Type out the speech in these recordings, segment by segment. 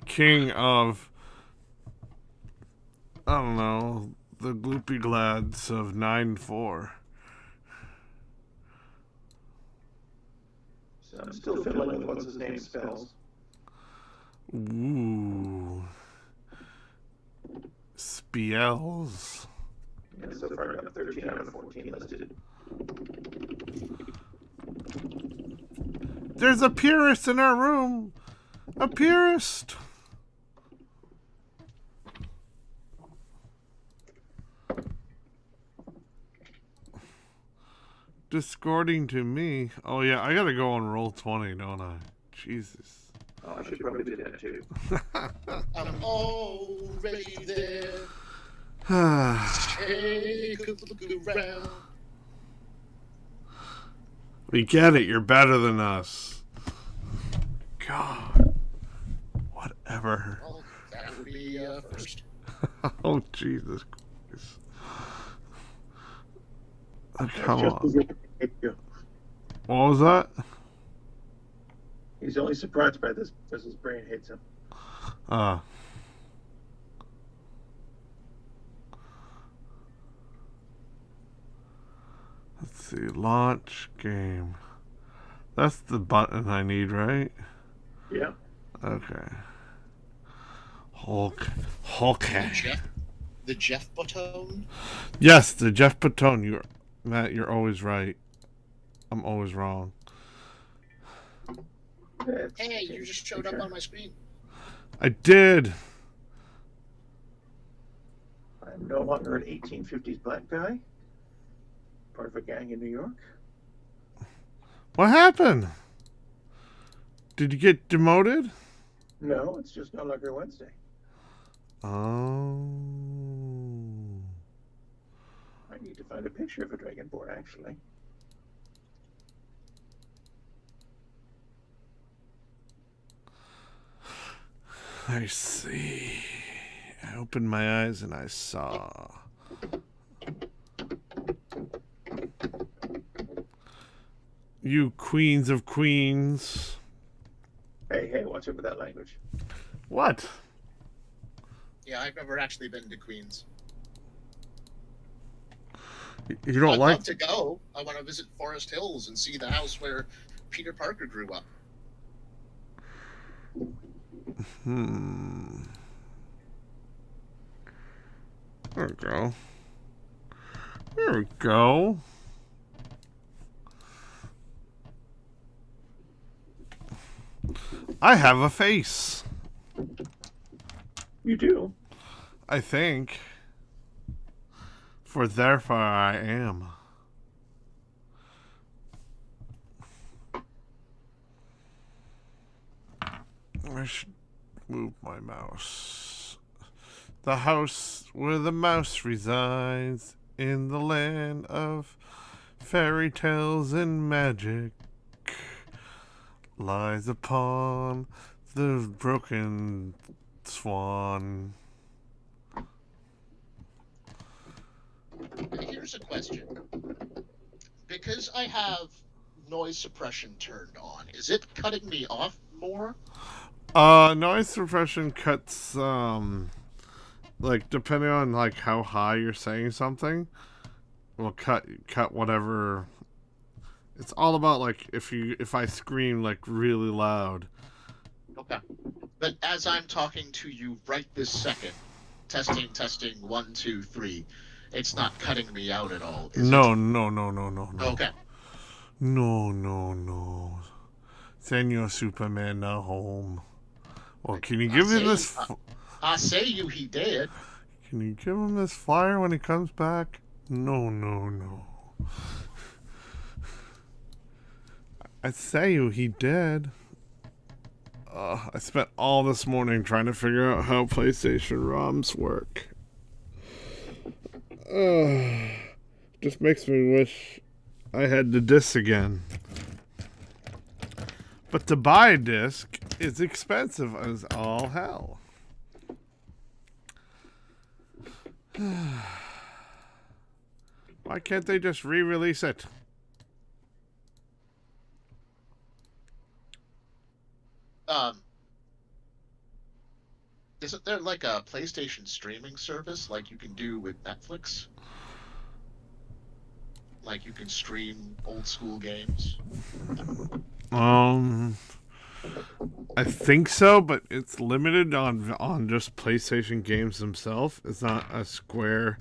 king of, I don't know, the Gloopy Glads of 9-4. So I'm still fiddling with what's his name spells. Ooh. Spells. Yeah, so far I got 13 out of 14 listed. There's a purist in our room. A purist. Discording to me. Oh yeah, I gotta go on roll 20, don't I? Jesus. Oh, I should probably do that too. I'm already there. Take a look around. We get it. You're better than us. God. Whatever. Well, that would be first. Oh, Jesus Christ. Oh, come on. What was that? He's only surprised by this because his brain hates him. Let's see. Launch game. That's the button I need, right? Yeah. Okay. Hulk. The Jeff button? Yes, the Jeff Patone. Matt, you're always right. I'm always wrong. Hey, you just showed up on my screen. I did. I'm no longer an 1850s black guy. Part of a gang in New York. What happened? Did you get demoted? No, it's just no longer Wednesday. Oh. I need to find a picture of a dragonborn, actually. I see. I opened my eyes and I saw. You queens of queens. Hey, watch out with that language. What? Yeah, I've never actually been to Queens. You don't I'd like love to go. I want to visit Forest Hills and see the house where Peter Parker grew up. There we go. There we go. I have a face. You do? I think. For therefore I am. I should move my mouse. The house where the mouse resides in the land of fairy tales and magic lies upon the broken swan. Here's a question. Because I have noise suppression turned on, is it cutting me off more? Noise suppression cuts, like, depending on, like, how high you're saying something, will cut whatever. It's all about, like, if I scream, like, really loud. Okay. But as I'm talking to you right this second, testing, 1, 2, 3, it's not cutting me out at all, is No. it? No. Okay. No. Senor Superman, now home. Well, can you give him this? I say you he did. Can you give him this flyer when he comes back? No. I say you he did. I spent all this morning trying to figure out how PlayStation ROMs work. Just makes me wish I had the disc again. But to buy a disc is expensive as all hell. Why can't they just re-release it? Isn't there like a PlayStation streaming service like you can do with Netflix? Like you can stream old school games? Um, I think so, but it's limited on just PlayStation games themselves. It's not a Square.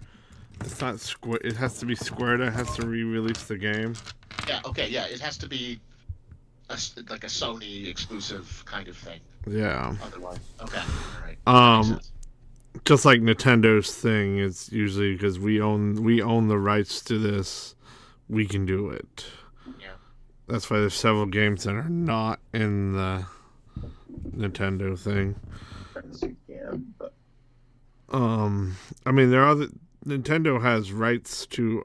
It's not Square. It has to be Square that has to re-release the game. Yeah, okay, yeah, it has to be like a Sony exclusive kind of thing. Yeah. Otherwise, okay, all right, that makes Um, sense. just like Nintendo's thing, it's usually because we own the rights to this. We can do it. Yeah. That's why there's several games that are not in the Nintendo thing. You can, but I mean, there are other Nintendo has rights to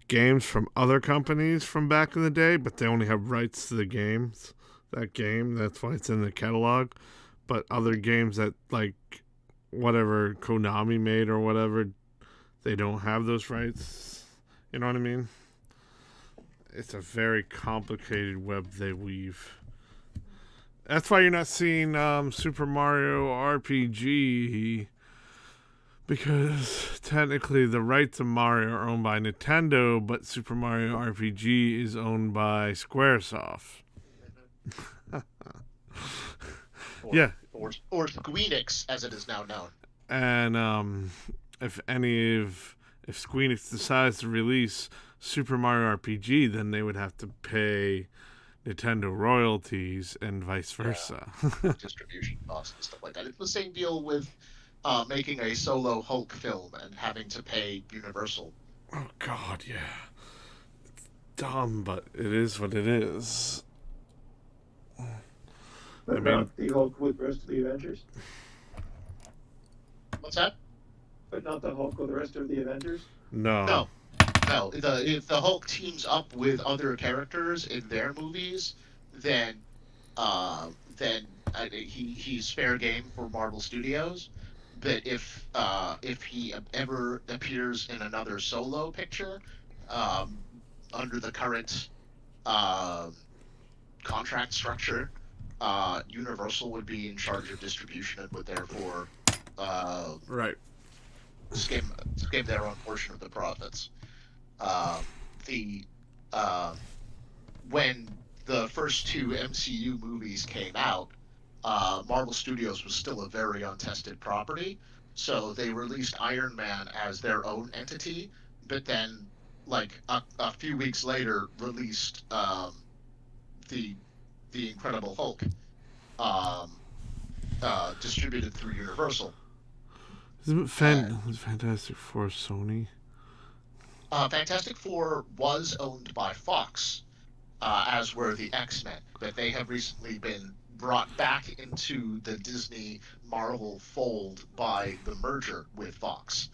games from other companies from back in the day, but they only have rights to the games. That game, that's why it's in the catalog. But other games that like whatever Konami made or whatever, they don't have those rights. You know what I mean? It's a very complicated web they weave. That's why you're not seeing Super Mario RPG, because technically the rights of Mario are owned by Nintendo, but Super Mario RPG is owned by Squaresoft. Or, Yeah, or Squeenix, as it is now known. and if Square Enix decides to release Super Mario RPG, then they would have to pay Nintendo royalties and vice versa. Distribution costs and stuff like that. It's the same deal with making a solo Hulk film and having to pay Universal. Oh God, yeah. It's dumb, but it is what it is. but I mean- not the Hulk with the rest of the Avengers. What's that? But not the Hulk with the rest of the Avengers. No. No. No, if the Hulk teams up with other characters in their movies, then he's fair game for Marvel Studios. But if he ever appears in another solo picture, under the current contract structure, Universal would be in charge of distribution and would therefore Right. skim their own portion of the profits. When the first two MCU movies came out, Marvel Studios was still a very untested property, so they released Iron Man as their own entity, but then, like a few weeks later, released the Incredible Hulk, distributed through Universal. Isn't Fantastic Four Sony? Fantastic Four was owned by Fox, as were the X-Men, but they have recently been brought back into the Disney Marvel fold by the merger with Fox.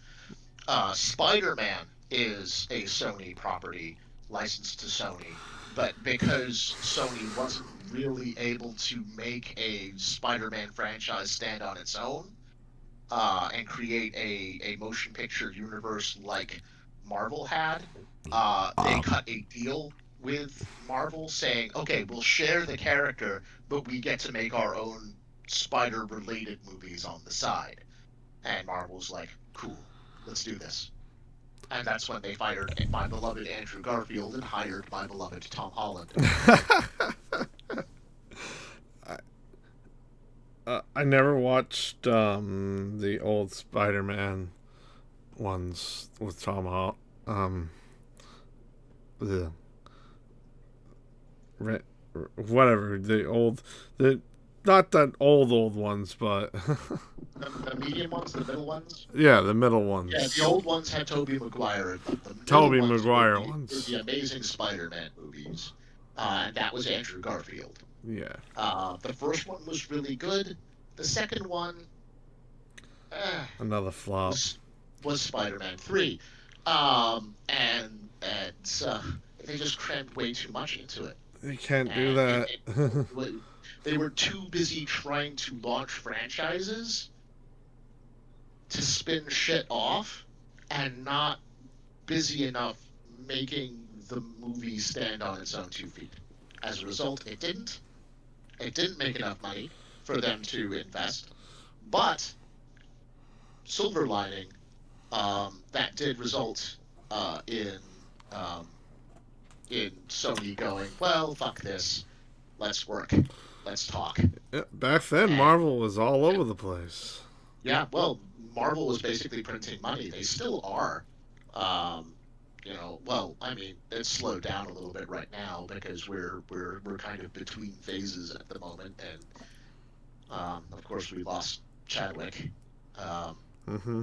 Spider-Man is a Sony property licensed to Sony, but because Sony wasn't really able to make a Spider-Man franchise stand on its own, and create a motion picture universe like Marvel had, they cut a deal with Marvel saying, okay, we'll share the character, but we get to make our own spider-related movies on the side. And Marvel's like, cool, let's do this. And that's when they fired my beloved Andrew Garfield and hired my beloved Tom Holland. I never watched the old Spider-Man ones with Tom Holland. Whatever, not that old ones, but The medium ones, the middle ones. yeah, the middle ones. Yeah, the old ones had Tobey Maguire. The Tobey middle ones Maguire were ones. the Amazing Spider-Man movies, and that was Andrew Garfield. Yeah. The first one was really good. The second one, Another flop. was Spider-Man 3, and they just crammed way too much into it. You can't do that. They were too busy trying to launch franchises to spin shit off, and not busy enough making the movie stand on its own 2 feet. As a result, it didn't. It didn't make enough money for them to invest, but silver lining, that did result um, in Sony going, well, fuck this, let's work, let's talk. Yeah, back then, And Marvel was all over the place. yeah, well, Marvel was basically printing money. They still are. Um, well, I mean, it's slowed down a little bit right now because we're kind of between phases at the moment, and of course we lost Chadwick. Um, Mm-hmm.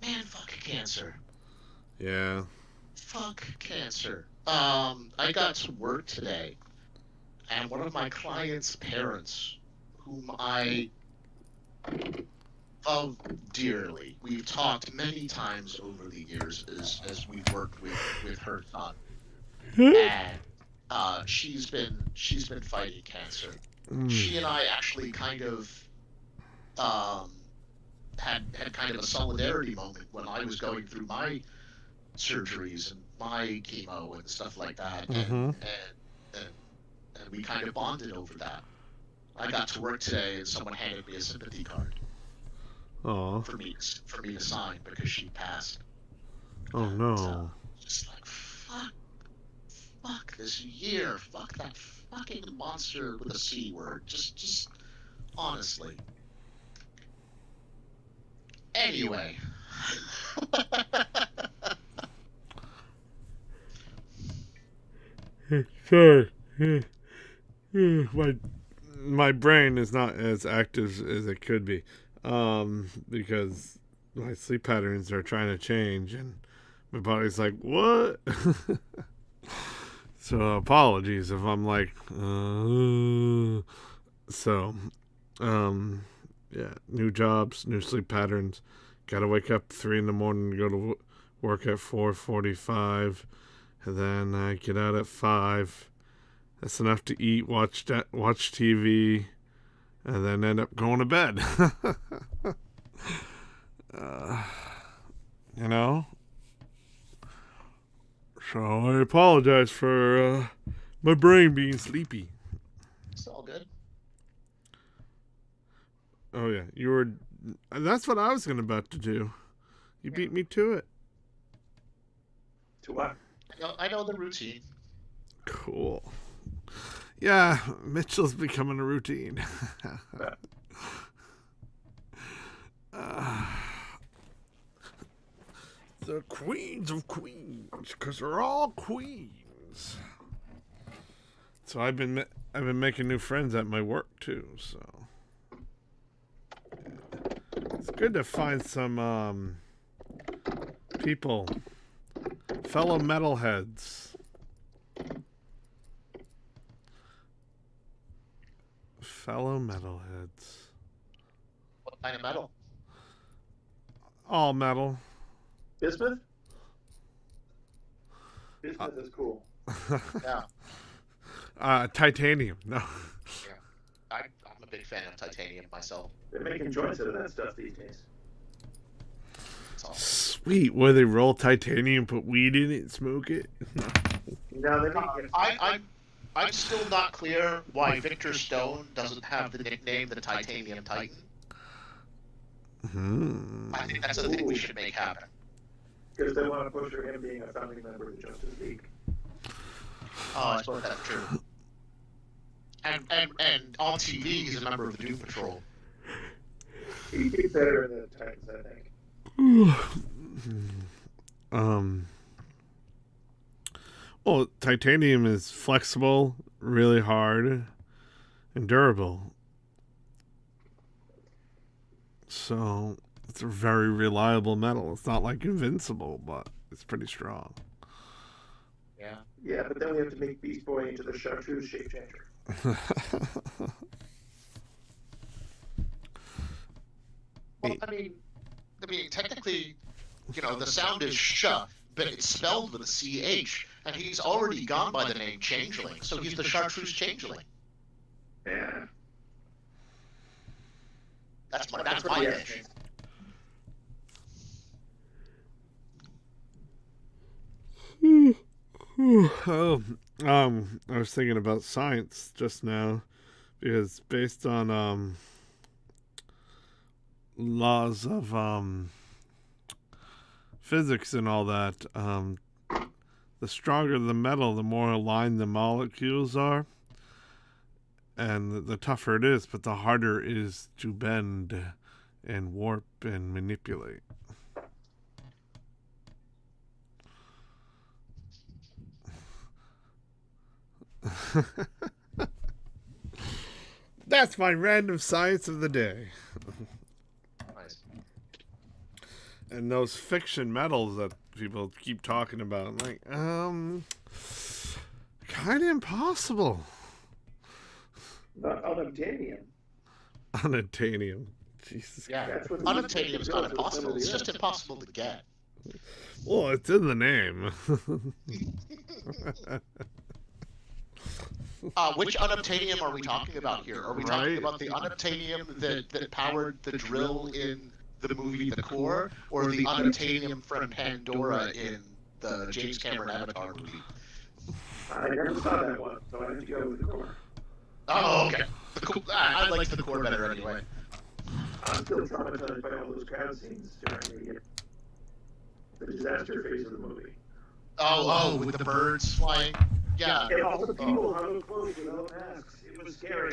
Man, fuck cancer. Yeah. Fuck cancer. I got to work today, and one of my clients' parents, whom I love dearly, we've talked many times over the years as we've worked with her son, and she's been fighting cancer. She and I actually kind of um, had kind of a solidarity moment when I was going through my surgeries and my chemo and stuff like that, Mm-hmm. and we kind of bonded over that. I got to work today, and someone handed me a sympathy card Oh. for me to sign because she passed. Oh And, no. just like fuck this year, fuck that fucking monster with a C word. Just honestly. Anyway. Sorry. My brain is not as active as it could be, because my sleep patterns are trying to change, and my body's like, "What?" So apologies if I'm like, so, yeah, new jobs, new sleep patterns. Got to wake up 3 in the morning to go to work at 4:45, and then I get out at 5. That's enough to eat, watch TV, and then end up going to bed. uh, you know. So I apologize for my brain being sleepy. It's all good. Oh yeah, you were. That's what I was about to do. You beat me to it. To what? I know the routine. Cool. Yeah, Mitchell's becoming a routine. The queens of queens, because they're all queens. So I've been making new friends at my work too. So it's good to find some people, fellow metalheads. Fellow metalheads. What kind of metal? All metal. Bismuth? Bismuth is cool. Yeah. Titanium. No. Yeah. I'm a big fan of titanium myself. They're making joints out of that stuff these days. It's awesome. Sweet. Where they roll titanium, put weed in it, and smoke it. No, they make it. I'm still not clear why Victor Stone doesn't have the nickname the Titanium Titan. I think that's a thing we should make happen. Because they want to push for him being a founding member of the Justice League. Oh, I suppose that's true. And on TV, he's a member of the Doom Patrol. He'd be better in the Titans, I think. Well, titanium is flexible, really hard, and durable. So it's a very reliable metal. It's not like invincible, but it's pretty strong. Yeah. Yeah, but then we have to make Beast Boy into the chartreuse shape changer. Well, I mean, technically, the sound is sh, but it's spelled with a ch, and he's already gone by the name Changeling, so he's the chartreuse changeling. Yeah. That's my niche. I was thinking about science just now because based on laws of physics and all that, the stronger the metal, the more aligned the molecules are, and the tougher it is, but the harder it is to bend and warp and manipulate. That's my random science of the day. Nice. And those fiction metals that people keep talking about, I'm like, kind of impossible. Not unobtainium. Unobtainium. Jesus. Yeah, That's what unobtainium is not that's what impossible. It's somebody just is. impossible to get. Well, it's in the name. Which unobtainium are we talking about here? Are we talking Right. about the unobtainium that powered the drill in the movie The Core, or the unobtainium from Pandora in the James Cameron Avatar movie? I never saw that one, so I have to go with the core. Oh, okay. I like The Core better anyway. I'm still traumatized by all those crowd scenes during the disaster phase of the movie. Oh, with the birds flying. Yeah. And all the people how close without masks. It was scary.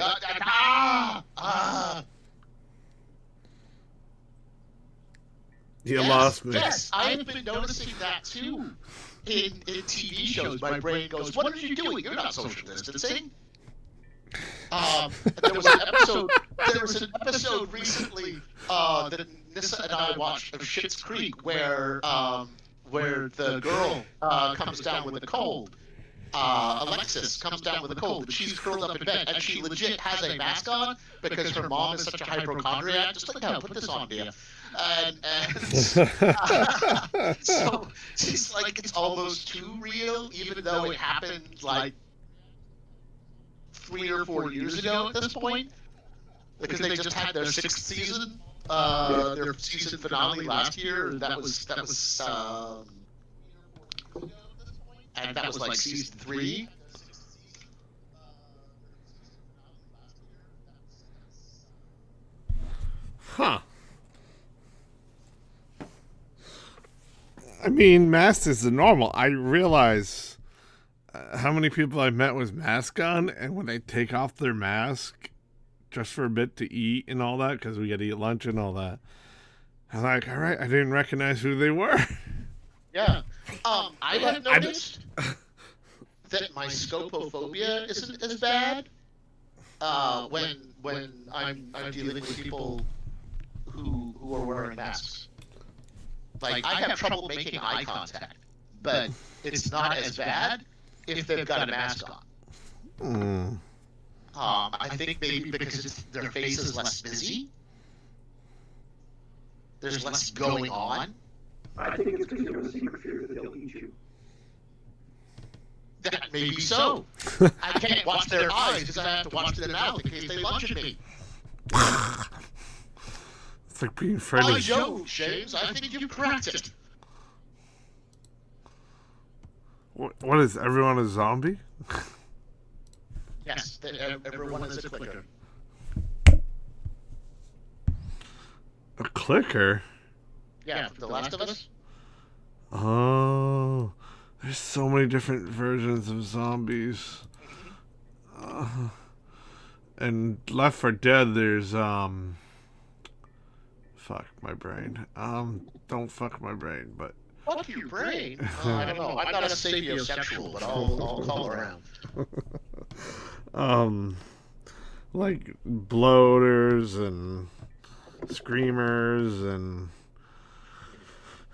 You lost me. Yes, I've been noticing that too. In TV shows, my brain goes, "What are you doing? You're not social distancing." There was an episode. There was an episode recently that Nissa and I watched of Schitt's Creek, where the girl comes down with a cold. Alexis comes down with a cold, and she's curled up in bed, and she legit has a mask on because her mom is such a hypochondriac. Just like, no, put this on, dear. And so she's like, it's almost too real, even though it happened like 3 or 4 years ago at this point, because they just had their 6th season, their season finale last year. And that was like season 3. Huh. I mean, masks is the normal. I realize how many people I've met with mask on, and when they take off their mask just for a bit to eat and all that, because we got to eat lunch and all that, I'm like, all right, I didn't recognize who they were. Yeah. I have noticed that my scopophobia isn't as bad when I'm dealing with people who are wearing masks. Like, I have trouble making eye contact, but it's not as bad if they've got a mask on. I think maybe because their face is less busy. There's less going on. I think it's because you have a secret fear that they'll eat you. That may be so. I can't watch their eyes because I have to watch their mouth in case they lunge at me. It's like being afraid I of... know, James. I think you've cracked it. What is, everyone a zombie? Yes, everyone is a clicker. A clicker? Yeah, The Last of Us. Oh, there's so many different versions of zombies. And Left 4 Dead, there's fuck my brain. Don't fuck my brain, but Fuck your brain. I don't know. I'm not a sapiosexual, but I'll call around. like bloaters and screamers and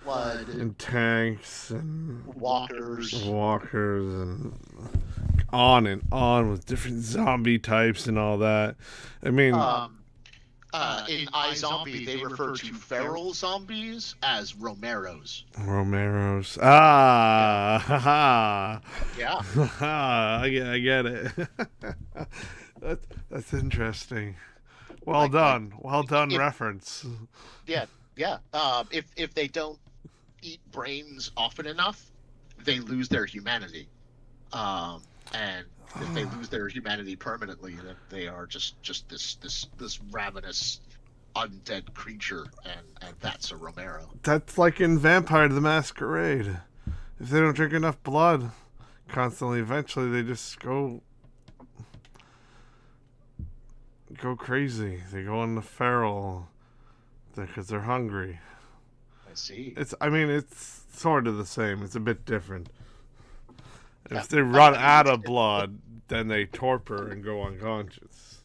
Blood and tanks and walkers. and on with different zombie types and all that. I mean, In iZombie, they refer to feral zombies as Romeros. Romeros. Ah, haha. Yeah. I get it. That's interesting. Well done. Well done reference. Yeah. If they don't eat brains often enough, they lose their humanity. And if they lose their humanity permanently, then they are just this ravenous undead creature, and that's a Romero. That's like in Vampire the Masquerade. If they don't drink enough blood constantly, eventually they just go crazy. They go on the feral because they're hungry. I see. It's sort of the same. It's a bit different. If they run out of blood, then they torpor and go unconscious.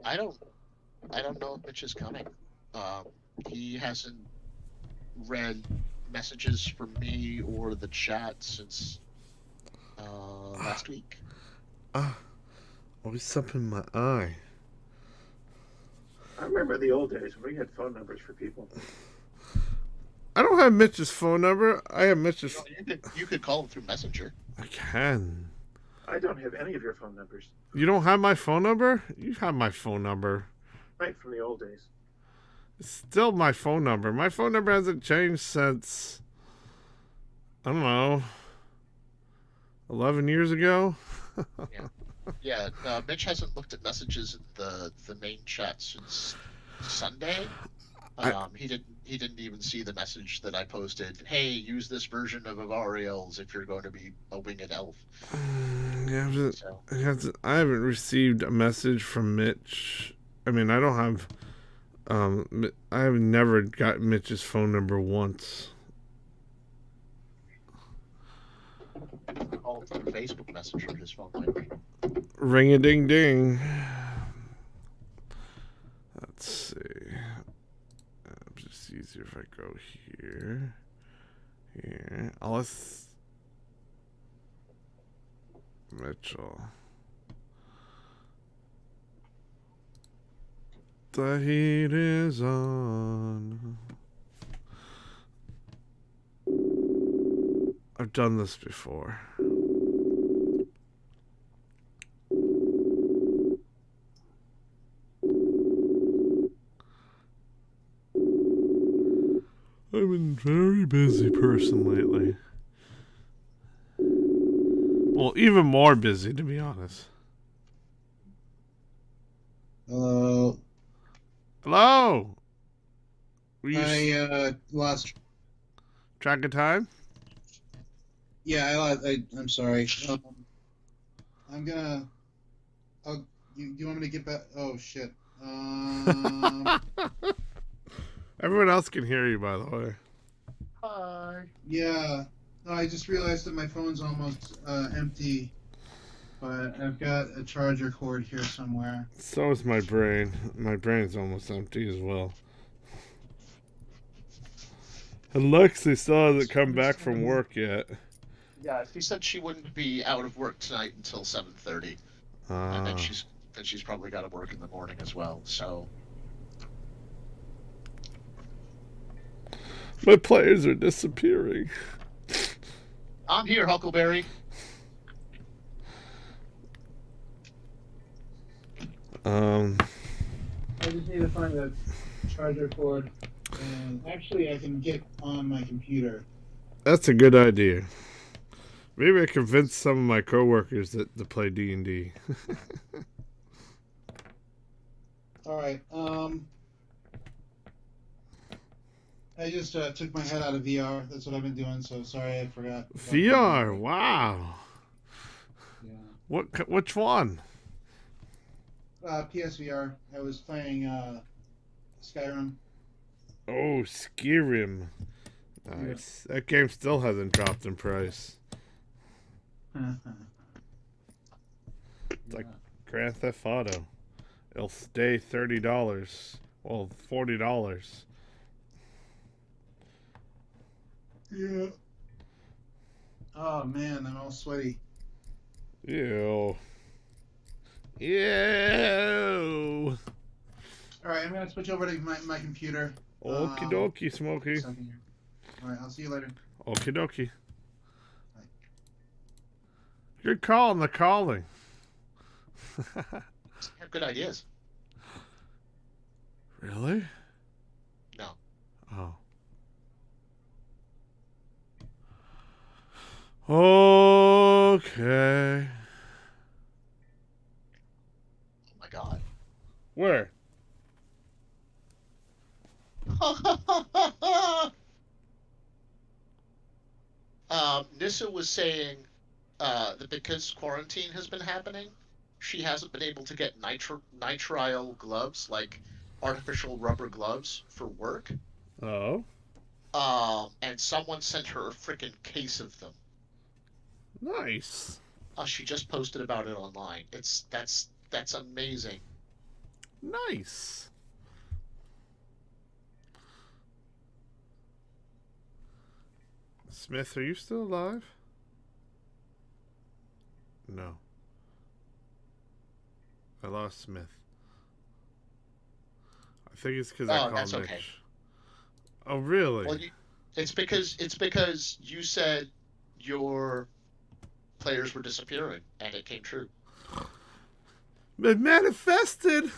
I don't know if Mitch is coming. He hasn't read messages from me or the chat since last week. Always up in my eye. I remember the old days when we had phone numbers for people. I don't have Mitch's phone number. I have Mitch's. No, you could call him through Messenger. I can. I don't have any of your phone numbers. You don't have my phone number? You have my phone number. Right, from the old days. It's still my phone number. My phone number hasn't changed since, I don't know, 11 years ago. Yeah. Mitch hasn't looked at messages in the main chat since Sunday. He didn't even see the message that I posted. Hey, use this version of Avariels if you're going to be a winged elf. I haven't received a message from Mitch. I mean, I don't have. I have never got Mitch's phone number once. Call through Facebook Messenger. His phone might ring. Ring a ding ding. Let's see. Just easier if I go here. Here. Let's. Mitchell. The heat is on. I've done this before. I've been a very busy person lately. Well, even more busy, to be honest. Hello. Hello. I lost track of time? Yeah, I'm sorry. I'm gonna. Oh, you want me to get back? Oh shit. Everyone else can hear you, by the way. Hi. Yeah. No, I just realized that my phone's almost empty, but I've got a charger cord here somewhere. So is my brain. My brain's almost empty as well. And Lexi still hasn't come back from work yet. Yeah, she said she wouldn't be out of work tonight until 7:30, and then she's probably got to work in the morning as well. So my players are disappearing. I'm here, Huckleberry. I just need to find a charger cord, and actually I can get on my computer. That's a good idea. Maybe I convince some of my coworkers to play D&D. All right. I just took my head out of VR. That's what I've been doing. So sorry, I forgot. VR, wow. Yeah. Which one? PSVR. I was playing Skyrim. Oh, Skyrim. Nice. Yeah. That game still hasn't dropped in price. It's like Grand Theft Auto. It'll stay $30. Well, $40. Yeah. Oh man, I'm all sweaty. Ew. Ew. All right, I'm gonna switch over to my computer. Okie dokie, Smokey. All right, I'll see you later. Okie dokie. Good call on the calling. Have good ideas. Really? No. Oh. Okay. Oh my god. Where? Nissa was saying that because quarantine has been happening, she hasn't been able to get nitrile gloves, like artificial rubber gloves for work. Oh. And someone sent her a freaking case of them. Nice. She just posted about it online. That's amazing. Nice. Smith, are you still alive? No. I lost Smith. I think it's because I called that's Mitch. okay. Oh, really? Well, it's because you said your players were disappearing, and it came true. It manifested.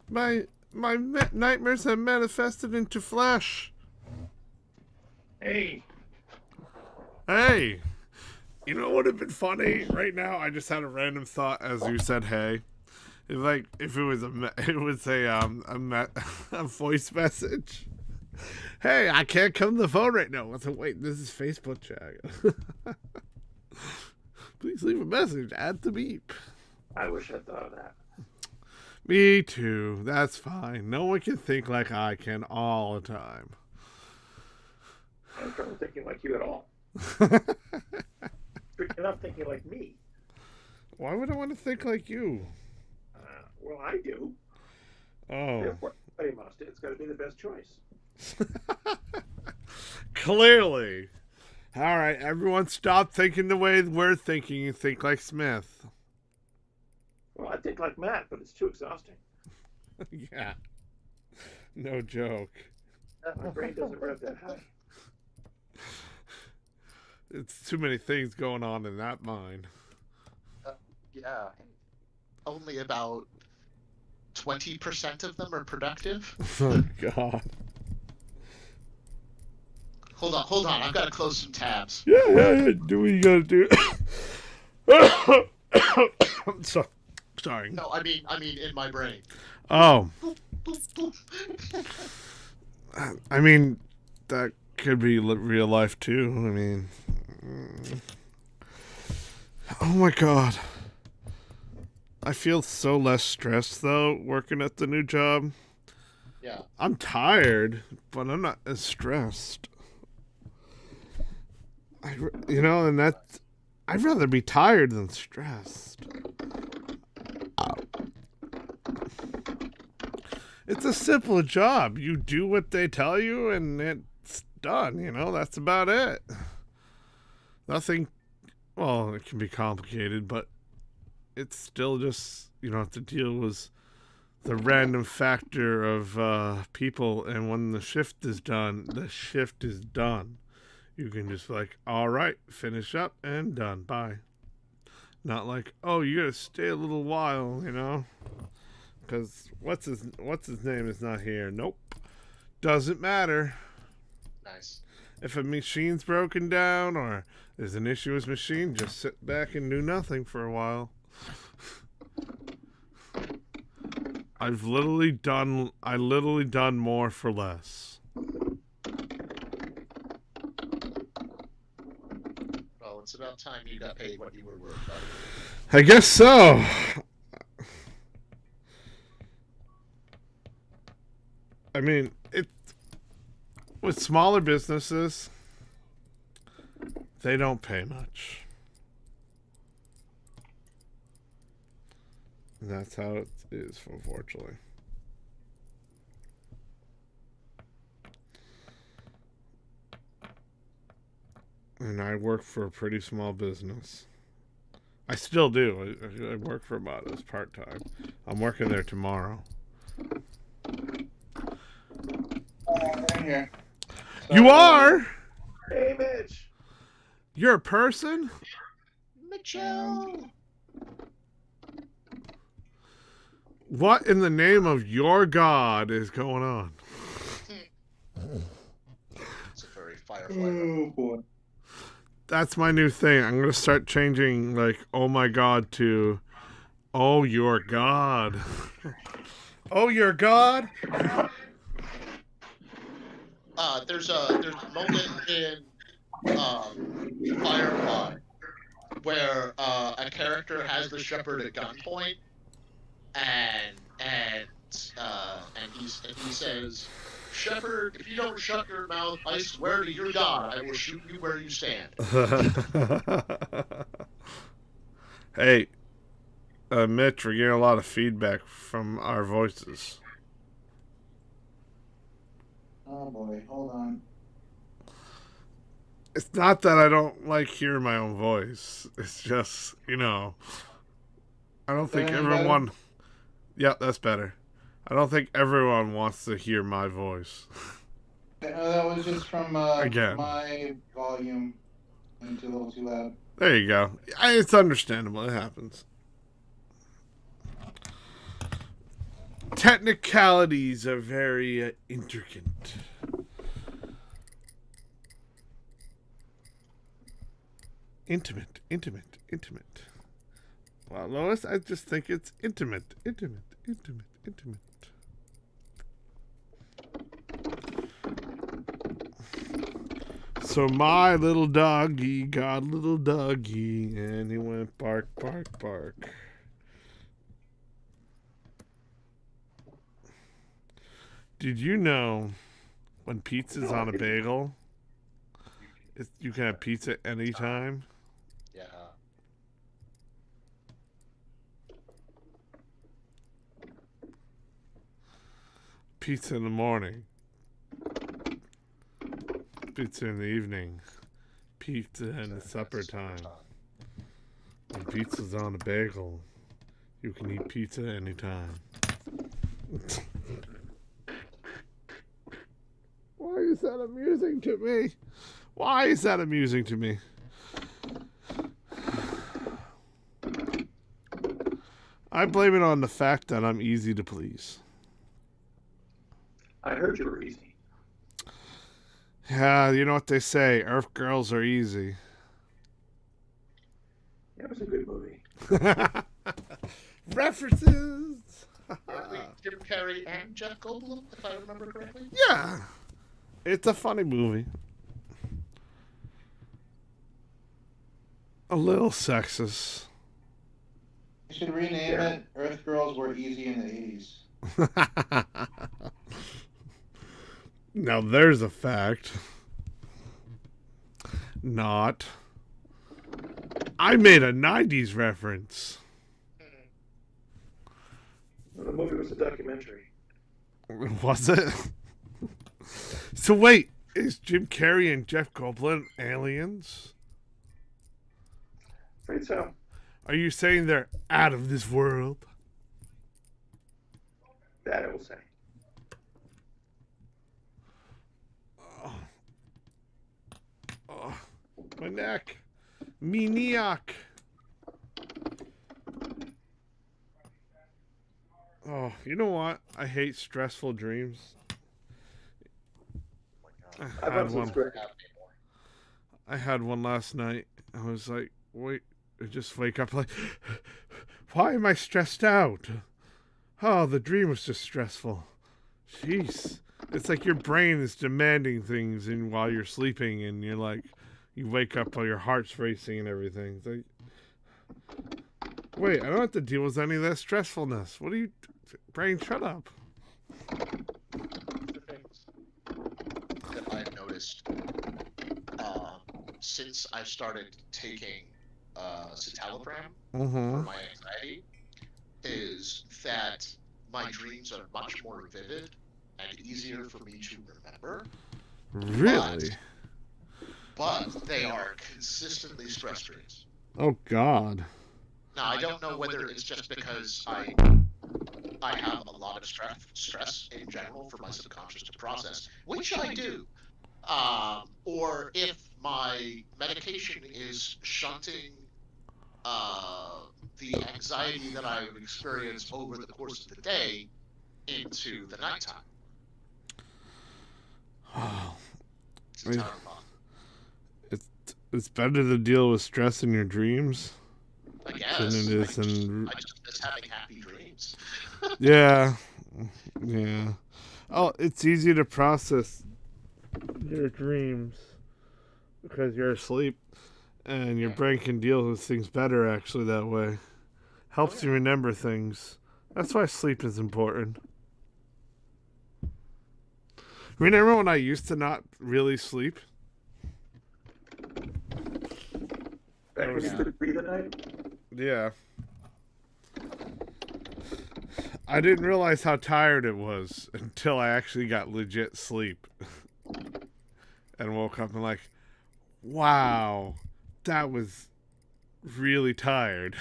My nightmares have manifested into flesh. Hey, Hey, you know what would have been funny right now? I just had a random thought as you said, "Hey." If it was a voice message. Hey, I can't come to the phone right now. I said, wait, this is Facebook chat. Please leave a message. Add the beep. I wish I thought of that. Me too. That's fine. No one can think like I can all the time. I'm trying to thinking like you at all. Freaking up thinking like me. Why would I want to think like you? Well, I do. Oh. Therefore, I must. It's got to be the best choice. Clearly. All right, everyone stop thinking the way we're thinking and think like Smith. Well, I think like Matt, but it's too exhausting. Yeah. No joke. My brain doesn't rev that high. It's too many things going on in that mind. Yeah. Only about 20% of them are productive. Oh, God. Hold on. I've got to close some tabs. Yeah. Do what you gotta do. Sorry. No, I mean in my brain. Oh. I mean, that could be real life too. I mean, oh my God. I feel so less stressed though working at the new job. Yeah. I'm tired, but I'm not as stressed. And I'd rather be tired than stressed. It's a simple job. You do what they tell you and it's done, that's about it. Nothing, well, it can be complicated, but it's still just, you don't have to deal with the random factor of people, and when the shift is done, the shift is done. You can just be like, all right, finish up and done. Bye. Not like, oh, you gotta stay a little while, because what's his name is not here. Nope. Doesn't matter. Nice. If a machine's broken down or there's an issue with machine, just sit back and do nothing for a while. I've literally done more for less. Well, it's about time you got paid what you were worth, buddy. I guess so. I mean, with smaller businesses, they don't pay much. And that's how it is, unfortunately. And I work for a pretty small business. I still do. I work for about as part-time. I'm working there tomorrow. I'm here. You are? Hey, Mitch. You're a person? Mitchell. What in the name of your God is going on? It's a very Firefly. Oh boy. That's my new thing. I'm gonna start changing like "Oh my God" to "Oh your God." Oh your God. There's a moment in Firefly where a character has the shepherd at gunpoint, and he says, "Shepherd, if you don't shut your mouth, I swear to your God, I will shoot you where you stand." Hey, Mitch, we're getting a lot of feedback from our voices. Oh boy, hold on. It's not that I don't like hearing my own voice. It's just, I don't Is that think any everyone. better? Yeah, that's better. I don't think everyone wants to hear my voice. That was just from Again. my volume went a little too loud. There you go. It's understandable. It happens. Technicalities are very intricate. Intimate. Well, Lois, I just think it's intimate. So my little doggy got a little doggy, and he went bark, bark, bark. Did you know when pizza's on a bagel, you can have pizza anytime? Yeah. Pizza in the morning. Pizza in the evening. Pizza in the supper time. When pizza's on a bagel, you can eat pizza anytime. Why is that amusing to me? Why is that amusing to me? I blame it on the fact that I'm easy to please. I heard you were easy. Yeah, you know what they say, Earth girls are easy. That was a good movie. References! Jim Carrey and Jeff Goldblum, if I remember correctly. Yeah. It's a funny movie. A little sexist. You should rename it Earth Girls Were Easy in the 80s. Now there's a fact. Not. I made a 90s reference. The movie was a documentary. Was it? So wait, is Jim Carrey and Jeff Goldblum aliens? Afraid so. Are you saying they're out of this world? That I will say. Oh, my neck. Me neck. Oh, you know what? I hate stressful dreams. I had one last night. I was like, wait, I just wake up like, why am I stressed out? Oh, the dream was just stressful. Jeez. It's like your brain is demanding things while you're sleeping, and you're like, you wake up while your heart's racing and everything. It's like, wait, I don't have to deal with any of that stressfulness. What are you... Brain, shut up. The things that I've noticed since I started taking citalopram for my anxiety is that my dreams are much more vivid and easier for me to remember. Really? But they are consistently stress dreams. Oh, God. Now, I don't know whether it's just because I have a lot of stress in general for my subconscious to process, which I do, or if my medication is shunting the anxiety that I would experience over the course of the day into the nighttime. Oh. It's entirely possible. it's better to deal with stress in your dreams I than guess. it is in. I just miss having happy dreams. Yeah, yeah. Oh, it's easy to process your dreams because you're asleep, and your brain can deal with things better. Actually, that way helps you remember things. That's why sleep is important. Remember when I used to not really sleep? Back when you could breathe at night? Yeah. I didn't realize how tired it was until I actually got legit sleep. And woke up and like, wow, that was really tired.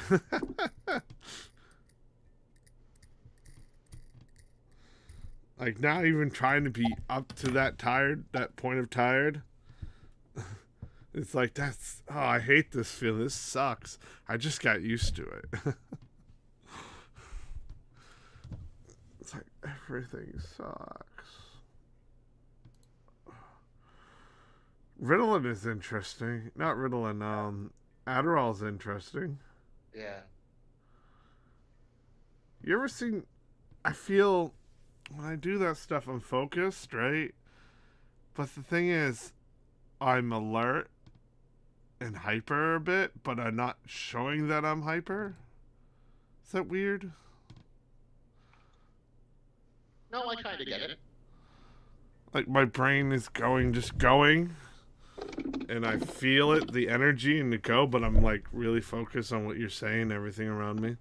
Like, not even trying to be up to that point of tired. It's like, I hate this feeling. This sucks. I just got used to it. It's like, everything sucks. Ritalin is interesting. Not Ritalin, Adderall's interesting. Yeah. You ever seen, I feel, when I do that stuff, I'm focused, right? But the thing is, I'm alert and hyper a bit, but I'm not showing that I'm hyper. Is that weird? No, I kind of get it. Like, my brain is just going, and I feel it, the energy and the go, but I'm like really focused on what you're saying, everything around me.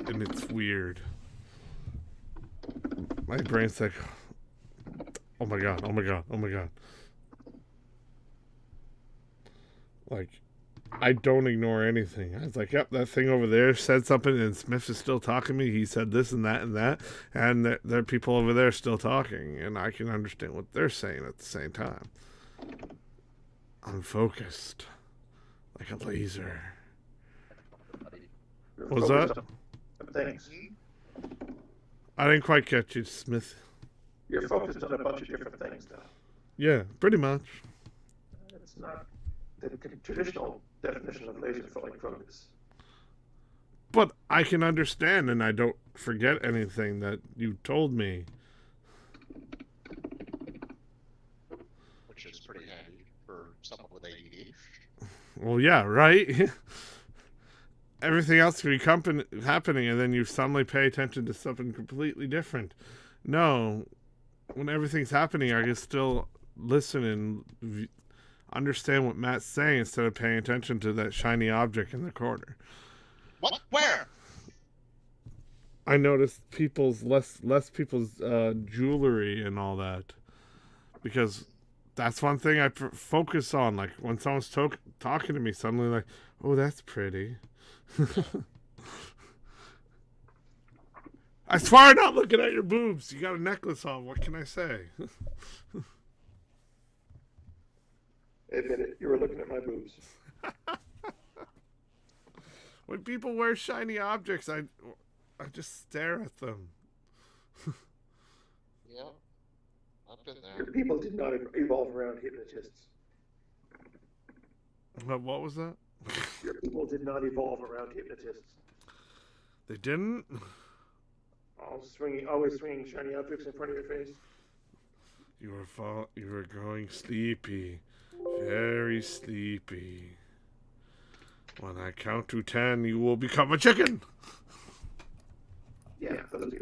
And it's weird. My brain's like, oh my god, oh my god, oh my god. Like, I don't ignore anything. I was like, yep, that thing over there said something, and Smith is still talking to me. He said this and that and that, and there are people over there still talking, and I can understand what they're saying at the same time. I'm focused, like a laser. What was that? Things. I didn't quite catch you, Smith. You're focused on a bunch of different things now. Yeah, pretty much. It's not the traditional definition of laser focus. But I can understand, and I don't forget anything that you told me. Which is pretty handy for someone with ADD. Well, yeah, right? Everything else can be happening, and then you suddenly pay attention to something completely different. No, when everything's happening, I can still listen and understand what Matt's saying instead of paying attention to that shiny object in the corner. What? Where? I noticed less people's jewelry and all that, because that's one thing I focus on. Like, when someone's talking to me, suddenly like, oh, that's pretty. I swear I'm not looking at your boobs. You got a necklace on. What can I say? Admit it, you were looking at my boobs. When people wear shiny objects, I just stare at them. Yeah, I've been there. Your people did not evolve around hypnotists. What was that? Your people did not evolve around hypnotists. They didn't? Always swinging shiny objects in front of your face. You were growing sleepy. Very sleepy. When I count to 10, you will become a chicken. Yeah, those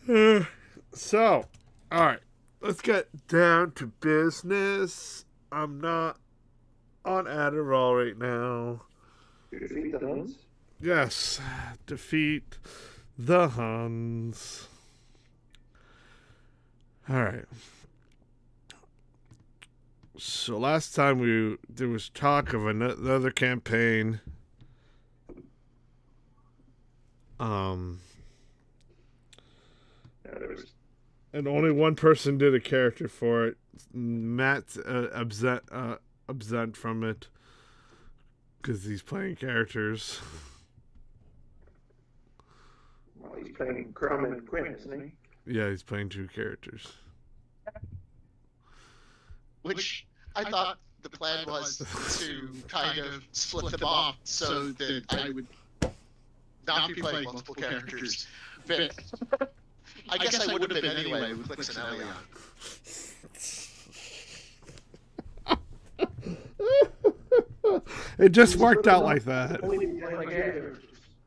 people. So, alright. Let's get down to business. I'm not on Adderall right now. You defeat the Huns? Yes. Defeat the Huns. Alright. So last time there was talk of another campaign. Yeah, there was. And only one person did a character for it. Matt's absent from it because he's playing characters. Well, he's playing Crumb and Quinn, isn't he? Yeah, he's playing 2 characters. Which I thought the plan was to kind of split them off so that I would not be playing multiple characters. But I guess I would have been anyway with Clix and Elion. It just worked out like that.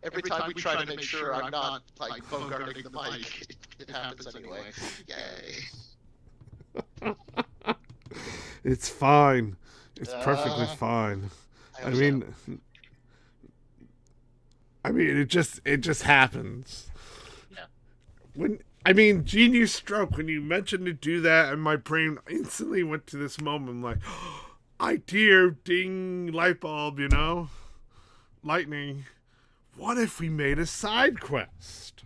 Every time we try to make sure I'm not like bogarting the mic, it happens anyway. Yay! It's fine. It's perfectly fine. I mean, it just happens. Yeah. Genius stroke. When you mentioned to do that, and my brain instantly went to this moment. I'm like, idea, ding, light bulb. Lightning. What if we made a side quest?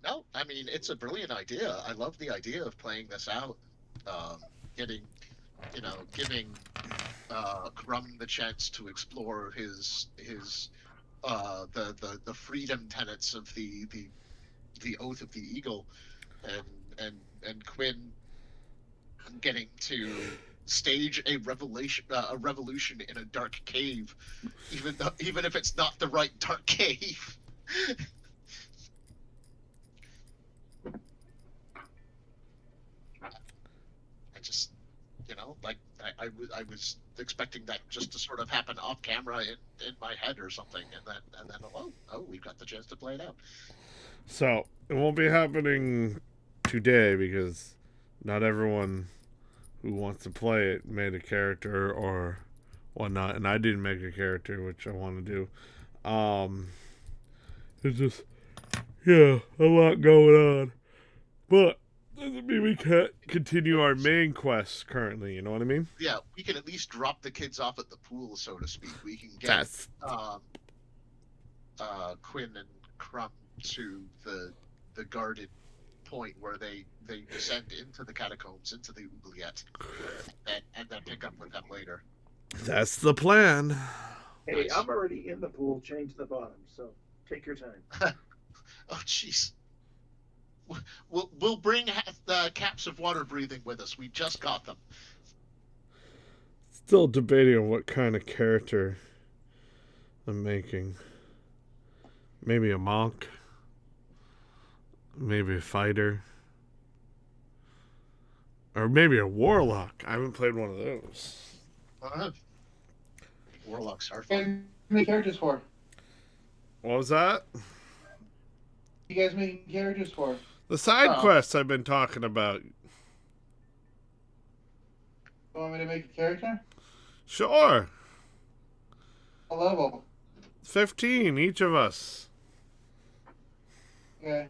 No, I mean, it's a brilliant idea. I love the idea of playing this out. Giving Crumb the chance to explore his the freedom tenets of the Oath of the Eagle, and Quinn getting to stage a revolution in a dark cave, even if it's not the right dark cave. I just, I was expecting that just to sort of happen off camera in my head or something, and then we've got the chance to play it out. So it won't be happening today because not everyone who wants to play it made a character or whatnot, and I didn't make a character, which I want to do. It's just, a lot going on, but doesn't mean we can't continue our main quests currently. You know what I mean? Yeah, we can at least drop the kids off at the pool, so to speak. We can get Quinn and Crumb to the guarded point where they descend into the catacombs, into the oubliette, and then pick up with them later. That's the plan. Hey, nice. I'm already in the pool, chained to the bottom, so take your time. Oh, jeez. We'll bring the caps of water breathing with us. We just got them. Still debating on what kind of character I'm making. Maybe a monk. Maybe a fighter. Or maybe a warlock. I haven't played one of those. Warlocks are fun. What are you characters for? What was that? You guys making characters for? The side quests I've been talking about. You want me to make a character? Sure. A level. 15, each of us. Okay.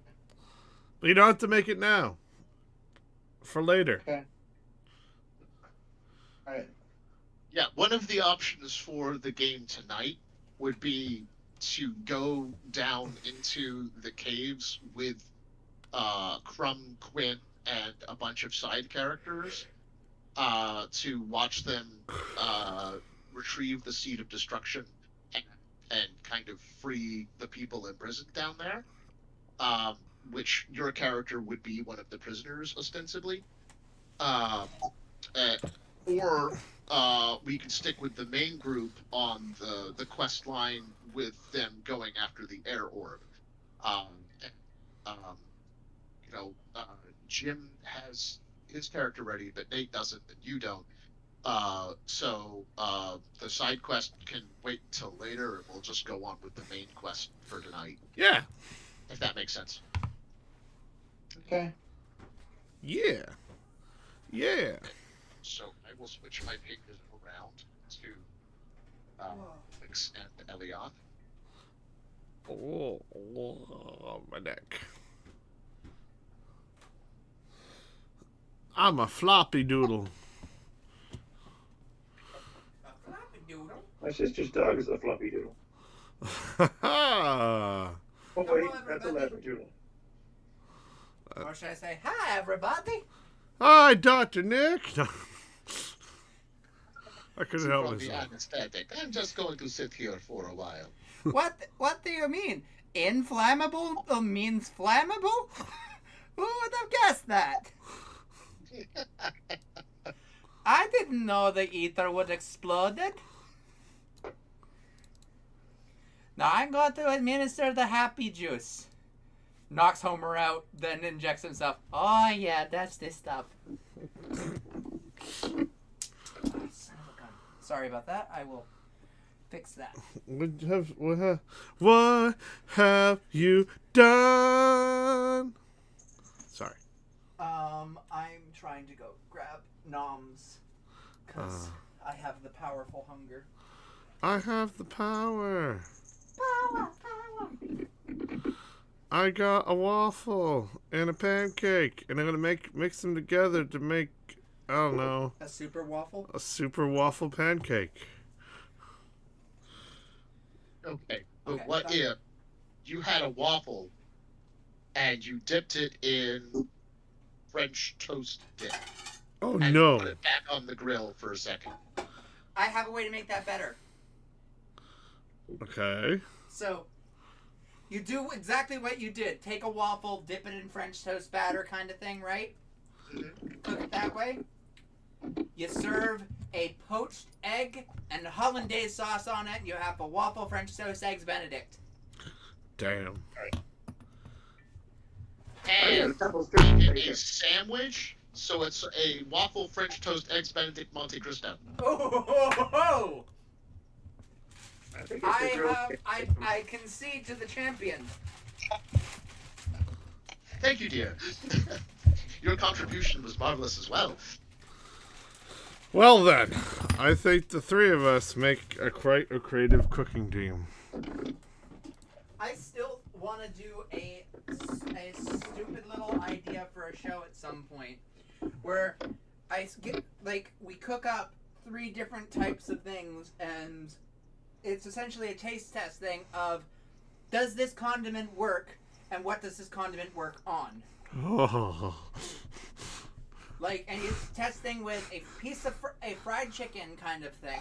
But you don't have to make it now. For later. Okay. Alright. Yeah, one of the options for the game tonight would be to go down into the caves with Crumb, Quinn, and a bunch of side characters to watch them retrieve the Seed of Destruction and kind of free the people imprisoned down there, which your character would be one of the prisoners, ostensibly. Or we can stick with the main group on the quest line with them going after the air orb. Jim has his character ready, but Nate doesn't, and you don't. So the side quest can wait until later, and we'll just go on with the main quest for tonight. Yeah. If that makes sense. Okay. Yeah. Yeah. So I will switch my pages around to Geeks and Elion. Oh, my neck. I'm a floppy doodle. A floppy doodle? My sister's dog is a floppy doodle. Oh wait, that's a labradoodle. Or should I say, hi, everybody? Hi, Dr. Nick. No. I couldn't help From the myself. anesthetic. I'm just going to sit here for a while. What do you mean? Inflammable means flammable? Who would have guessed that? I didn't know the ether would explode. Now I'm going to administer the happy juice. Knocks Homer out, then injects himself. Oh yeah, that's this stuff. Son of a gun. Sorry about that. I will fix that. What have you done? Sorry. I'm trying to go grab noms because I have the powerful hunger. I have the power. Power. I got a waffle and a pancake, and I'm gonna mix them together to make, I don't know, A super waffle? a super waffle pancake. Okay, but Okay, what fine. if you had a waffle and you dipped it in French toast dip Oh and no! put it back on the grill for a second? I have a way to make that better. Okay. So, you do exactly what you did. Take a waffle, dip it in French toast batter kind of thing, right? Cook it that way. You serve a poached egg and hollandaise sauce on it. You have a waffle French toast eggs Benedict. Damn. And make it a sandwich, so it's a waffle French toast eggs Benedict Monte Cristo. Oh! I think it's a grilled chicken. I concede to the champion. Thank you, dear. Your contribution was marvelous as well. Well then, I think the three of us make quite a creative cooking team. I still want to do a stupid little idea for a show at some point where we cook up 3 different types of things, and it's essentially a taste test thing of, does this condiment work and what does this condiment work on? Oh. And it's testing with a piece of a fried chicken kind of thing,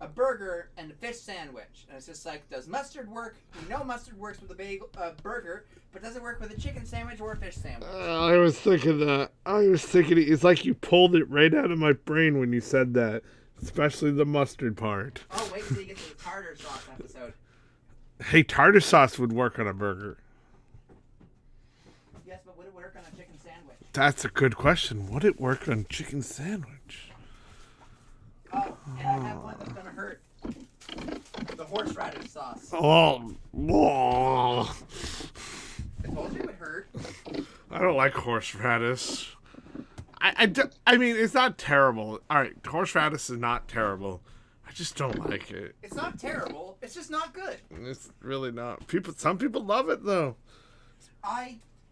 a burger, and a fish sandwich. And it's just like, does mustard work? We know mustard works with a burger, but does it work with a chicken sandwich or a fish sandwich? I was thinking that. It's like you pulled it right out of my brain when you said that. Especially the mustard part. Oh, wait until you get to the tartar sauce episode. Hey, tartar sauce would work on a burger. Yes, but would it work on a chicken sandwich? That's a good question. Would it work on chicken sandwich? Oh, and I have one that's gonna hurt. The horseradish sauce. Oh. I told you it would hurt. I don't like horseradish. I mean, it's not terrible. All right, horseradish is not terrible. I just don't like it. It's not terrible. It's just not good. It's really not. Some people love it though. It's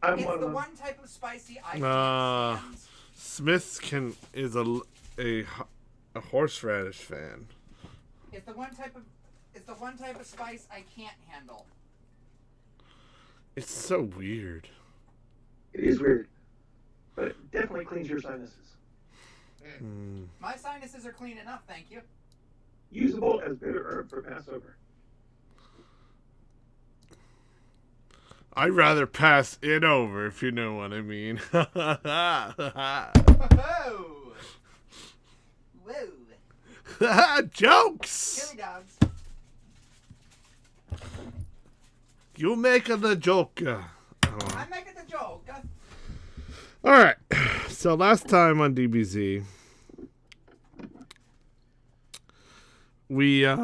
the one type of spicy I can't stand. Smith's is a horseradish fan. It's the one type of spice I can't handle. It's so weird. It is weird, but it definitely cleans your sinuses. My sinuses are clean enough, thank you. Usable as bitter herb for Passover. I'd rather pass it over, if you know what I mean. Whoa! Whoa! Jokes! Chili dogs. You making the joke. I'm making the joke. Alright, so last time on DBZ, we were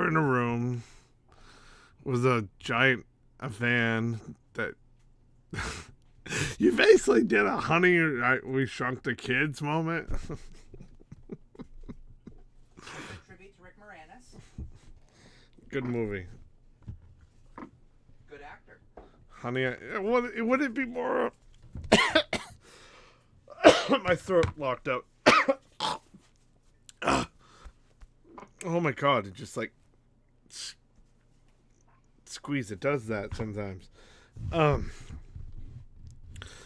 in a room with a giant van that you basically did a Honey, We Shrunk the Kids moment. Tribute to Rick Moranis. Good movie. Good actor. Honey, would it be more... My throat locked up. Oh my god, it just like squeeze. It does that sometimes. When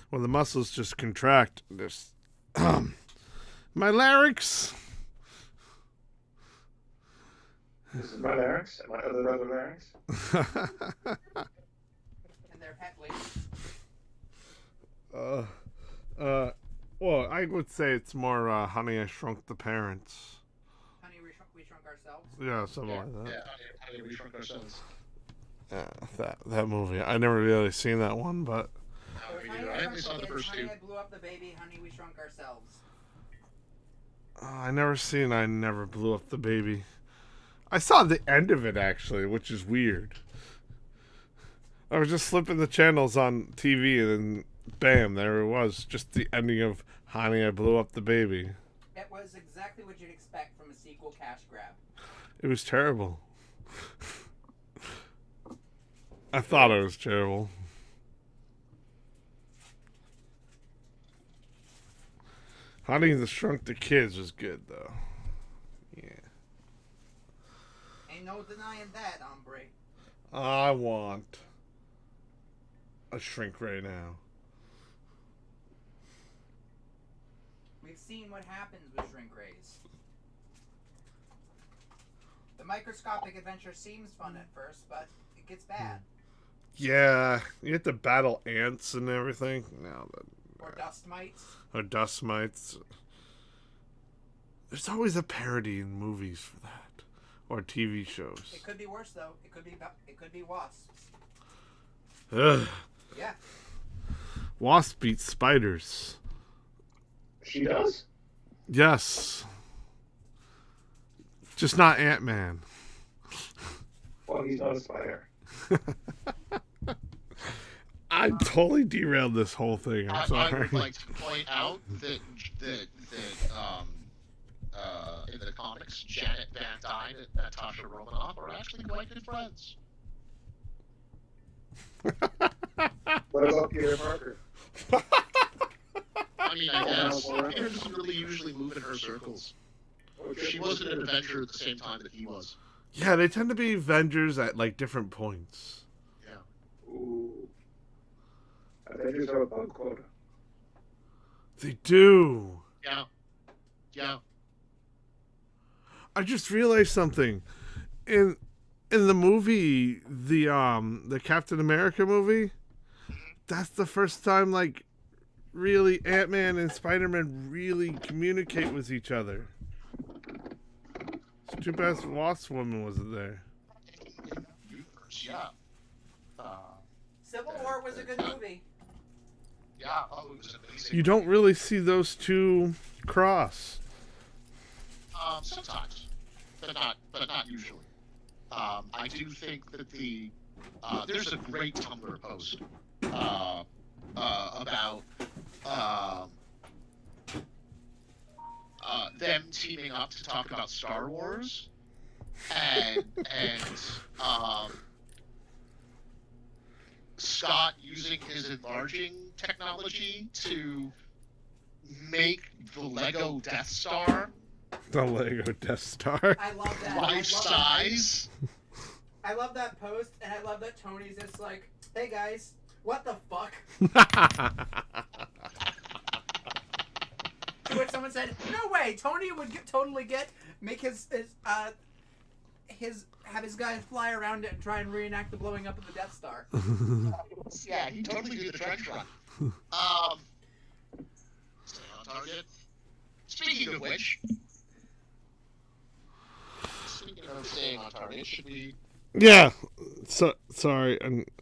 the muscles just contract, this my larynx. This is my larynx and my other larynx. And their pet lady. Uh, uh, well, I would say it's more Honey, I Shrunk the Parents. Honey, we shrunk ourselves. Yeah, something Yeah, like that. yeah. How did we shrunk ourselves? Yeah, that movie. I never really seen that one, but So it's Me Honey, neither. I I Shrunk only the saw the Kids, first Honey, two. I Blew Up the Baby, Honey, we shrunk ourselves. I never blew up the baby. I saw the end of it actually, which is weird. I was just flipping the channels on TV and then bam, there it was. Just the ending of Honey, I Blew Up the Baby. It was exactly what you'd expect from a sequel cash grab. It was terrible. I thought it was terrible. Honey the Shrunk the Kids was good though. Yeah. Ain't no denying that, hombre. I want a shrink right now. We've seen what happens with shrink rays. The microscopic adventure seems fun at first, but it gets bad. Yeah, you have to battle ants and everything. No, Or dust mites. or dust mites. There's always a parody in movies for that, or TV shows. It could be worse though. It could be wasps. Ugh. Yeah. Wasp beats spiders. She does? Yes. Just not Ant-Man. Well, he's not a spider. I totally derailed this whole thing. I'm I sorry. would like to point out that in the comics, Janet Van Dyne and Natasha Romanoff are actually quite good friends. What about Peter Parker? I mean, I guess Peter doesn't really usually move in her circles. She wasn't an Avenger at the same time that he was. Yeah, they tend to be Avengers at like different points. Yeah. Ooh. Avengers have a bug quota. They do. Yeah. Yeah. I just realized something. In the movie, the Captain America movie, that's the first time like really Ant-Man and Spider-Man really communicate with each other. It's too bad Wasp Woman wasn't there. Universe, yeah. Civil War was a good movie. Yeah. Oh, it was amazing. You don't really see those two cross. Sometimes, but not usually. I do think that there's a great Tumblr post about them teaming up to talk about Star Wars, and Scott using his enlarging technology to make the Lego Death Star The Lego Death Star. I love that. life size. I love that post, and I love that Tony's just like, "Hey guys, what the fuck?" To which someone said, "No way, Tony would make his have his guys fly around it and try and reenact the blowing up of the Death Star." Yeah, he totally did the trench run. Stay on target. Speaking of which, staying on target, should we? Yeah. So sorry.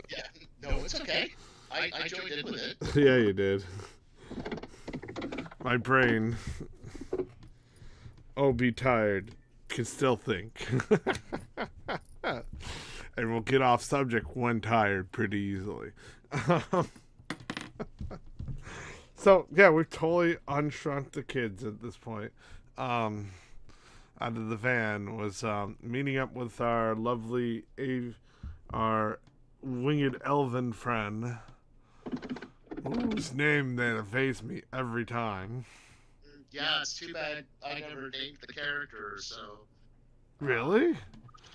Yeah, no, it's okay. I joined in with it. Yeah, you did. My brain. Oh, be tired. Can still think. And we'll get off subject when tired pretty easily. So yeah, we've totally unshrunk the kids at this point. Out of the van was meeting up with our lovely our winged elven friend, whose name then evades me every time. Yeah, it's too bad I never named the character, so Really?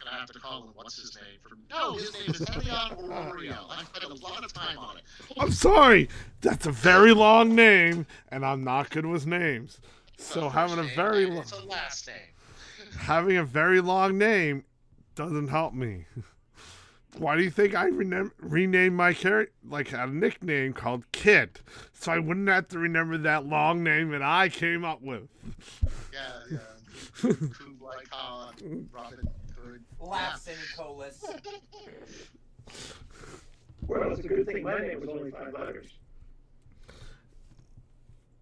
gonna have to call him. What's his name? No, his name is Elion Oriel. I spent a lot of time on it. I'm sorry. That's a very long name, and I'm not good with names. So having a very It's a last name. having a very long name doesn't help me. Why do you think I renamed my character, like a nickname called Kit, so I wouldn't have to remember that long name that I came up with? Yeah. Kublai Khan, Robin Hood. Laughs in Colas. Well, it's a good thing my name was only 5 letters.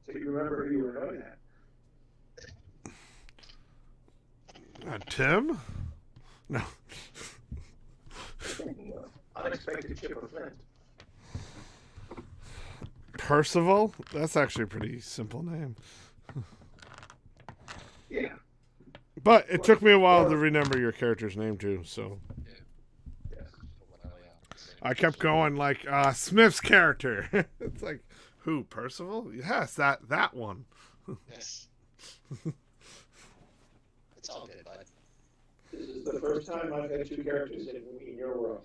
So you remember who you were going at. Tim? No. Unexpected chip of flint. Percival? That's actually a pretty simple name. Yeah. But it took me a while to remember your character's name too, so Yes. I kept going like Smith's character. It's like, who, Percival? Yes, that one. Yes. It's all good, bud. This is the first time I've had 2 characters in your world.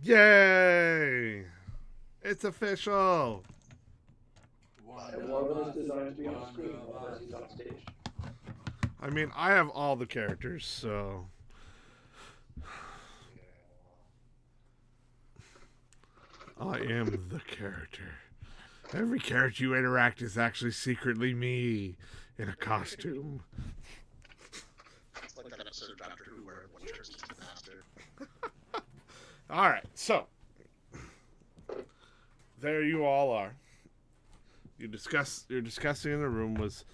Yay! It's official. And one of them is designed to be on screen, one of them is on stage. I mean, I have all the characters, so I am the character. Every character you interact is actually secretly me in a costume. It's like that episode of Doctor Who where one turns into the master. All right, so there you all are. You're discussing in the room was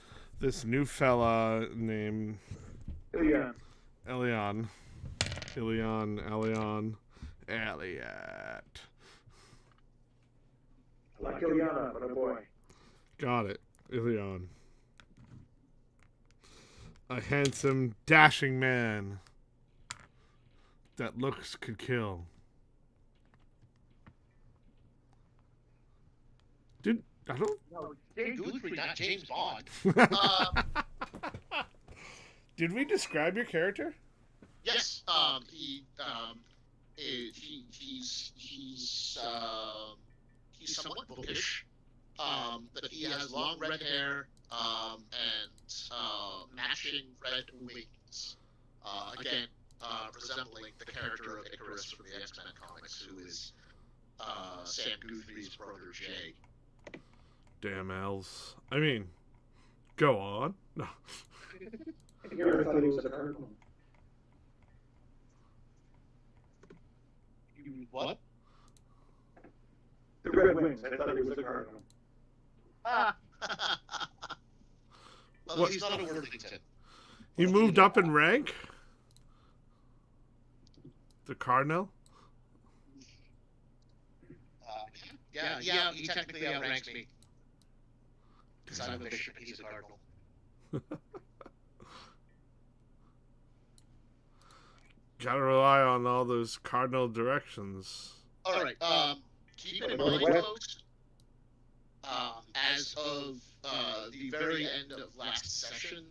this new fella named Yeah. Elion. Elliot. Like Ilyana, but a boy. Got it. Elion. A handsome, dashing man that looks could kill. I don't... Dave Guthrie, not James Bond. Did we describe your character? Yes, he's somewhat bookish, but he has long red hair, and matching red wings. Again, resembling the character of Icarus from the X-Men comics, who is Sam Guthrie's brother Jay. Damn elves. I mean, go on. No. Here, I thought he was a cardinal. What? The Red Wings, I thought he was a cardinal. Well, What? he's not a Worthington. He moved up in rank? The Cardinal? Yeah, he technically outranks me. Because I'm a bishop and he's a cardinal. Gotta rely on all those cardinal directions. Alright, keep it in mind, folks. As of the very end of last session,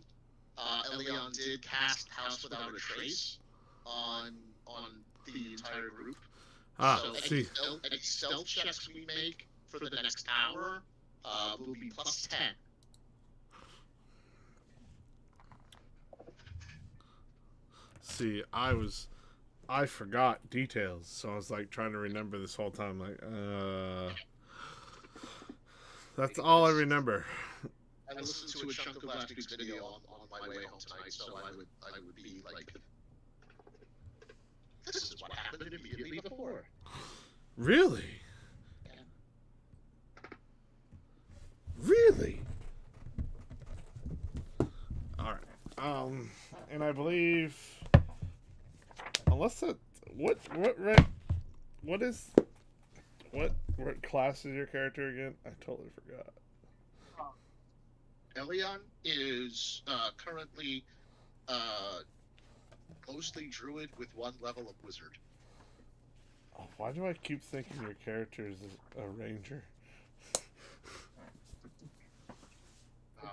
Elion did cast House Without a Trace on the entire group. So any stealth checks we make for the next hour will be plus 10. See, I forgot details, so I was like trying to remember this whole time. Like, that's all I remember. I listened to a chunk of last week's video on my way home tonight, so I would be like, this is what happened immediately before. Really? Yeah. Really? All right. And I believe, unless that, what class is your character again? I totally forgot. Elion is currently mostly druid with 1 level of wizard. Oh, why do I keep thinking your character is a ranger?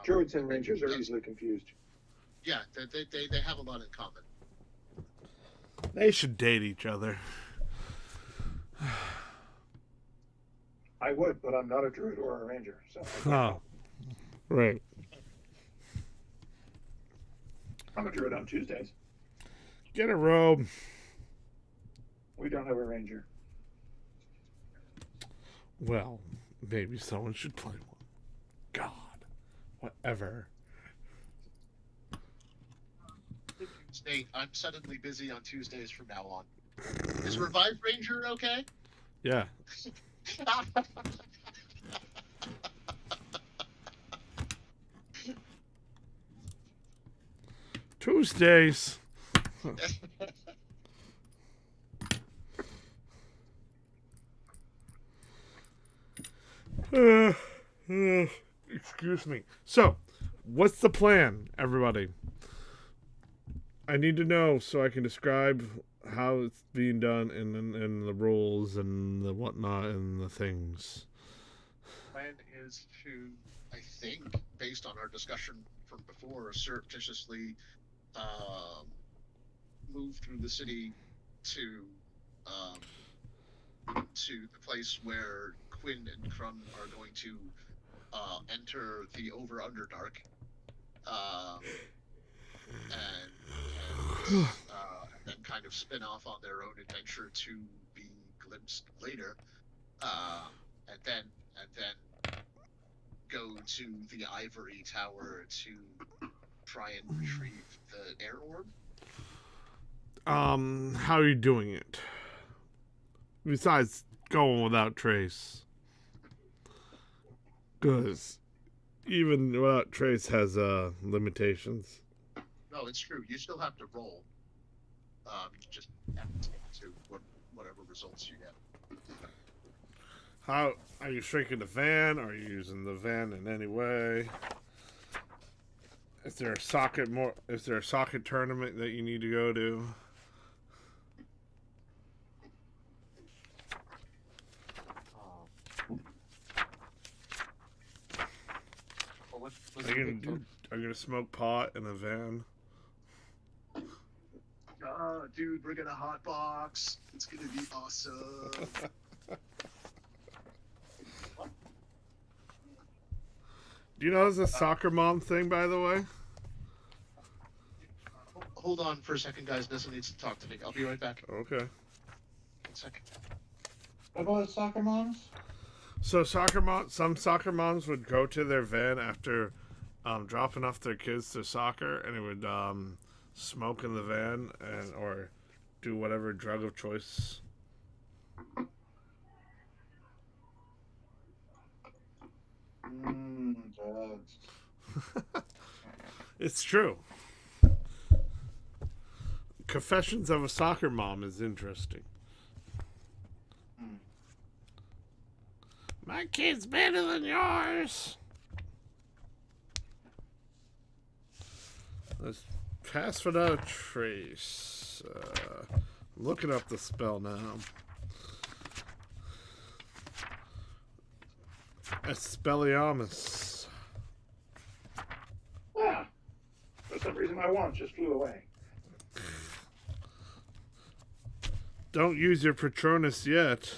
Druids and Rangers are easily confused. Yeah, they have a lot in common. They should date each other. I would, but I'm not a Druid or a Ranger, so. Oh, right. I'm a Druid on Tuesdays. Get a robe. We don't have a ranger. Well, maybe someone should play one. God. Whatever. Tuesday, I'm suddenly busy on Tuesdays from now on. Is Revive Ranger okay? Yeah. Tuesdays. Excuse me. So, what's the plan, everybody? I need to know so I can describe how it's being done and the rules and the whatnot and the things. Plan is to, I think, based on our discussion from before, surreptitiously move through the city to the place where Quinn and Crumb are going to enter the Over-Underdark, and then kind of spin off on their own adventure to be glimpsed later, and then go to the Ivory Tower to try and retrieve the Air Orb. How are you doing it? Besides going without trace. Because even without trace has limitations. No, it's true. You still have to roll. You just have to whatever results you get. How are you shrinking the van? Are you using the van in any way? Is there a soccer tournament that you need to go to? Are you gonna smoke pot in a van? Dude, we're gonna hotbox. It's gonna be awesome. Do you know there's a soccer mom thing, by the way? Hold on for a second, guys. Nessa needs to talk to me. I'll be right back. Okay. 1 second. What about soccer moms? So some soccer moms would go to their van after dropping off their kids to soccer, and they would smoke in the van or do whatever drug of choice. Drugs. It's true. Confessions of a Soccer Mom is interesting. My kid's better than yours. Let's pass without a trace. Looking up the spell now. Expelliarmus. Ah, for some reason my wand just flew away. Don't use your Patronus yet.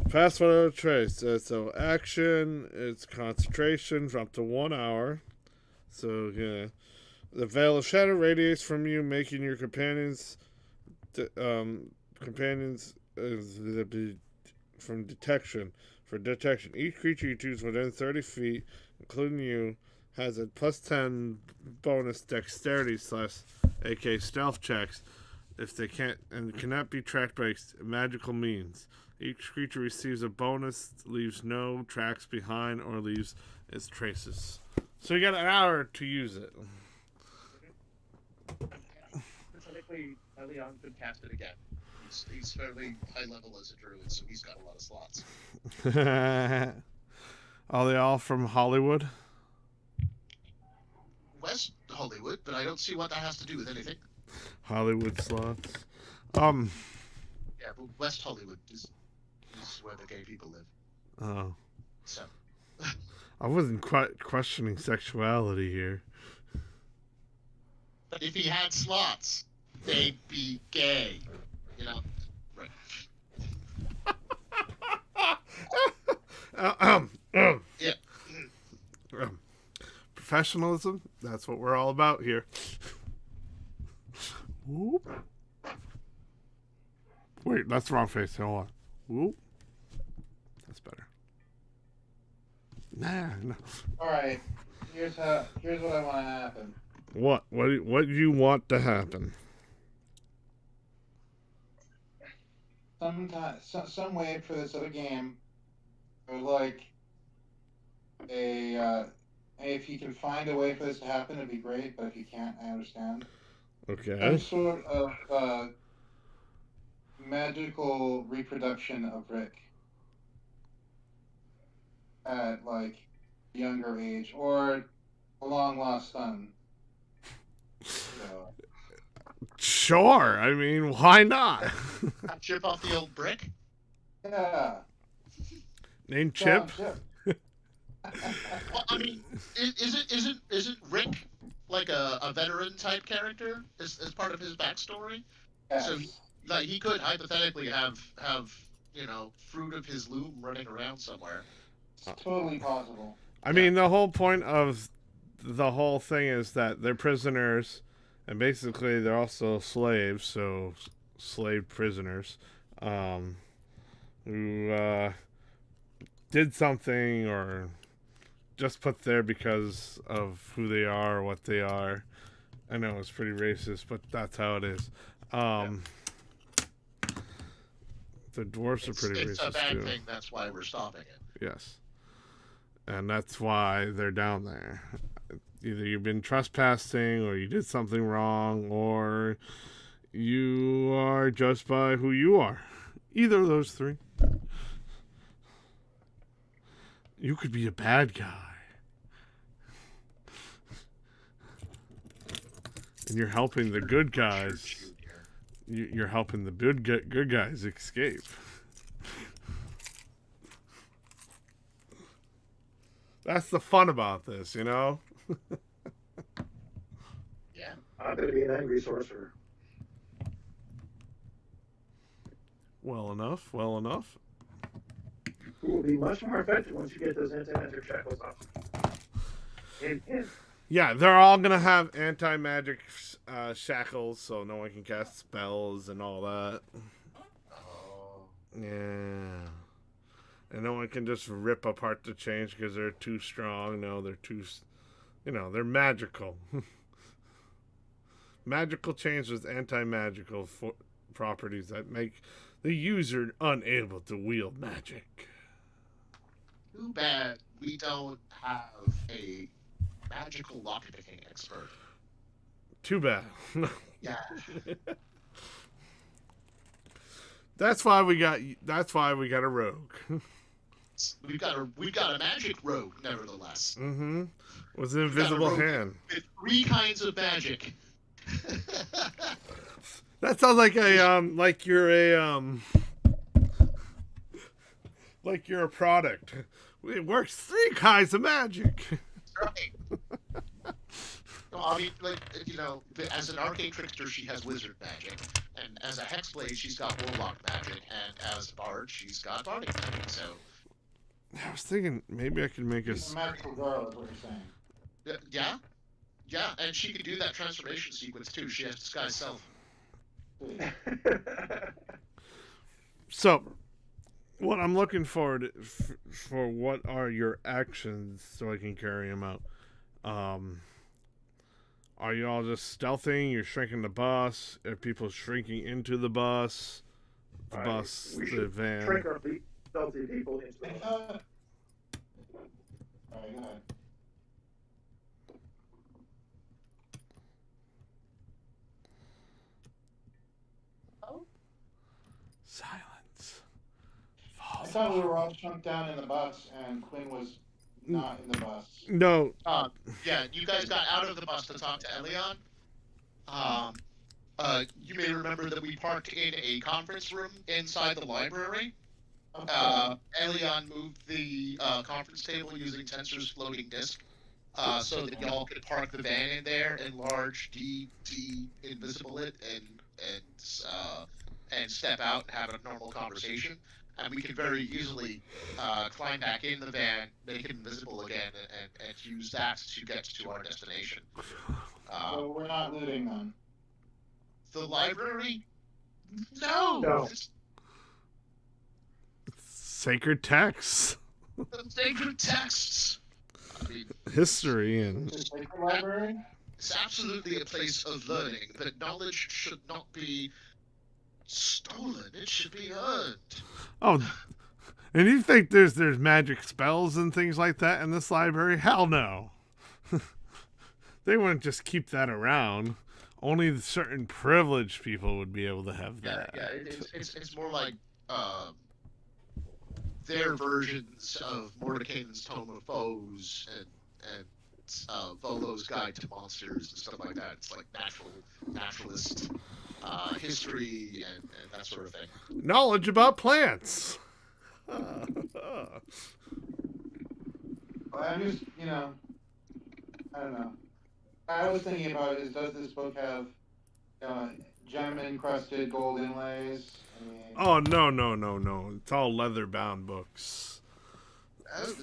Pass without a trace. So action, it's concentration for up to 1 hour. So yeah, the veil of shadow radiates from you, making your companions from detection. For detection, each creature you choose within 30 feet, including you, has a +10 bonus dexterity / aka stealth checks if they can't and cannot be tracked by magical means. Each creature receives a bonus, leaves no tracks behind, or leaves its traces. So you got an hour to use it. Technically, Leon could cast it again. He's fairly high level as a druid, so he's got a lot of slots. Are they all from Hollywood? West Hollywood, but I don't see what that has to do with anything. Hollywood slots. Yeah, but West Hollywood is where the gay people live. Oh. So. I wasn't quite questioning sexuality here. But if he had slots, they'd be gay. You know? Right. Yeah. Professionalism, that's what we're all about here. Whoop. Wait, that's the wrong face. Hold on. Whoop. That's better. Nah, no. All right. Here's what I want to happen. What do you want to happen? Some way for this other game, or like a if you can find a way for this to happen, it'd be great. But if you can't, I understand. Okay. Some sort of magical reproduction of Rick at like a younger age, or a long lost son. So. Sure. I mean, why not? Chip off the old brick. Yeah. Name Chip. Well, I mean, isn't Rick like a veteran type character as part of his backstory? Yes. So like he could hypothetically have fruit of his loom running around somewhere. It's totally possible. I mean, the whole point of the whole thing is that they're prisoners, and basically they're also slaves, so slave prisoners, who did something or just put there because of who they are or what they are. I know it's pretty racist, but that's how it is. The dwarfs are pretty racist It's a bad too. thing. That's why we're stopping it. Yes. And that's why they're down there. Either you've been trespassing, or you did something wrong, or you are judged by who you are. Either of those three. You could be a bad guy. And you're helping the good guys. You're helping the good guys escape. That's the fun about this, you know? Yeah. I'm going to be an angry sorcerer. Well enough, well enough. Who will be much more effective once you get those anti-magic shackles off. Yeah, they're all going to have anti-magic shackles, so no one can cast spells and all that. Oh. Yeah. And no one can just rip apart the chains because they're too strong. No, they're too... they're magical. Magical chains with anti-magical properties that make the user unable to wield magic. Too bad we don't have a magical lockpicking expert. Too bad. Yeah. That's why we got a rogue. We've got a magic rogue, nevertheless. Mm-hmm. With an invisible hand. With 3 kinds of magic. That sounds like like you're a product. It works 3 kinds of magic. Right. No, I mean, as an arcane trickster, she has wizard magic, and as a hexblade, she's got warlock magic, and as a bard, she's got bardic magic. So, I was thinking maybe I could make She's a magical girl, is what you're saying. yeah, and she could do that transformation sequence too. She has disguise self. So, what I'm looking forward for what are your actions so I can carry them out? Are you all just stealthing? You're shrinking the bus? Are people shrinking into the bus? The van? Shrink our stealthy people into the bus. Alright, go ahead. Silence. I thought we were all shrunk down in the bus, and Quinn was not in the bus. No. Yeah, you guys got out of the bus to talk to Elion. You may remember that we parked in a conference room inside the library. Elion moved the conference table using Tensor's floating disk, so that y'all could park the van in there, enlarge, invisible it, and step out and have a normal conversation. And we could very easily climb back in the van, make it invisible again, and use that to get to our destination. So we're not looting then. The library? No. No. Sacred texts, The sacred texts. I mean, history, and Just like the library. it's absolutely a place of learning, but knowledge should not be stolen. It should be earned. oh, and you think there's magic spells and things like that in this library? Hell no. They wouldn't just keep that around. Only certain privileged people would be able to have that. Yeah. It's more like their versions of Mordekainen's Tome of Foes and Volo's Guide to Monsters and stuff like that. It's like naturalist history and that sort of thing. Knowledge about plants. Well, I'm just, I don't know. I was thinking about is does this book have gem encrusted gold inlays? I mean, Oh, no. It's all leather bound books.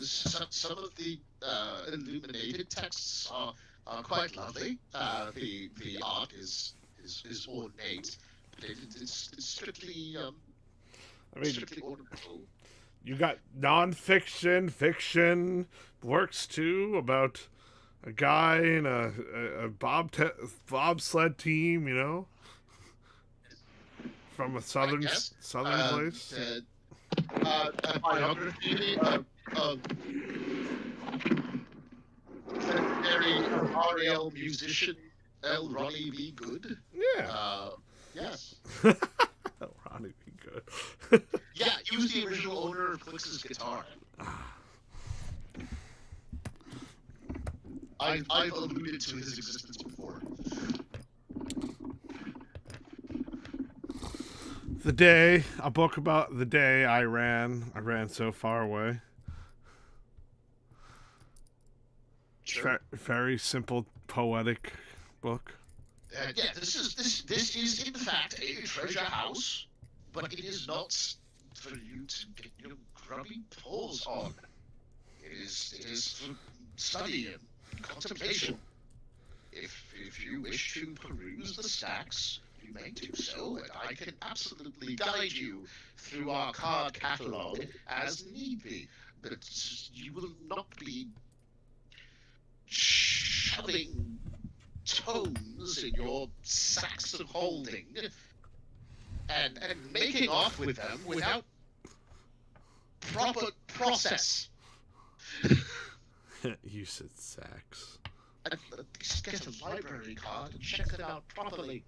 Some of the illuminated texts are quite lovely. The art is ornate, but it's strictly strictly ornamental. You got non-fiction, fiction works too about a guy in a bobsled team, from a southern place. A biography of legendary Ariel musician L. Ronnie B. Good. Yeah. Yes. Ronnie be good. Yeah, he was the original owner of Clix's guitar. I've alluded to his existence before. A book about the day I ran so far away. Sure. Very simple, poetic book. Yeah, this is in fact a treasure house, but it is not for you to get your grubby paws on. It is for study and contemplation. If you wish to peruse the stacks, you may do so, and I can absolutely guide you through our card catalog as need be. But you will not be shoving tomes in your sacks of holding and making off with them without proper process. You said sacks. At least get a library card and check it out properly.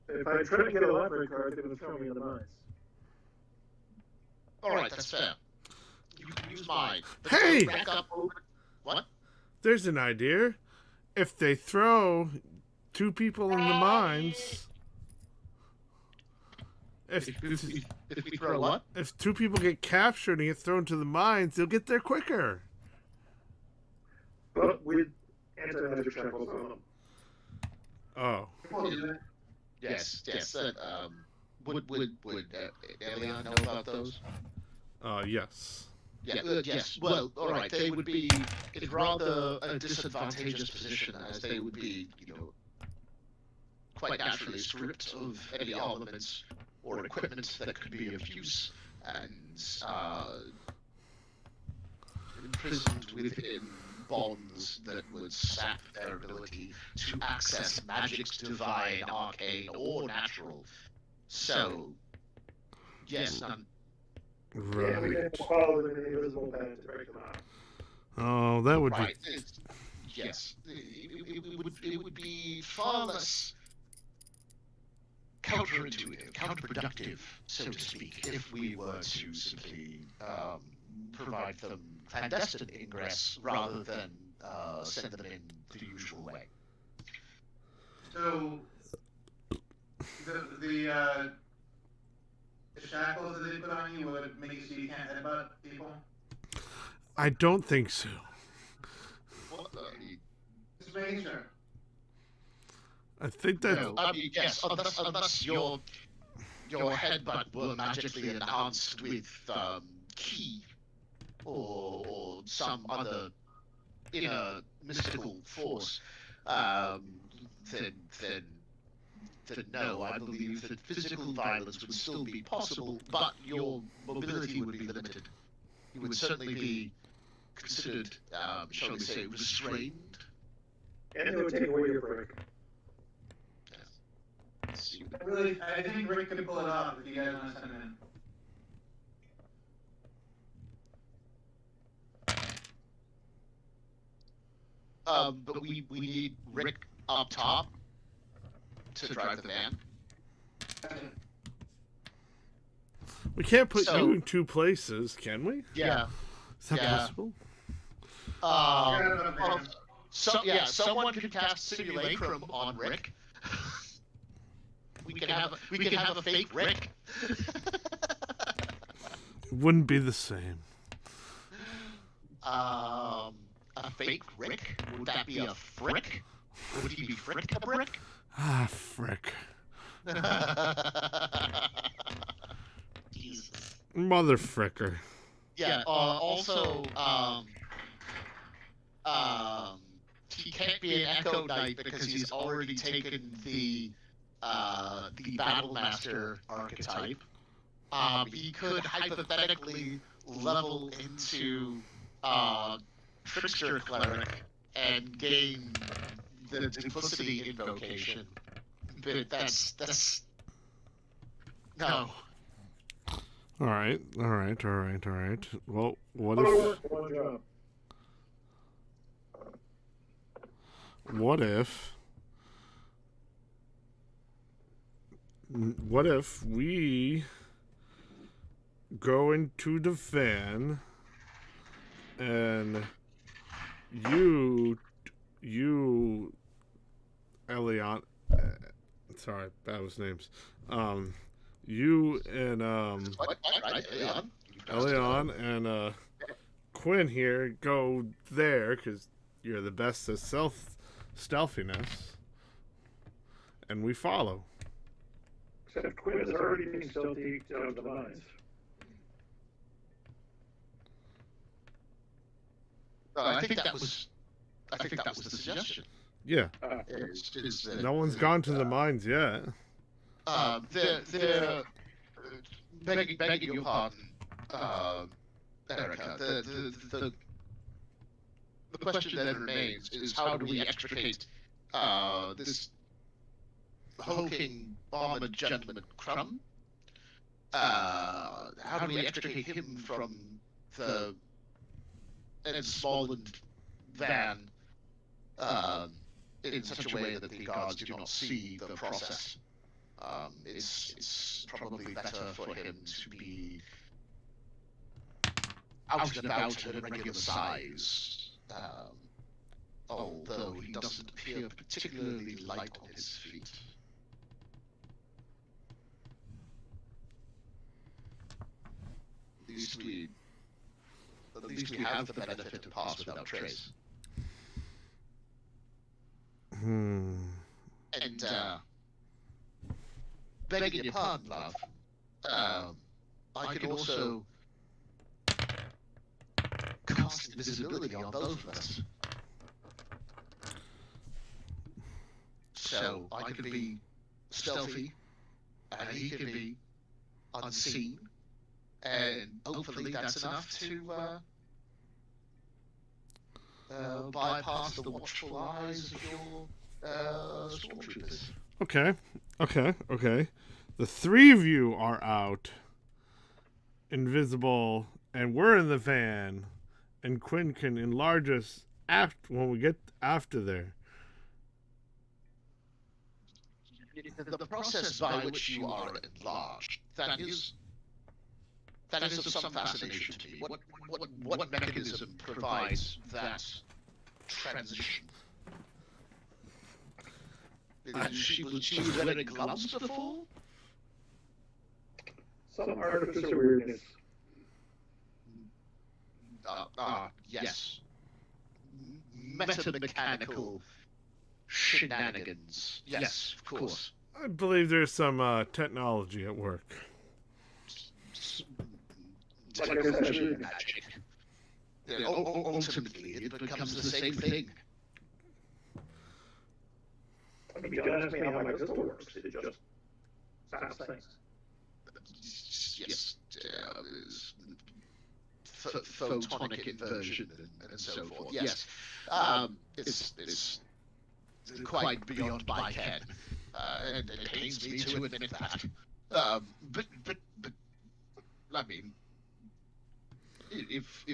If I try to get a library card, they're going to throw me in the mines. Alright, that's fair. You can use mine. But Hey! back up over... What? There's an idea. If they throw two people in the mines, if If we throw what? if two people get captured and get thrown to the mines, they'll get there quicker. But with anti-magic shackles on them. Oh. Yes. Would Elion know about those? Yes. Yes. Well, all right. They would be in rather a disadvantageous position, as they would be, quite naturally stripped of any armaments or equipment that could be of use, and imprisoned within bonds that would sap their ability to access magics divine, arcane, or natural. So, yes, Yeah, we Right. can follow them in the invisible band to break them out. Oh, that would right. be. Yes, it would be far less counterintuitive, counterproductive, so to speak, if we were to simply provide them clandestine ingress rather than send them in the usual way. So the shackles that they put on you would make it so you can't headbutt people? I don't think so. What the? Just making sure. I think that. No, I mean, yes, unless your headbutt were magically enhanced with ki or some other inner mystical force, then that no, I believe that physical violence would still be possible, but your mobility would be limited. You would certainly be considered, shall we say, restrained. And they would take away your brick. I think Rick could pull it off if you guys want to send him in. But we need Rick up top to drive the van. We can't put you in two places, can we? Yeah. Is that possible? Someone could cast Simulacrum on Rick. We can have a fake Rick. It wouldn't be the same. A fake Rick? Would that be a Frick? Would he be Frick a Brick? Ah, frick. Jesus. Mother fricker. Yeah. Also, he can't be an Echo Knight because he's already taken the Battle Master archetype. He could hypothetically level into Trickster Cleric and gain the Duplicity invocation, but that's no. All right. Well, what if we go into the van and you Elion, sorry, that was names. You and Elion and Quinn here go there because you're the best at stealthiness, and we follow. Except Quinn is already being stealthy out of the mines. I think that was the suggestion. Yeah. No one's gone to the mines yet. Begging your pardon, Erica. The question that remains is how do we extricate this hulking armored gentleman Crumb? How do we extricate him from the ensmalled van in such a way that the guards do not see the process? It's probably better for him to be out and about at a regular size, although he doesn't appear particularly light on his feet. At least we have the benefit of pass without trace. And begging your pardon, love, I could also cast invisibility on both of us. So I could be stealthy, and he could be unseen, and hopefully that's enough to bypass the watchful eyes of your stormtroopers. Okay. The three of you are out, invisible, and we're in the van, and Quinn can enlarge us when we get after there. The process by which you are enlarged, that is of some fascination to me. What mechanism provides that transition? She was wearing gloves before? Some artificial weirdness. Yes. Metamechanical shenanigans. Yes, of course. I believe there's some technology at work. Technology magic. Ultimately, it becomes the same thing. I mean, you don't ask me how my pistol works. It just stops things. Yes. Photonic inversion and so forth. Yes. It's quite beyond my ken, and it pains me to admit that. But I mean, if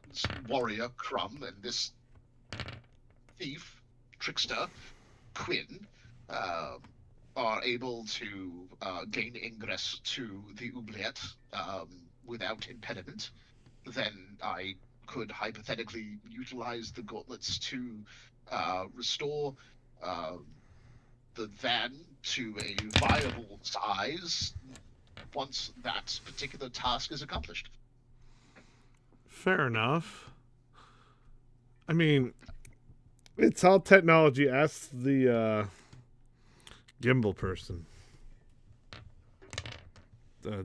this warrior Crumb and this thief trickster Quinn are able to gain ingress to the oubliette without impediment, then I could hypothetically utilize the gauntlets to restore the van to a viable size once that particular task is accomplished. Fair enough. I mean, it's all technology. Ask the gimbal person. A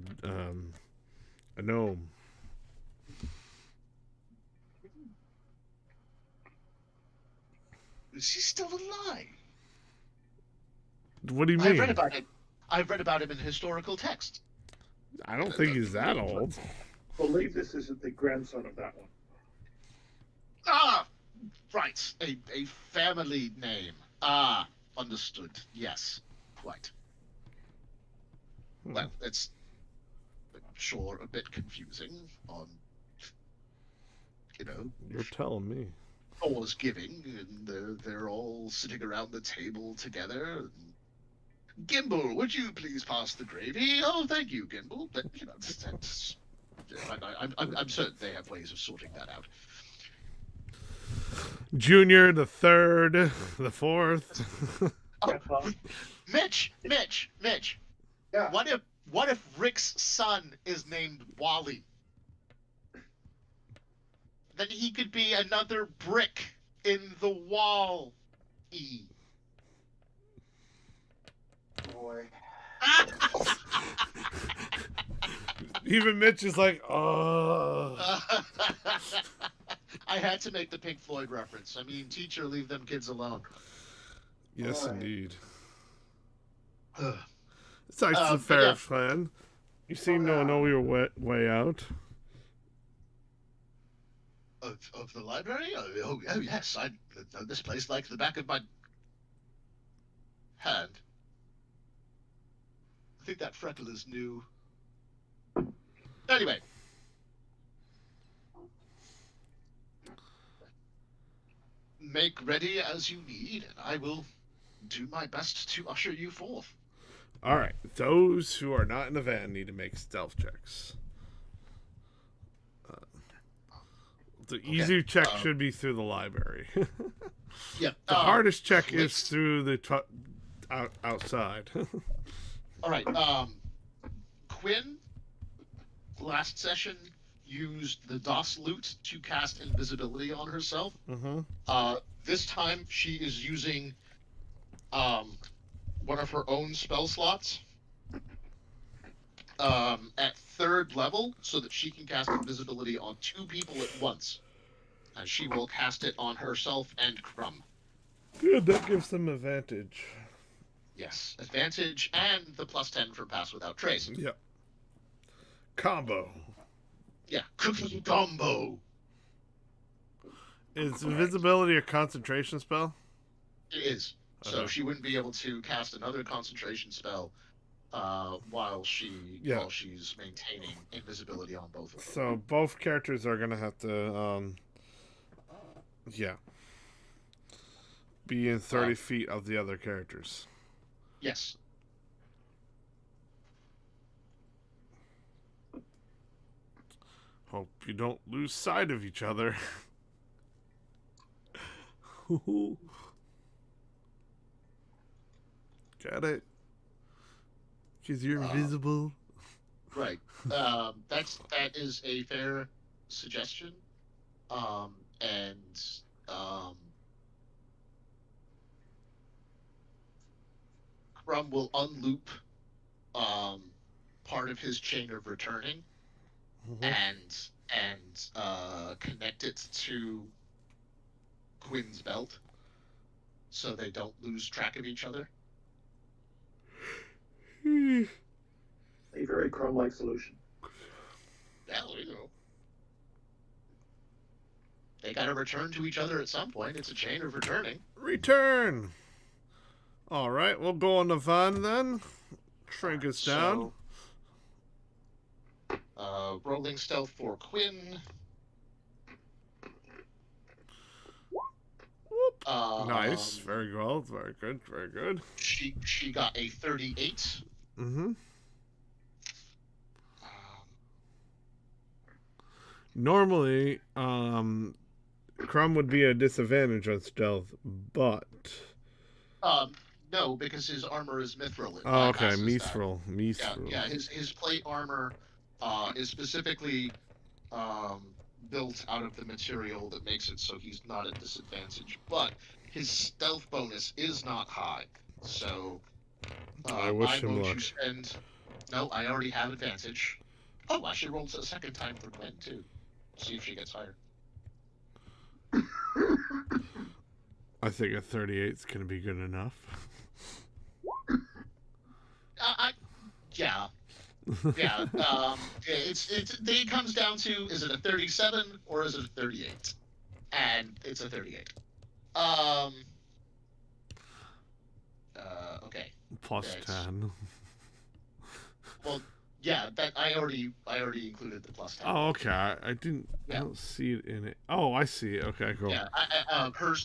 gnome. Is he still alive? What do you mean? I've read about him in historical text. I don't think he's that old. I believe this is the grandson of that one. Ah, right. A family name. Ah, understood. Yes, quite. Well, it's sure a bit confusing on, You're telling me. Thor's giving, and they're all sitting around the table together. And, Gimbal, would you please pass the gravy? Oh, thank you, Gimbal. But I'm certain they have ways of sorting that out. Junior, the third, the fourth. Oh, Mitch. Yeah. What if Rick's son is named Wally? Then he could be another brick in the wall. Boy. Even Mitch is like, oh. I had to make the Pink Floyd reference. I mean, teacher, leave them kids alone. Yes, Boy. indeed. It's actually a fair plan. You seem to know your way out. Of the library? Oh yes, I know this place like the back of my hand. I think that freckle is new. Anyway. Make ready as you need, and I will do my best to usher you forth. Alright, those who are not in the van need to make stealth checks. The easy check should be through the library. Yeah. The hardest check is through the outside. All right. Quinn, last session, used the DOS loot to cast invisibility on herself. Mm-hmm. This time she is using one of her own spell slots at 3rd level so that she can cast invisibility on 2 people at once. And she will cast it on herself and Crumb. Good, that gives them advantage. Yes, advantage and the +10 for pass without trace. Yep. Combo. Yeah, cookie combo. Is invisibility a concentration spell? It is. So she wouldn't be able to cast another concentration spell while she's maintaining invisibility on both of them. So both characters are gonna have to be in 30 feet of the other characters. Yes. Hope you don't lose sight of each other. Got it? Because you're invisible. Right. That is a fair suggestion. Crumb will unloop part of his chain of returning and and connect it to Quinn's belt, so they don't lose track of each other. A very Chrome-like solution. Yeah, there you go. They gotta return to each other at some point. It's a chain of returning. Return! Alright, we'll go on the van then. Shrink us down. Rolling stealth for Quinn. Whoop. Nice. Very well. Very good. Very good. She got a 38. Mm-hmm. Normally, Crumb would be a disadvantage on stealth, but... No, because his armor is mithril. Oh, okay. Mithril. Yeah, his plate armor is specifically built out of the material that makes it so he's not at disadvantage. But his stealth bonus is not high, so I wish him luck. No, I already have advantage. Oh, I should roll a second time for Gwen too. See if she gets higher. I think a 38 is going to be good enough. Yeah. It comes down to, is it a 37 or is it a 38? And it's a 38. Okay. Plus 10. Well, yeah, that I already included the plus 10. Oh, okay. I don't see it in it. Oh, I see it. Okay, cool. Yeah,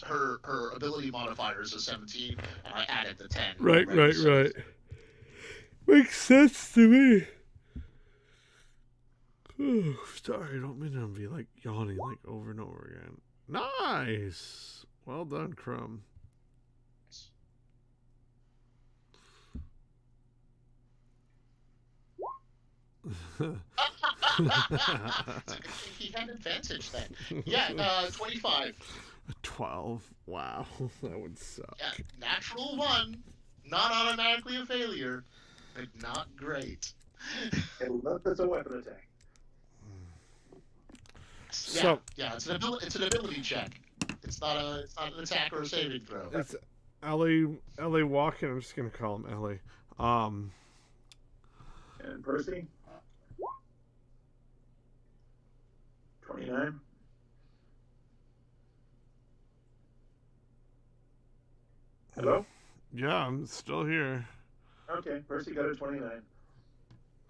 her ability modifier is a 17, and I added the 10. Right. Makes sense to me. Oh, sorry, I don't mean to be like yawning like over and over again. Nice. Well done, Crumb. He had advantage then. Yeah, 25. 12. Wow, that would suck. Yeah, natural 1, not automatically a failure, but not great. That's a weapon attack. So, it's an ability check. It's not an attack or a saving throw. It's Ellie Walken. I'm just gonna call him Ellie. And Percy. 29. Hello? Yeah, I'm still here. Okay, Percy got a 29.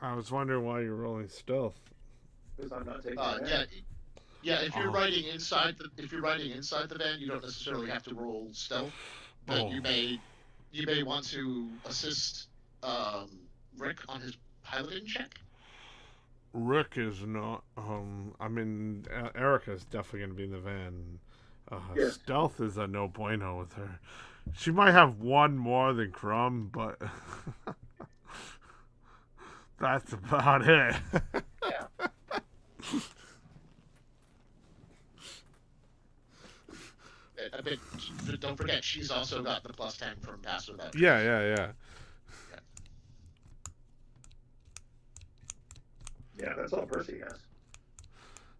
I was wondering why you're rolling stealth. Because I'm not taking that. Yeah. If you're riding inside the van, you don't necessarily have to roll stealth, but you may want to assist Rick on his piloting check. Rick is not. I mean, Erica's definitely going to be in the van. Yeah. Stealth is a no bueno with her. She might have one more than Crumb, but that's about it. Yeah. But don't forget, she's also got the plus 10 from Pass Without Trace. Yeah. Yeah, that's all Percy has.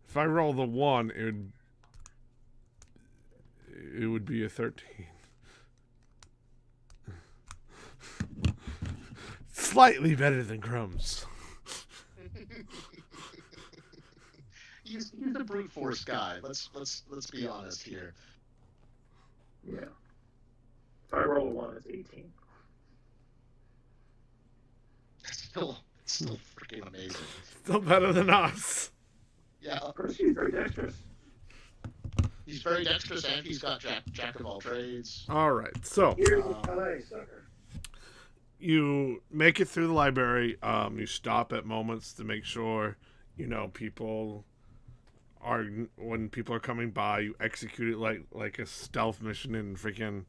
If I roll the 1, it would be a 13. Slightly better than Crumb's. He's a brute force guy. Let's be honest here. Yeah. If I roll a 1, it's 18. Still freaking amazing. Still better than us. Yeah. Percy's very dexterous. He's very dexterous, and he's got jack of all trades. All right, so Here's the pie, sucker. you make it through the library. You stop at moments to make sure, people are, when people are coming by, you execute it like a stealth mission in freaking,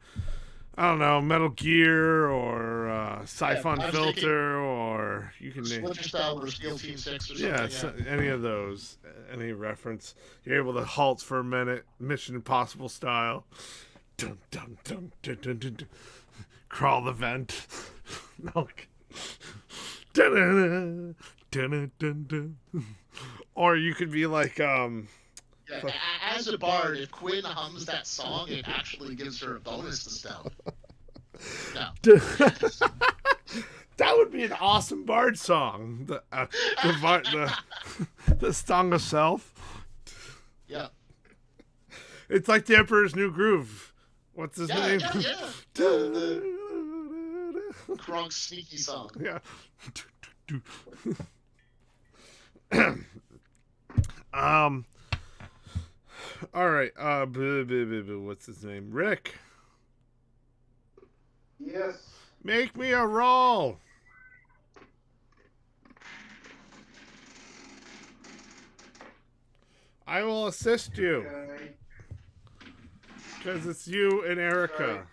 I don't know, Metal Gear or Siphon Filter, or you can Splinter Cell or Steel Team 6 or something. Yeah, any of those, any reference. You're able to halt for a minute, Mission Impossible style. Dun, dun, dun, dun, dun, dun, dun. Crawl the vent. Milk. Dun, dun, dun, dun, dun. Or you could be like, Yeah, as a bard, if Quinn hums that song, it actually gives her a bonus to stealth. No. that would be an awesome bard song. The Song of Self. Yeah. It's like the Emperor's New Groove. What's his name? Yeah. The Kronk's sneaky song. Yeah. All right. What's his name? Rick. Yes. Make me a roll. I will assist you. Okay. Because it's you and Erica.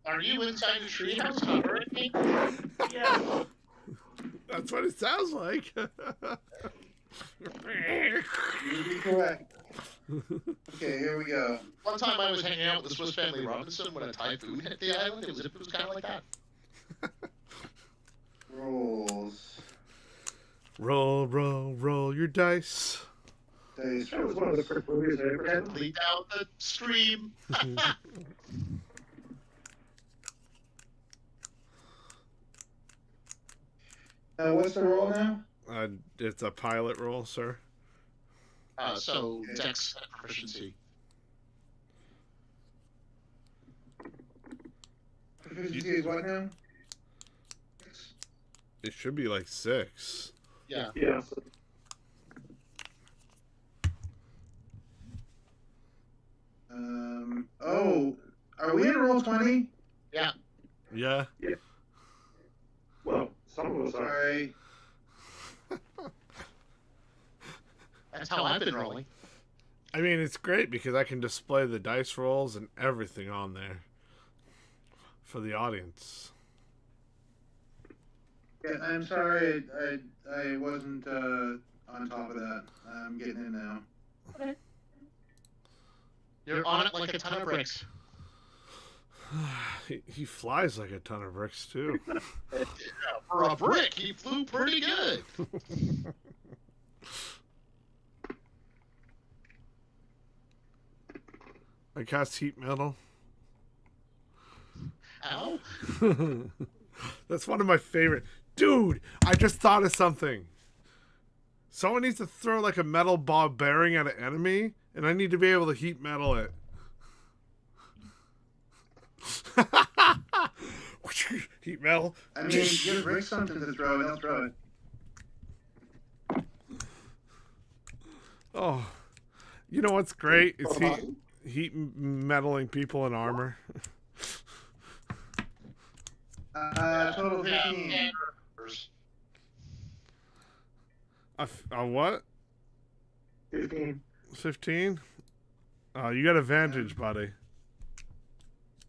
Are you inside the treehouse hovering me? Yeah. That's what it sounds like. You'd be correct. Okay, here we go. One time I was hanging out with the Swiss Family Robinson when a typhoon hit the island. It was kind of like that. Rolls. Roll, roll, roll your dice. Dice. That was one of the first movies I ever had. Lead down the stream. What's the roll now? It's a pilot roll, sir. So Dex proficiency. Proficiency is what now? It should be like 6. Yeah. Yeah. Oh, are we in roll 20? Yeah. Yeah. Well, some of us are. Sorry. That's how I've been rolling. I mean, it's great because I can display the dice rolls and everything on there for the audience. Yeah, I'm sorry. I wasn't on top of that. I'm getting in now. Okay. You're on it like a ton of bricks. He flies like a ton of bricks, too. Yeah, for a brick, he flew pretty good. I cast heat metal. Ow. That's one of my favorite. Dude, I just thought of something. Someone needs to throw like a metal ball bearing at an enemy, and I need to be able to heat metal it. Heat metal. I mean, give Rick something to throw. He'll throw it. Oh, you know what's great? It's heat metaling people in armor. Total 15. A what? 15. 15? You got advantage, buddy.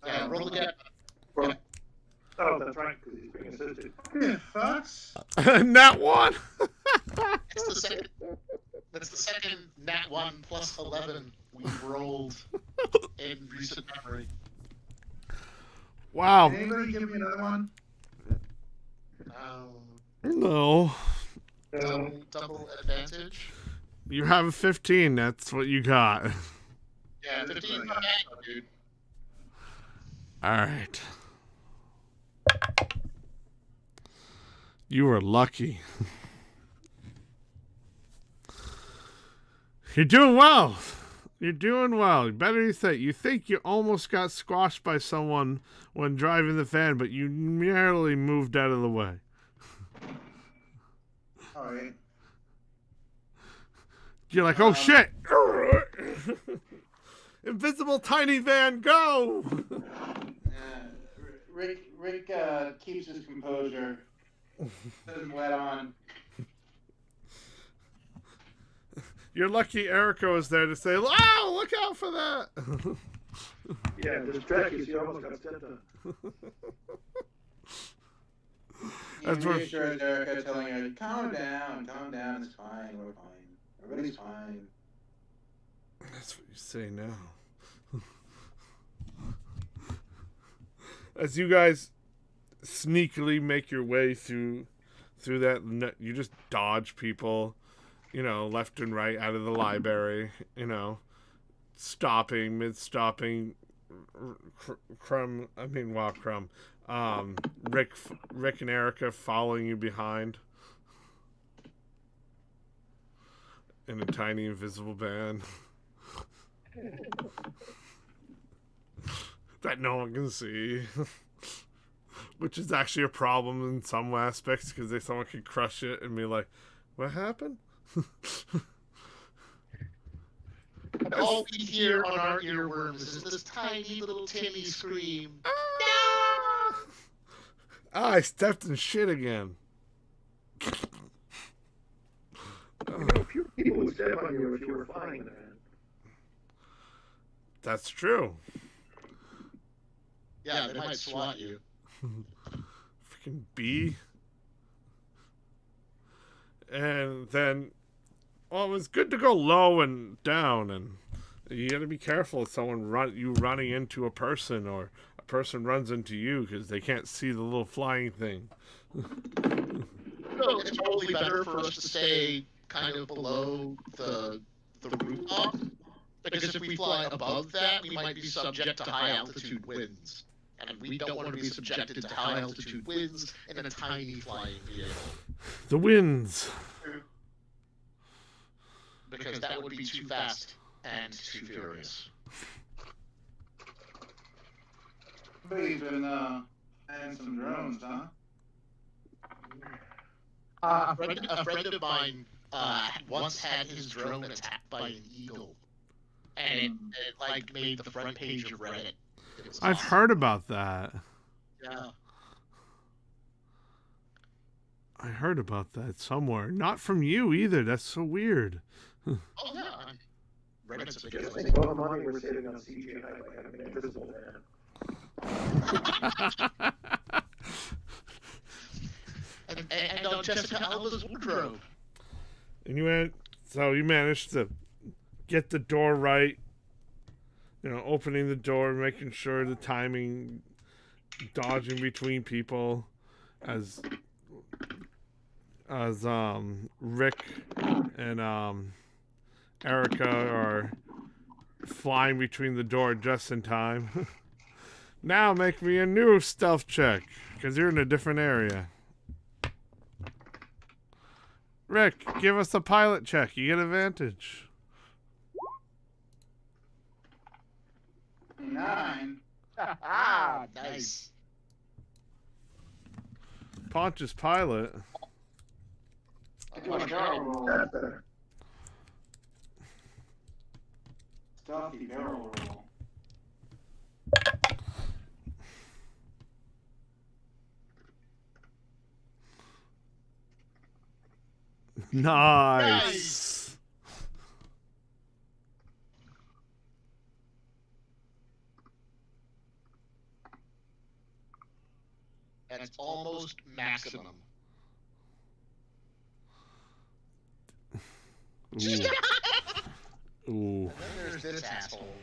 Yeah, roll again. Oh, that's right, because he's being assisted. Yeah, Fox. Nat 1! That's the second nat 1 plus 11 we've rolled in recent memory. Wow. Anybody give me another one? No. Double advantage. You have 15. That's what you got. Yeah, 15 dude. All right. You were lucky. You're doing well. You're doing well. Better you think. You think you almost got squashed by someone when driving the van, but you merely moved out of the way. All right. You're like, oh shit! Invisible tiny van, go! Rick keeps his composure. Doesn't let on. You're lucky Erica was there to say, "Oh, look out for that!" Yeah, this Dracula, she almost got stepped on. He reassures Erica, telling her, calm down, it's fine, we're fine. Everybody's fine. That's what you say now. As you guys sneakily make your way through that. You just dodge people, left and right out of the library, stopping, mid-stopping, Crumb, Rick and Erica following you behind in a tiny invisible band that no one can see. Which is actually a problem in some aspects, because someone could crush it and be like, what happened? All we hear on our earworms is this tiny little Timmy scream. I stepped in shit again. Few people would step on you if you were flying, man. That's true. Yeah, they might swat you. Freaking bee. And then, well, it was good to go low and down, and you got to be careful if someone running into a person, or a person runs into you, because they can't see the little flying thing. So it's probably better for us to stay kind of below the rooftop, because if we fly above that, we might be subject to high altitude winds. And we don't want to be subjected to high altitude winds in a tiny flying vehicle. The winds. Because that would be too fast and too furious. Somebody's been adding some drones, huh? A friend of mine once had his drone attacked by an eagle, and it like made the front page of Reddit. I've heard about that. Yeah. I heard about that somewhere. Not from you either. That's so weird. Oh yeah. Reddit's a big Just place. think all the money we're saving on CGI by having an invisible man. And on Jessica Alba's wardrobe. And you managed to get the door right. Opening the door, making sure the timing, dodging between people, as Rick and Erica are flying between the door just in time. Now make me a new stealth check, because you're in a different area. Rick, give us a pilot check. You get advantage. 9. Nice. Pontius pilot. I do a barrel roll. That's better. Stealthy barrel roll. Nice. And it's almost maximum. Ooh. Ooh. And then there's this asshole.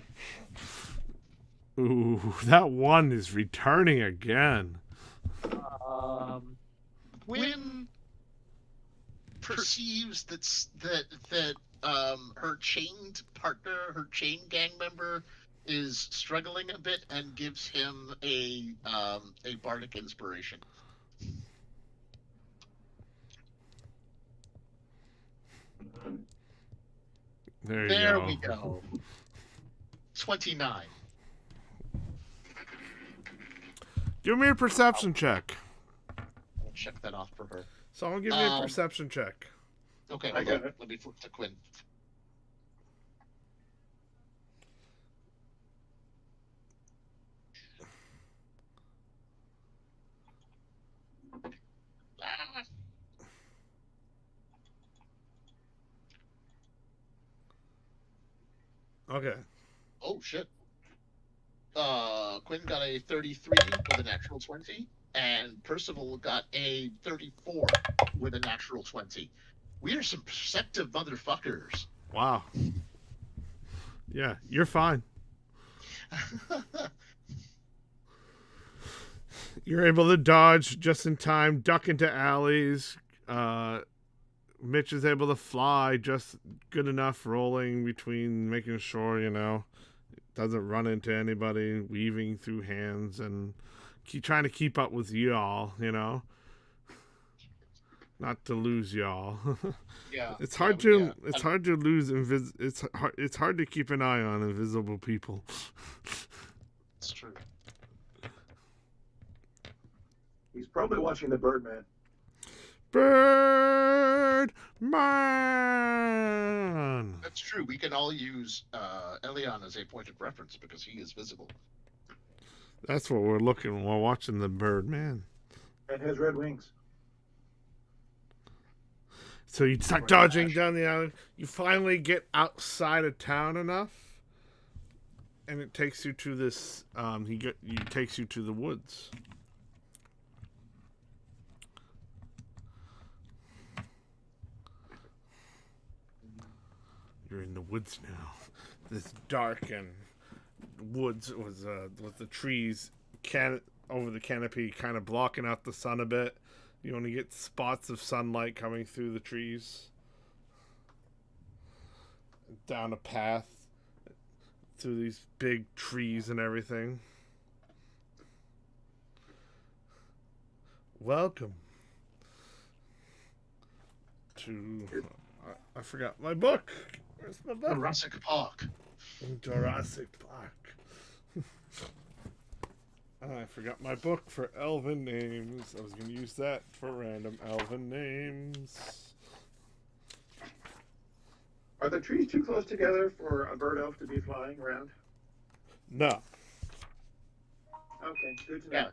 Ooh, that one is returning again. Quinn perceives that her chained partner, her chain gang member, is struggling a bit, and gives him a bardic inspiration. There we go. 29. Give me a perception check. I'll check that off for her. Someone give me a perception check. Okay, I got it. let me flip to Quinn. Okay. Oh shit. Quinn got a 33 with a natural 20, and Percival got a 34 with a natural 20. We are some perceptive motherfuckers. Wow. Yeah, you're fine. You're able to dodge just in time, duck into alleys. Mitch is able to fly just good enough, rolling between, making sure, doesn't run into anybody, weaving through hands, and trying to keep up with y'all, not to lose y'all. Yeah. It's hard to lose it's hard to keep an eye on invisible people. It's true. He's probably watching the Birdman. Birdman. That's true. We can all use Elion as a point of reference because he is visible. That's what we're looking while watching the Birdman. And has red wings. So you start dodging down the alley. You finally get outside of town enough, and it takes you to this. He takes you to the woods. You're in the woods now. This dark and woods was with the trees over the canopy, kind of blocking out the sun a bit. You only get spots of sunlight coming through the trees. Down a path through these big trees and everything. Welcome to... I forgot my book. Where's my book? Jurassic Park. Jurassic Park. I forgot my book for elven names. I was going to use that for random elven names. Are the trees too close together for a bird elf to be flying around? No. Okay, good to know.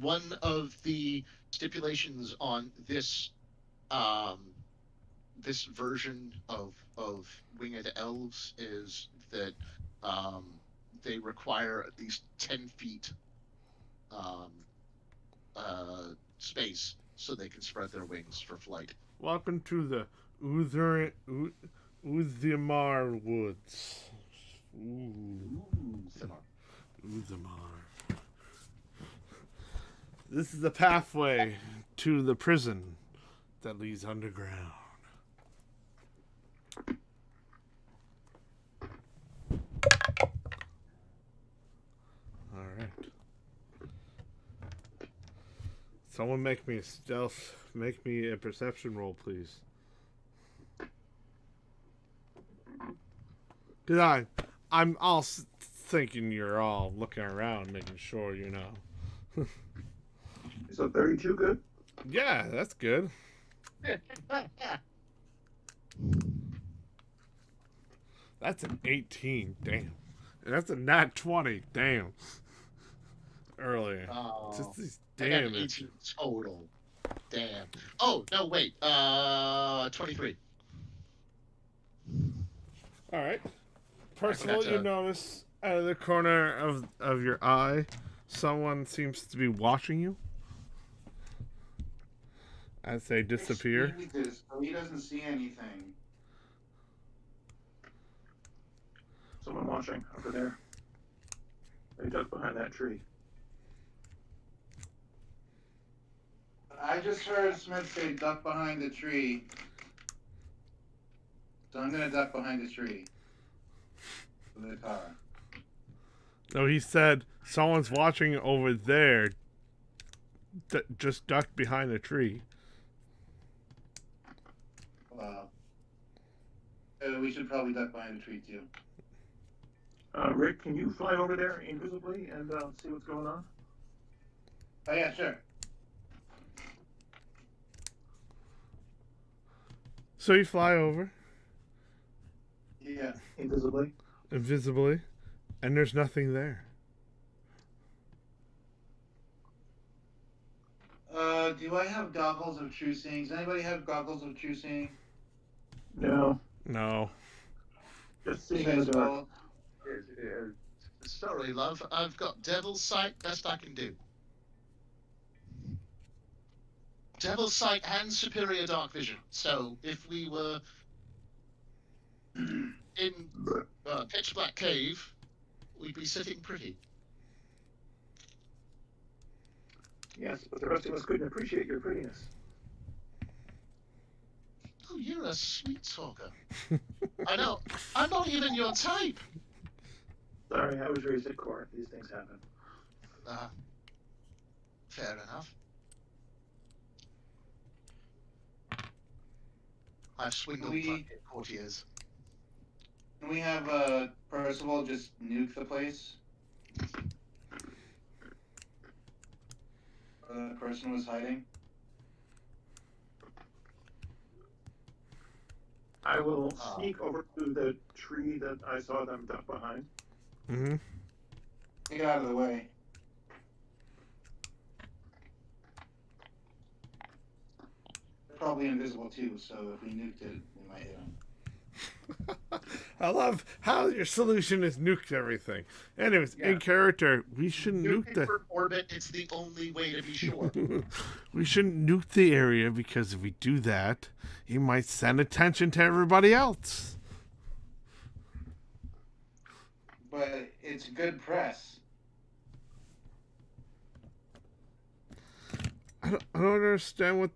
One of the stipulations on this this version of Winged Elves is that they require at least 10 feet space so they can spread their wings for flight. Welcome to the Uzimar Woods. Uzimar. This is the pathway to the prison that leads underground. Alright. Someone make me a perception roll, please. Cause I'm all thinking you're all looking around, making sure you know. Is a 32 good? Yeah, that's good. That's an 18, damn. And that's a nat 20, damn. Earlier. Just these I got damn 18 total. Damn. Oh, no, wait. 23. Alright. Percival, you notice out of the corner of your eye, someone seems to be watching you as they disappear. So he doesn't see anything. Someone watching over there. They ducked behind that tree. I just heard Smith say duck behind the tree. So I'm gonna duck behind the tree. For the car. No, he said someone's watching over there. Just ducked behind a tree. Wow. We should probably duck behind the tree too. Rick, can you fly over there invisibly and see what's going on? Oh yeah, sure. So you fly over. Yeah. Invisibly? Invisibly. And there's nothing there. Do I have goggles of true seeing? Does anybody have goggles of true seeing? No. No. Just seeing in the dark. Sorry, love. I've got Devil's Sight. Best I can do. Devil's Sight and Superior Dark Vision. So if we were in pitch black cave, we'd be sitting pretty. Yes, but the rest of us couldn't appreciate your prettiness. Oh, you're a sweet talker. I know. I'm not even your type. Sorry, I was raised at court. These things happen. Fair enough. I've swindled plenty of courtiers. Can we have Percival just nuke the place? Where the person was hiding? I will sneak over to the tree that I saw them duck behind. Mm-hmm. Get out of the way. They're probably invisible too, so if we nuked it, we might hit them. I love how your solution is nuke everything. Anyways, in character, we shouldn't nuke the orbit. It's the only way to be sure. we shouldn't nuke the area, because if we do that, he might send attention to everybody else. But it's good press. I don't understand what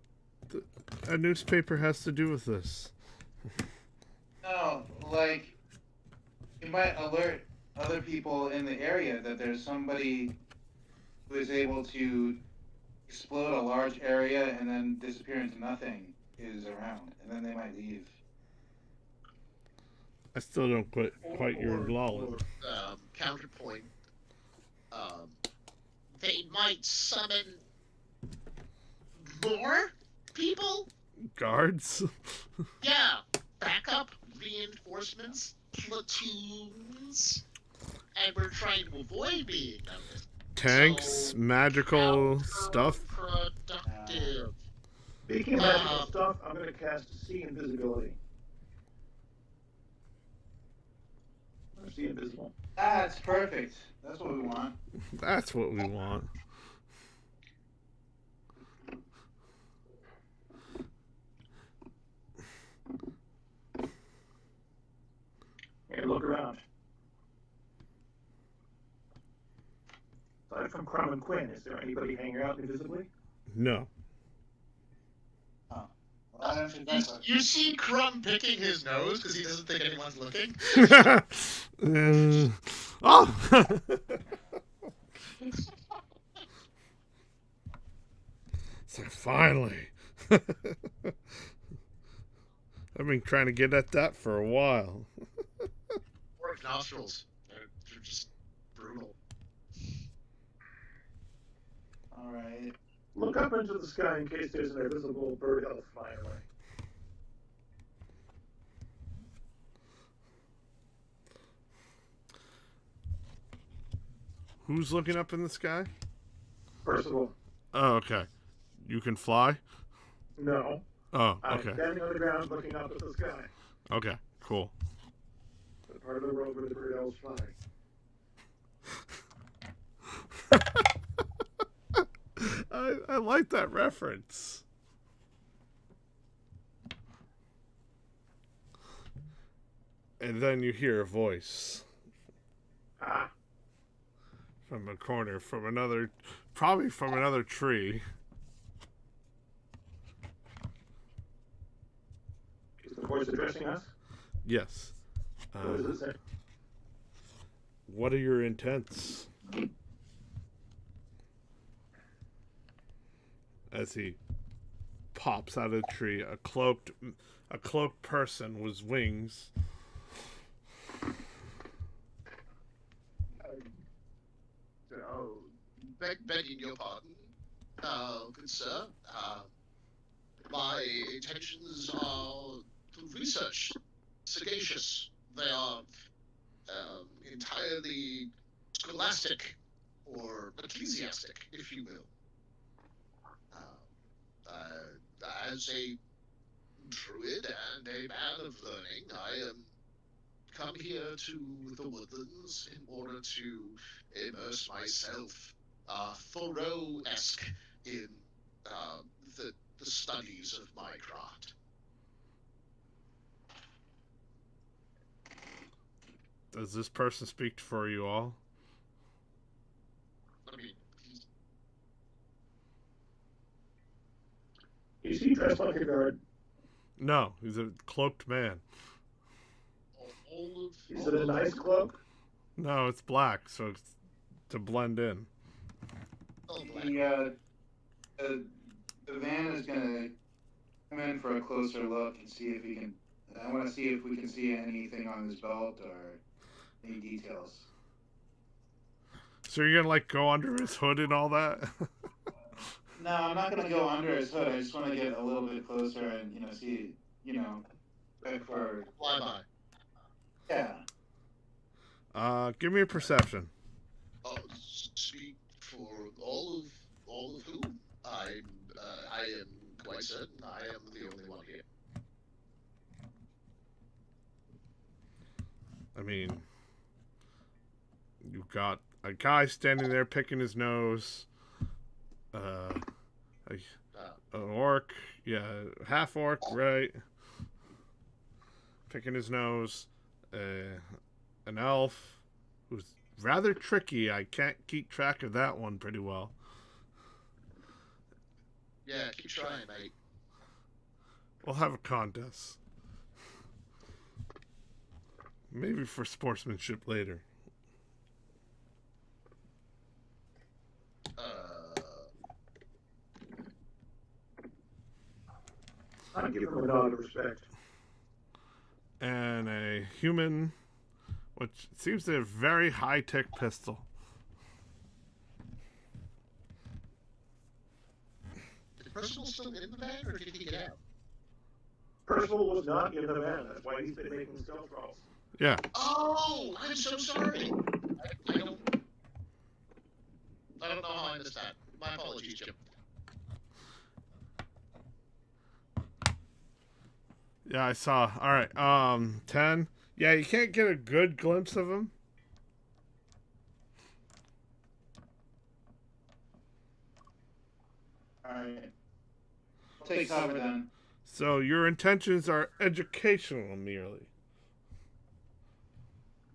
a newspaper has to do with this. No, like, it might alert other people in the area that there's somebody who is able to explode a large area and then disappear into nothing is around, and then they might leave. I still don't quite your law. Counterpoint. They might summon more people? Guards? Yeah. Backup, reinforcements, platoons. And we're trying to avoid being noticed. Tanks, So, magical stuff. Productive. Speaking of magical stuff, I'm going to cast See Invisibility. Or See Invisible. That's perfect. That's what we want. That's what we want. Here, look around. Aside from Crumb and Quinn, is there anybody hanging out invisibly? No. Oh. Well, I don't think that's a... You see Crumb picking his nose because he doesn't think anyone's looking? Oh! It's like, finally. I've been trying to get at that for a while. Orc nostrils. They're just brutal. Alright. Look up into the sky in case there's an invisible bird elf flying away. Who's looking up in the sky? Percival. Oh, okay. You can fly? No. Oh, I'm okay. standing on the ground looking up at the sky. Okay, cool. The part of the world where the bird elves fly. I like that reference. And then you hear a voice. Ah. From a corner, from another, probably from another tree. Is the voice addressing us? Yes. What does it say? What are your intents? As he pops out of the tree, a cloaked person with wings. Begging your pardon, good sir. My intentions are research, sagacious. They are entirely scholastic or ecclesiastic, if you will. As a druid and a man of learning, I am come here to the woodlands in order to immerse myself Thoreau-esque in the studies of my craft. Does this person speak for you all? I mean, Is he dressed like a guard? No, he's a cloaked man. All of, Is it a nice cloak? No, it's black, so it's to blend in. all black. The van is gonna come in for a closer look and see if we can. I want to see if we can see anything on his belt or any details. So you're gonna like go under his hood and all that? No, I'm not gonna go under his hood. I just want to get a little bit closer and see check for Fly by. yeah. Give me a perception. Speak for all of who? I am quite certain I am the only one here. I mean, you've got a guy standing there picking his nose. An orc, yeah, half-orc, right? Picking his nose. An elf who's rather tricky. I can't keep track of that one pretty well. Yeah, keep trying, mate. We'll have a contest. Maybe for sportsmanship later. I give him a nod of respect. And a human, which seems to be a very high-tech pistol. Is Percival still in the van, or did he get out? Percival was not in the van. That's why he's been making stealth rolls. Yeah. Oh, I'm so sorry. I don't know how I missed that. My apologies, Jim. Yeah, I saw. All right. 10. Yeah, you can't get a good glimpse of him. Alright. I'll take cover then. So your intentions are educational merely.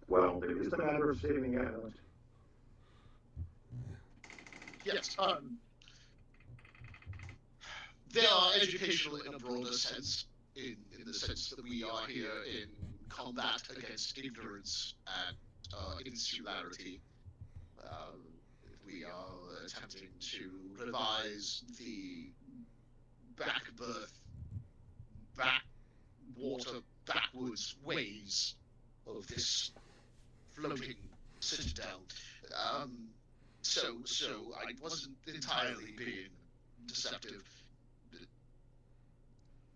Well, it is a matter of saving the island. Yes, they are educational in a broader sense, in the sense that we are here in combat against ignorance and insularity. We are attempting to revise the backwards ways of this floating citadel. So I wasn't entirely being deceptive.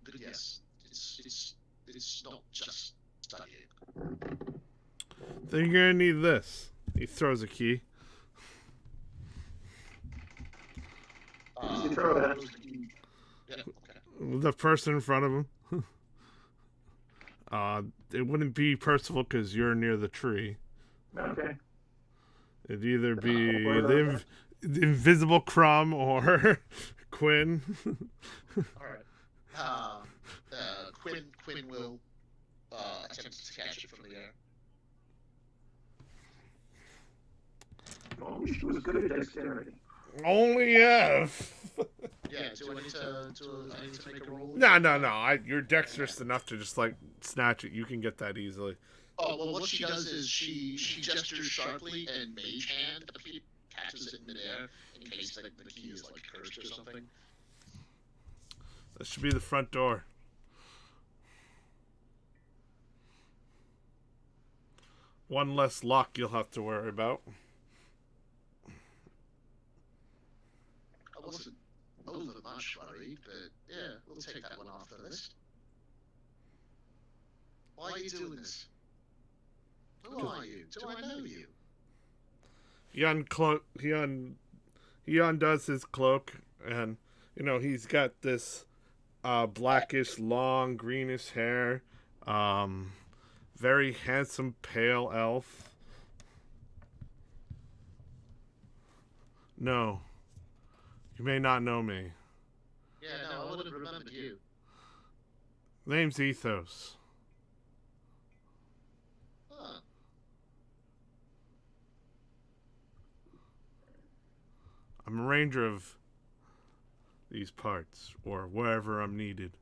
But yes, it's not just studying. Then you're gonna need this. He throws a key. You throw that. Yeah, okay. The person in front of him. It wouldn't be Percival because you're near the tree. Okay. It'd either be the invisible Crumb or Quinn. All right. Quinn will attempt to catch it from the air. Only she was good at dexterity. Only if. Yeah. Do I need to make a roll? No. You're dexterous enough to just like snatch it. You can get that easily. Oh, well, what she does is she gestures sharply and Mage Hand catches it in midair in case the key is like cursed or something. That should be the front door. One less lock you'll have to worry about. I wasn't over much worried, but yeah, we'll take that one off the list. Why are you doing this? Who are you? Do I know you? He undoes his cloak, and he's got this blackish, long, greenish hair. Very handsome, pale elf. No, you may not know me. Yeah, no, I would have remembered you. Name's Ethos. Huh. I'm a ranger of these parts or wherever I'm needed.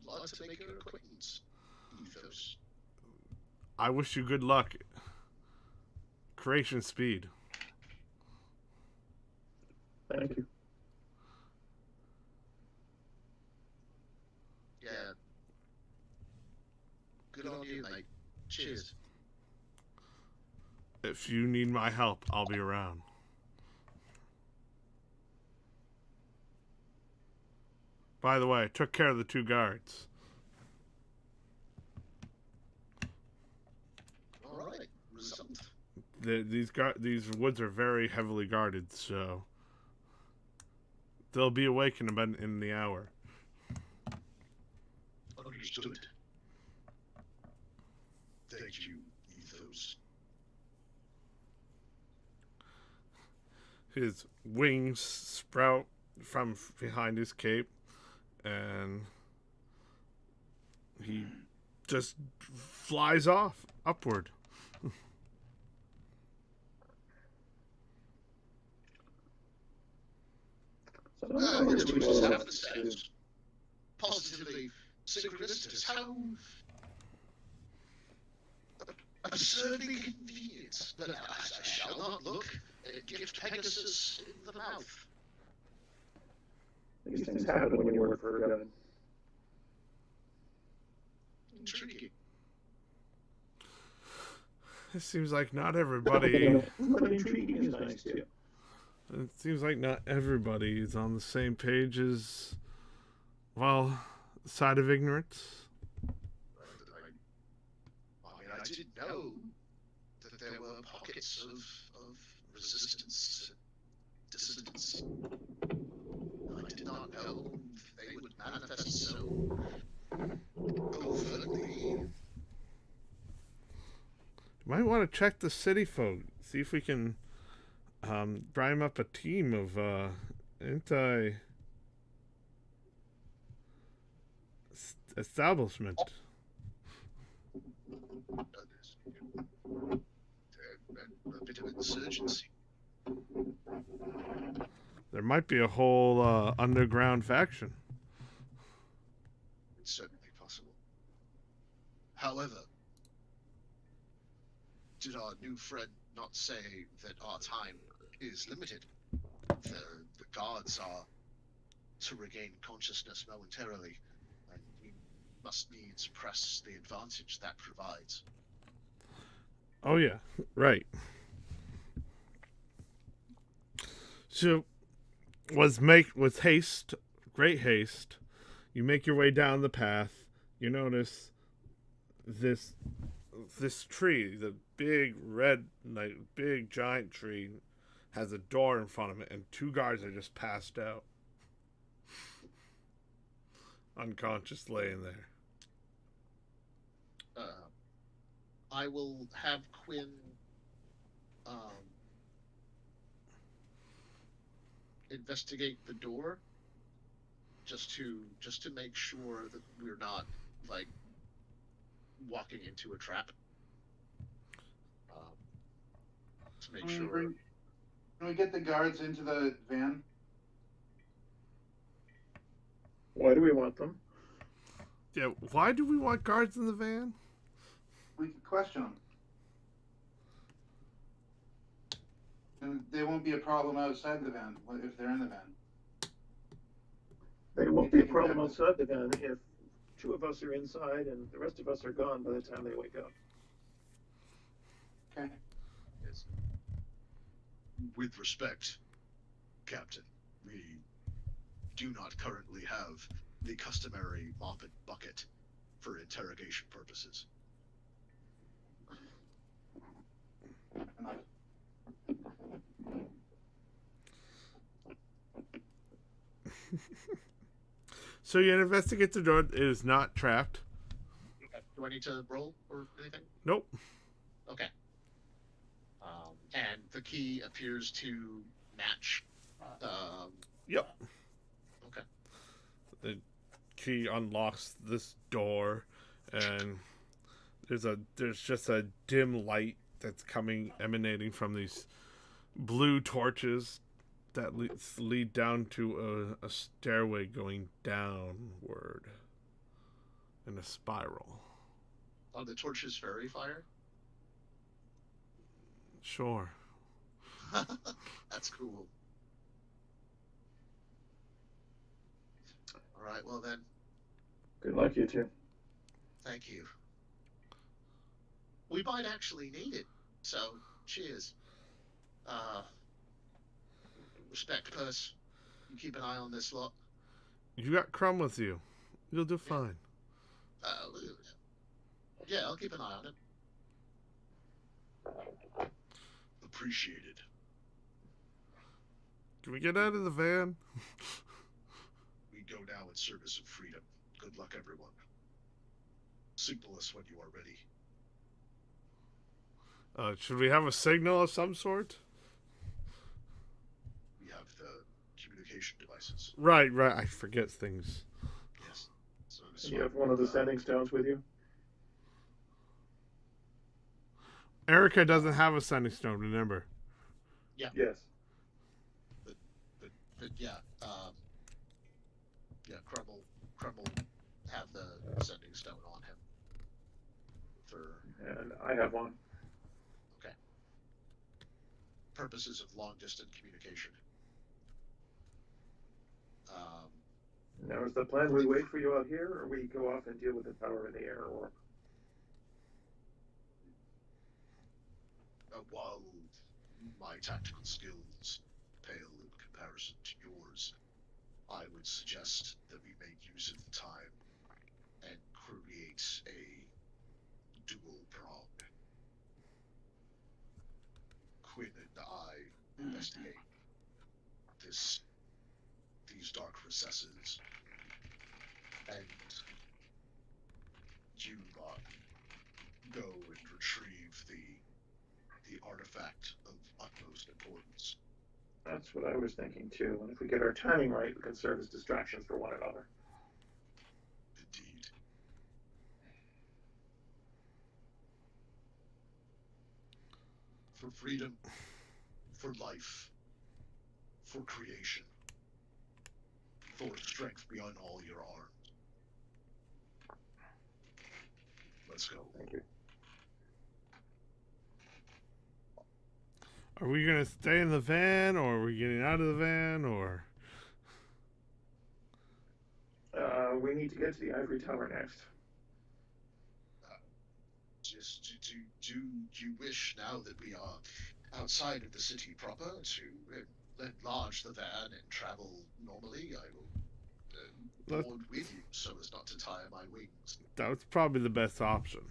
Glad to make your acquaintance, Ethos. I wish you good luck. Creation speed. Thank you. Yeah. Good on you, mate. Cheers. If you need my help, I'll be around. By the way, I took care of the 2 guards. All right. Result. These woods are very heavily guarded, so they'll be awake in about in the hour. Understood. Thank you, Ethos. His wings sprout from behind his cape, and he just flies off upward. His choices have the steps. Positively synchronicities. How absurdly convenient that I shall not look and gift Pegasus in the mouth. These things happen when you work for a gun. Intriguing. It seems like not everybody. But intriguing is nice too. It seems like not everybody is on the same page as, well, side of ignorance. I didn't know that there were pockets of resistance and dissidence. I did not know they would manifest so overtly. You might want to check the city folk. See if we can prime up a team of establishment. A bit of insurgency. There might be a whole underground faction. It's certainly possible. However, did our new friend not say that our time is limited? The guards are to regain consciousness momentarily, and we must needs press the advantage that provides. Oh yeah, right. So, with haste, great haste, you make your way down the path. You notice this tree, the big red, like big giant tree, has a door in front of it, and 2 guards are just passed out, unconscious, laying there. I will have Quinn investigate the door just to make sure that we're not like walking into a trap. To make sure. Can we get the guards into the van? Why do we want them? Yeah, why do we want guards in the van? We can question them. And there won't be a problem outside the van if they're in the van. There won't be a problem outside the van if 2 of us are inside and the rest of us are gone by the time they wake up. Okay. Yes. With respect, Captain, we do not currently have the customary mop and bucket for interrogation purposes. So you investigate the door. It is not trapped. Do I need to roll or anything? Nope. Okay. And the key appears to match. Yep. Okay. The key unlocks this door, and there's just a dim light that's emanating from these blue torches that lead down to a stairway going downward in a spiral. On the torches fairy fire? Sure. That's cool. Alright, well then, Good luck, you two. thank you. We might actually need it, so cheers. Respect purse. You keep an eye on this lot. You got Crumb with you. You'll do fine. Yeah, I'll keep an eye on it. Appreciated. Can we get out of the van? We go now in service of freedom. Good luck, everyone. Signal us when you are ready. Should we have a signal of some sort? We have the communication devices. Right. I forget things. Yes. So You have one of the sending stones with you? Erica doesn't have a sending stone, remember? Yes. But yeah, Crumble have the sending stone on him. And I have one. Okay. Purposes of long distance communication. Now, is the plan we wait for you out here, or we go off and deal with the power in the air, or? While my tactical skills pale in comparison to yours, I would suggest that we make use of the time and create a dual prong. Quinn and I investigate these dark recesses, and you go and retrieve the artifact of utmost importance. That's what I was thinking too. And if we get our timing right, we can serve as distractions for one another. Indeed. For freedom, for life, for creation, for strength beyond all your arms. Let's go. Thank you. Are we gonna stay in the van, or are we getting out of the van, or? We need to get to the Ivory Tower next. Do you wish, now that we are outside of the city proper, to enlarge the van and travel normally? I will board with you so as not to tire my wings. That's probably the best option.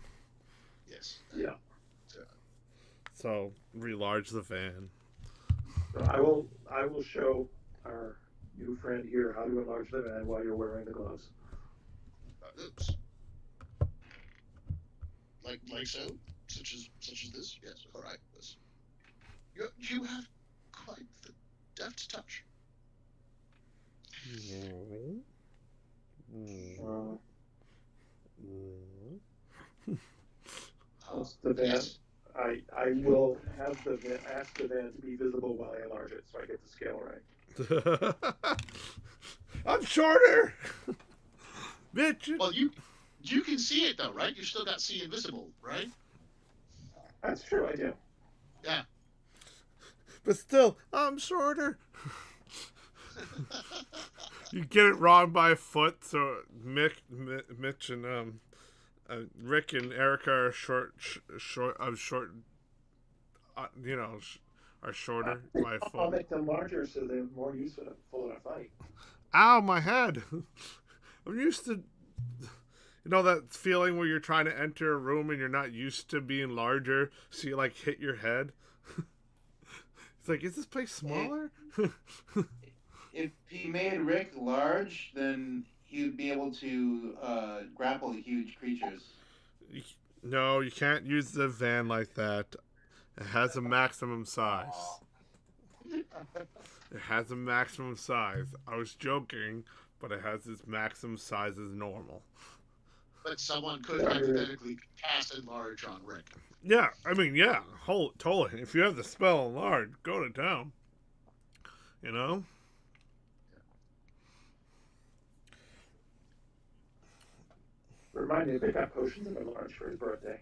Yes. Yeah. So, relarge the van. So I will show our new friend here how to enlarge the van while you're wearing the gloves. Oops. Like so? Such as this? Yes, alright. You have quite the deft touch. The van. Yes. I will have the van, ask the van to be visible while I enlarge it, so I get the scale right. I'm shorter. Bitch. Well, you can see it though, right? You still got see invisible, right? That's true, I do. Yeah. But still, I'm shorter. You get it wrong by a foot, so Mitch and Rick and Erica are short, are shorter by a I'll foot. make them larger so they're more useful in a fight. Ow, my head. I'm used to, that feeling where you're trying to enter a room and you're not used to being larger, so you like hit your head. It's like, is this place smaller? If he made Rick large, then he'd be able to grapple huge creatures. No, you can't use the van like that. It has a maximum size. It has a maximum size. I was joking, but it has its maximum size as normal. But someone could hypothetically cast enlarge on Rick. Yeah, I mean, yeah, totally. If you have the spell enlarge, go to town. You know? Remind me to pick up potions of enlarge for his birthday.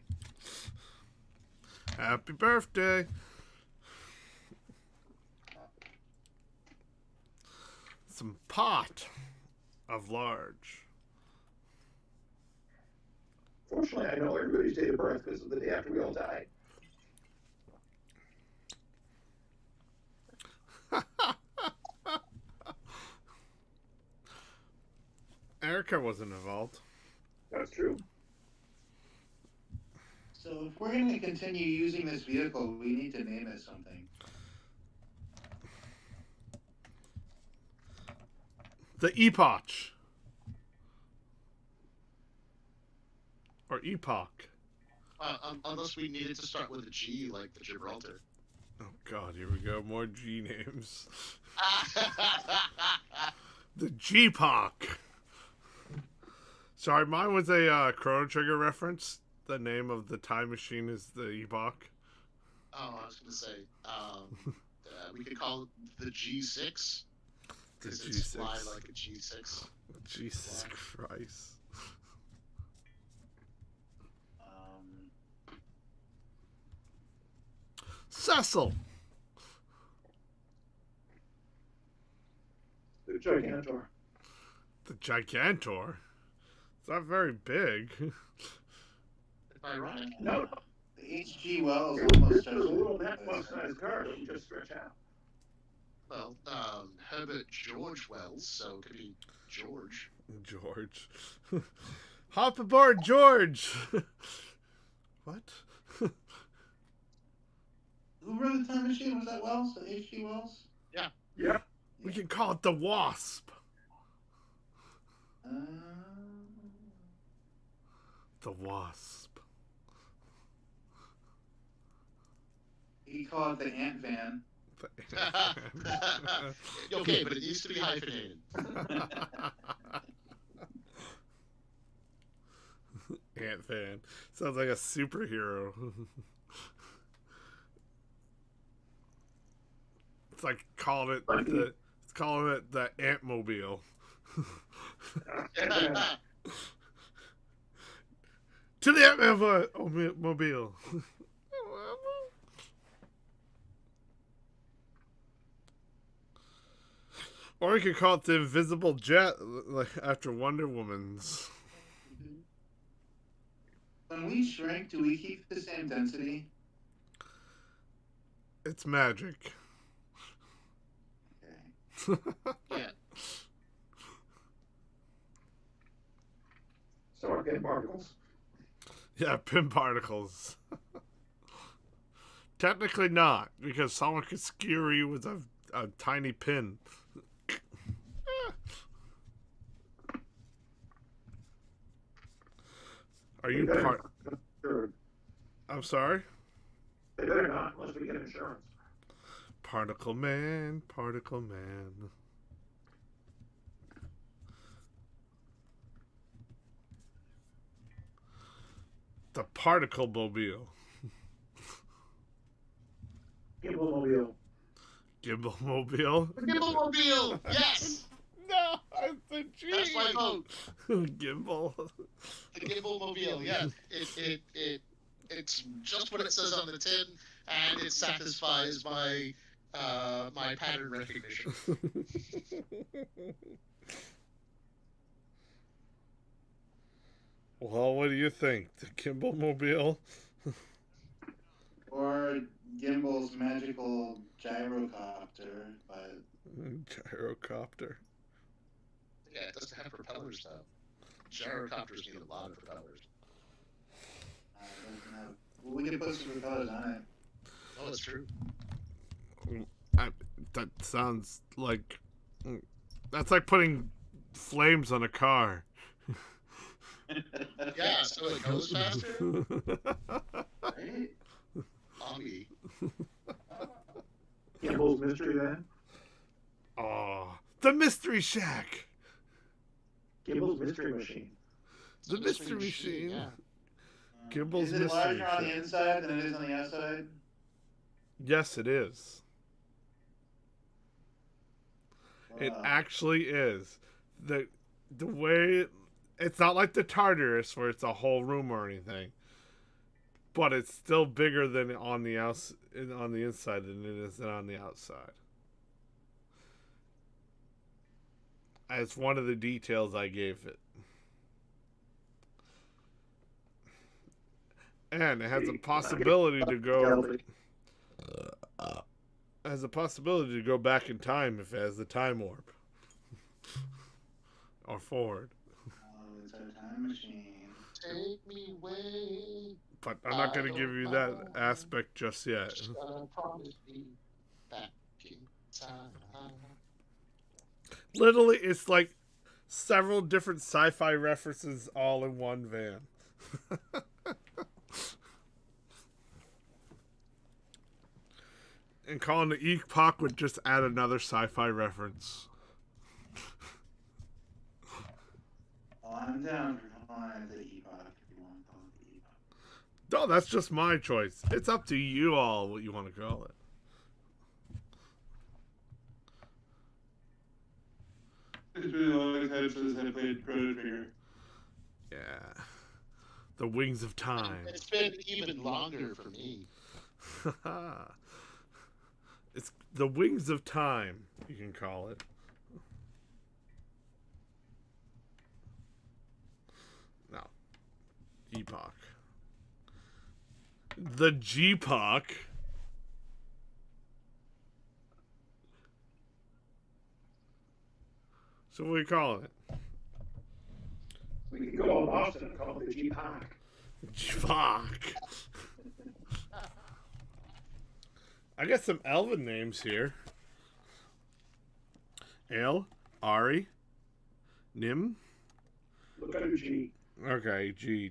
Happy birthday. Some pot of large. Fortunately, I know everybody's date of birth because of the day after we all died. Erica wasn't involved. That's true. So if we're going to continue using this vehicle, we need to name it something. The Epoch. Or Epoch. Unless we needed to start with a G, like the Gibraltar. Oh god, here we go. More G names. The G-Poch. Sorry, mine was a Chrono Trigger reference. The name of the time machine is the Epoch. Oh, I was going to say, we could call it the G6. The Because G6. it's fly like a G6. Jesus Christ. Cecil. The Gigantor. The Gigantor. It's not very big. Ironic. No, The H.G. Wells almost there's a chose little it. matchbox-sized car that you just stretch out. Well, Herbert George Wells, so it could be George. George. Hop aboard, George. What? Who wrote the time machine? Was that Wells? The H.G. Wells? Yeah. We can call it the Wasp. Uh, The Wasp. he called it the Ant Van. Okay, but it needs to be hyphenated. Ant-Man. Sounds like a superhero. It's like calling it the Ant-Mobile. To the Ant-Mobile. Or we could call it the Invisible Jet, like after Wonder Woman's. When we shrink, do we keep the same density? It's magic. Okay. Yeah. So are pin particles. Yeah, pin particles. Technically not, because someone could skewer you with a tiny pin. Are you part? Sure. I'm sorry? They better not, unless we get insurance. Particle Man, Particle Man. The Particle Mobile. Gimbal-mobile. Gimbal Mobile. Gimbal-mobile! Yes! No, I said G. That's my vote. Gimbal. The Gimbal-mobile, yeah. It's just what it says on the tin, and it satisfies my my pattern recognition. Well, what do you think? The Gimbal Mobile? Or Gimbal's magical gyrocopter, but Gyrocopter. Yeah, it doesn't have propellers though. Gyrocopters need a lot of propellers. it doesn't have. Well, we could put some propellers on it. Oh, that's true. That sounds like... That's like putting flames on a car. Yeah, so it goes faster. Right? Zombie. Gimbals Mystery Van. Oh, the Mystery Shack. Gimbals Mystery Machine. The Mystery Machine. Yeah. Gimble's Is it mystery larger on the ship. inside than it is on the outside? Yes, it is. It Wow. actually is. The way it's not like the Tartarus where it's a whole room or anything, but it's still bigger than on the on the inside than it is on the outside. As one of the details I gave it. And it has a possibility to go has a possibility to go back in time if it has the time warp. Or forward. Oh, it's a time machine. Take me away. But I'm not going to give you that aspect just yet. Promise me back in time. Literally, it's like several different sci-fi references all in one van. And calling it Epoch would just add another sci-fi reference. Oh, I'm down for calling it the Epoch if you want to call it the Epoch. No, that's just my choice. It's up to you all what you want to call it. It's been a long time since I played Chrono Trigger. Yeah. The Wings of Time. It's been even longer for me. It's the Wings of Time, you can call it. No. Epoch. The G-Poch. So what are we calling it? We could go to Boston and call it the G-Pack. G-Poch. I got some elven names here. Ale, Ari, Nim. Look at a G. Okay, G.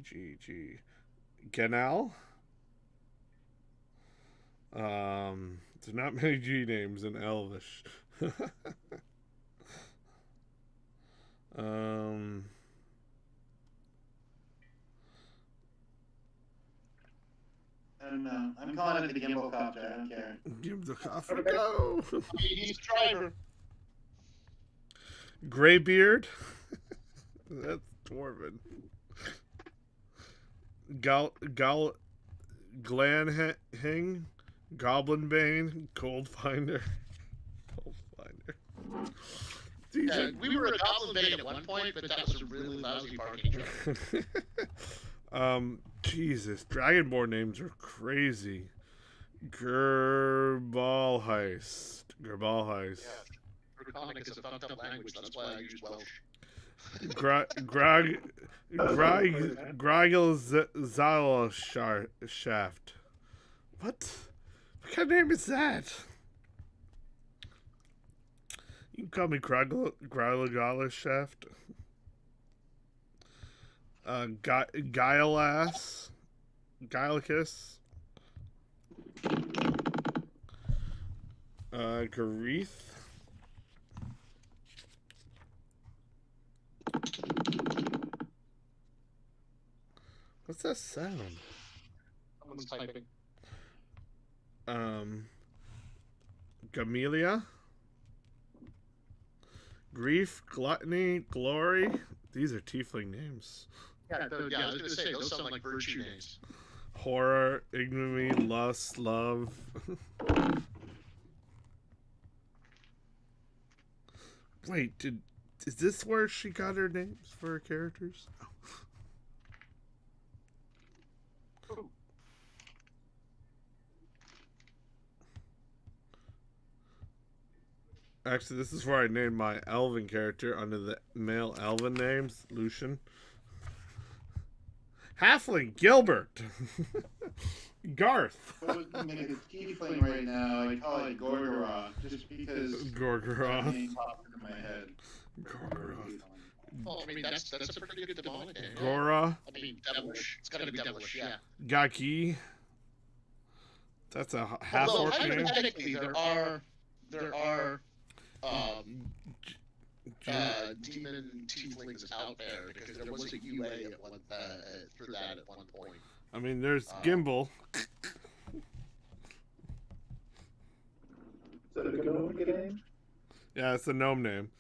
Genal. There's not many G names in Elvish. I don't know. I'm calling it the Gimbal Copter. I don't care. Give the coffee go. He's the driver. Graybeard. That's Dwarven. Glanhing. Goblin Bane. Cold Finder. Yeah, we were a Goblin Bane at one point, but that was a really lousy parking job. Jesus, Dragonborn names are crazy. Gerbalheist. Yeah, Draconic is a fucked up language. That's why I use Welsh. Gragel Shaft. What kind of name is that? You can call me Gragel Shaft. Guileass. Guilecus. Gareth. What's that sound? Someone's typing. Gamelia. Grief, Gluttony, Glory. These are tiefling names. Yeah, I was going to say, those sound like virtue names. Horror, ignominy, lust, love. Wait, is this where she got her names for her characters? Oh. Actually, this is where I named my elven character under the male elven names. Lucian. Halfling, Gilbert. Garth. If I was going to make a tiefling right now, I'd call it Gorgoroth, just because Gorgoroth. that name popped into my head. Gorgoroth. Well, I mean, that's a pretty good demonic name. Gora. I mean, devilish. It's got to be devilish, yeah. Gaki. That's a Although, half-orc name. hypothetically, there are demon tieflings out there, because there was a UA for that at one point. I mean, there's Gimbal. Is that a gnome game? Yeah, it's a gnome name.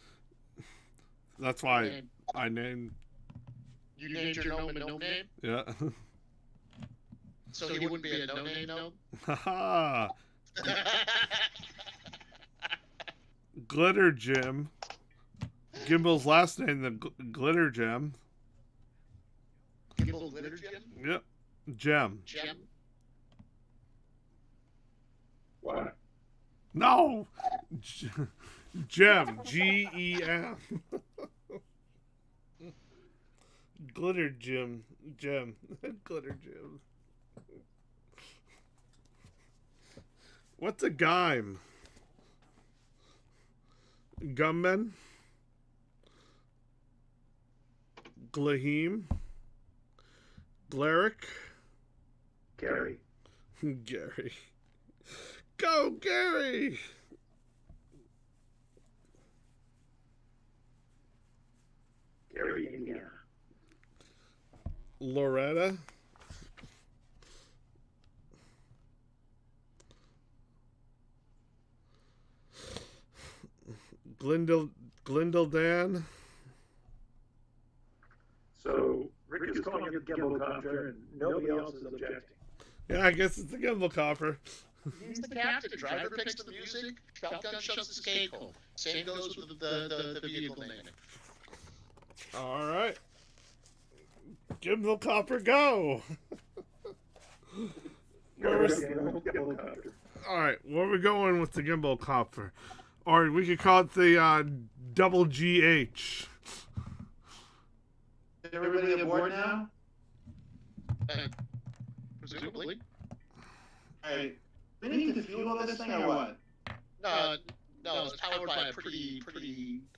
That's why I named. You named your gnome a gnome name, Yeah. so he wouldn't be a no-name gnome. Haha. Glitter Gem. Gimbal's last name, the Glitter Gem. Gimbal Glitter Gem? Yep. Gem. Gem? What? No! Gem. Gem. Glitter Gem. Gem. Glitter Gem. What's a gime? Gumman? Glahim? Glaric? Gary. Gary. Go, Gary! Gary, Indiana. Loretta? Glendale So Rick is calling it the gimbal copter, and nobody else is objecting. Yeah, I guess it's the Gimbal Copper. He's the captain. Driver picks the music. Shotgun shuts the skate hole. Same goes with the vehicle naming. All right. Gimbal Copper, go! Gimbal copter. All right, where are we going with the Gimbal Copper? Or we could call it the double GH. Is everybody aboard now? Presumably. Alright. We need to fuel this thing or what? No, it's powered by a pretty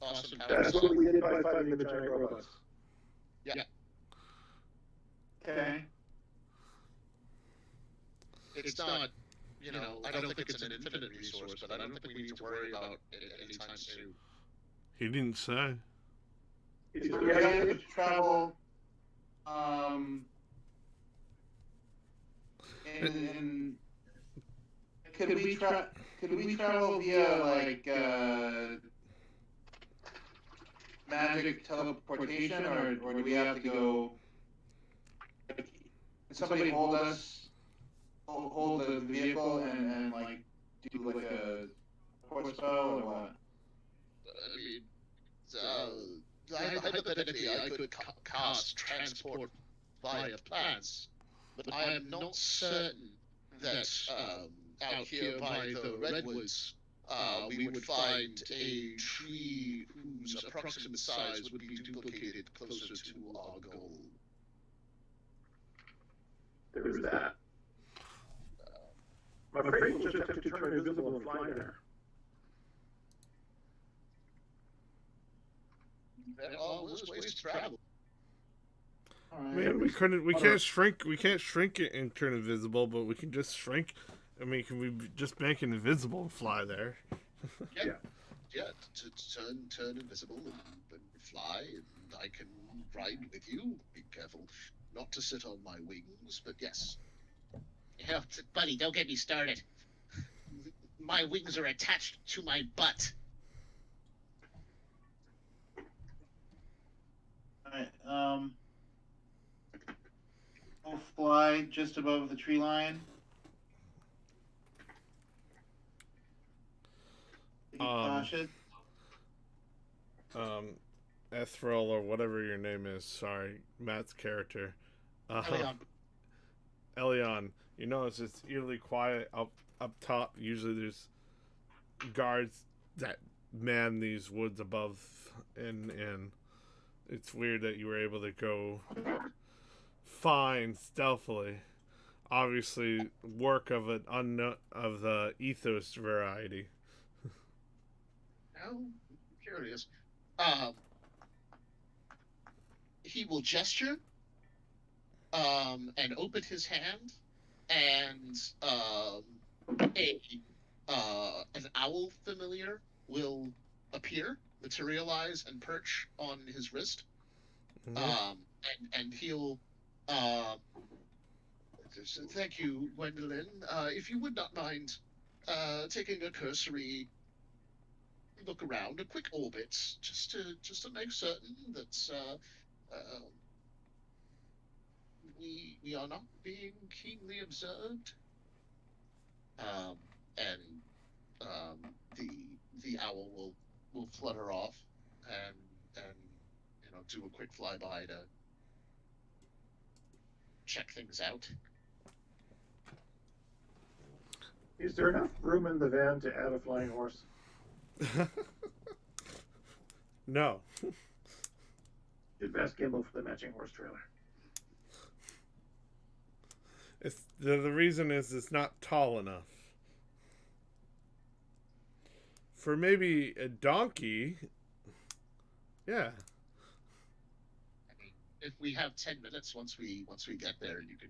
awesome power That's what we did by fighting the giant robots. Yeah. Okay. It's not, I don't think it's an infinite resource, but I don't think we need to worry about it anytime soon. He didn't say. It's So we have to travel, in could we travel via, like, magic teleportation, or do we have to go, can somebody hold hold the vehicle and like, do like a horse spell, or what? I mean, hypothetically, I could cast transport via plants, but I am not certain that out here by the redwoods, we would find a tree whose approximate size would be duplicated closer to our goal. There's that. I'm afraid we'll just have to turn invisible and fly there. There are worse ways to travel. Man, we can't shrink it and turn invisible, but we can just shrink. I mean, can we just make it invisible and fly there? Yeah, to turn invisible and fly, and I can ride with you. Be careful not to sit on my wings, but yes. Hell, buddy, don't get me started. My wings are attached to my butt. Alright, we'll fly just above the tree line. Be cautious. Ethril or whatever your name is. Sorry, Matt's character. Elion. You notice it's eerily quiet up top. Usually there's guards that man these woods above, and it's weird that you were able to go fine stealthily. Obviously, work of the ethos variety. I'm curious. He will gesture, and open his hand, and an owl familiar will appear, materialize, and perch on his wrist. Mm-hmm. And he'll Thank you, Gwendolyn. If you would not mind taking a cursory look around, a quick orbit, just to make certain that we are not being keenly observed. And the owl will flutter off and do a quick flyby to check things out. Is there enough room in the van to add a flying horse? No. Should ask Gimbal for the matching horse trailer. The reason is it's not tall enough. For maybe a donkey, yeah. I mean, if we have 10 minutes, once we get there, you can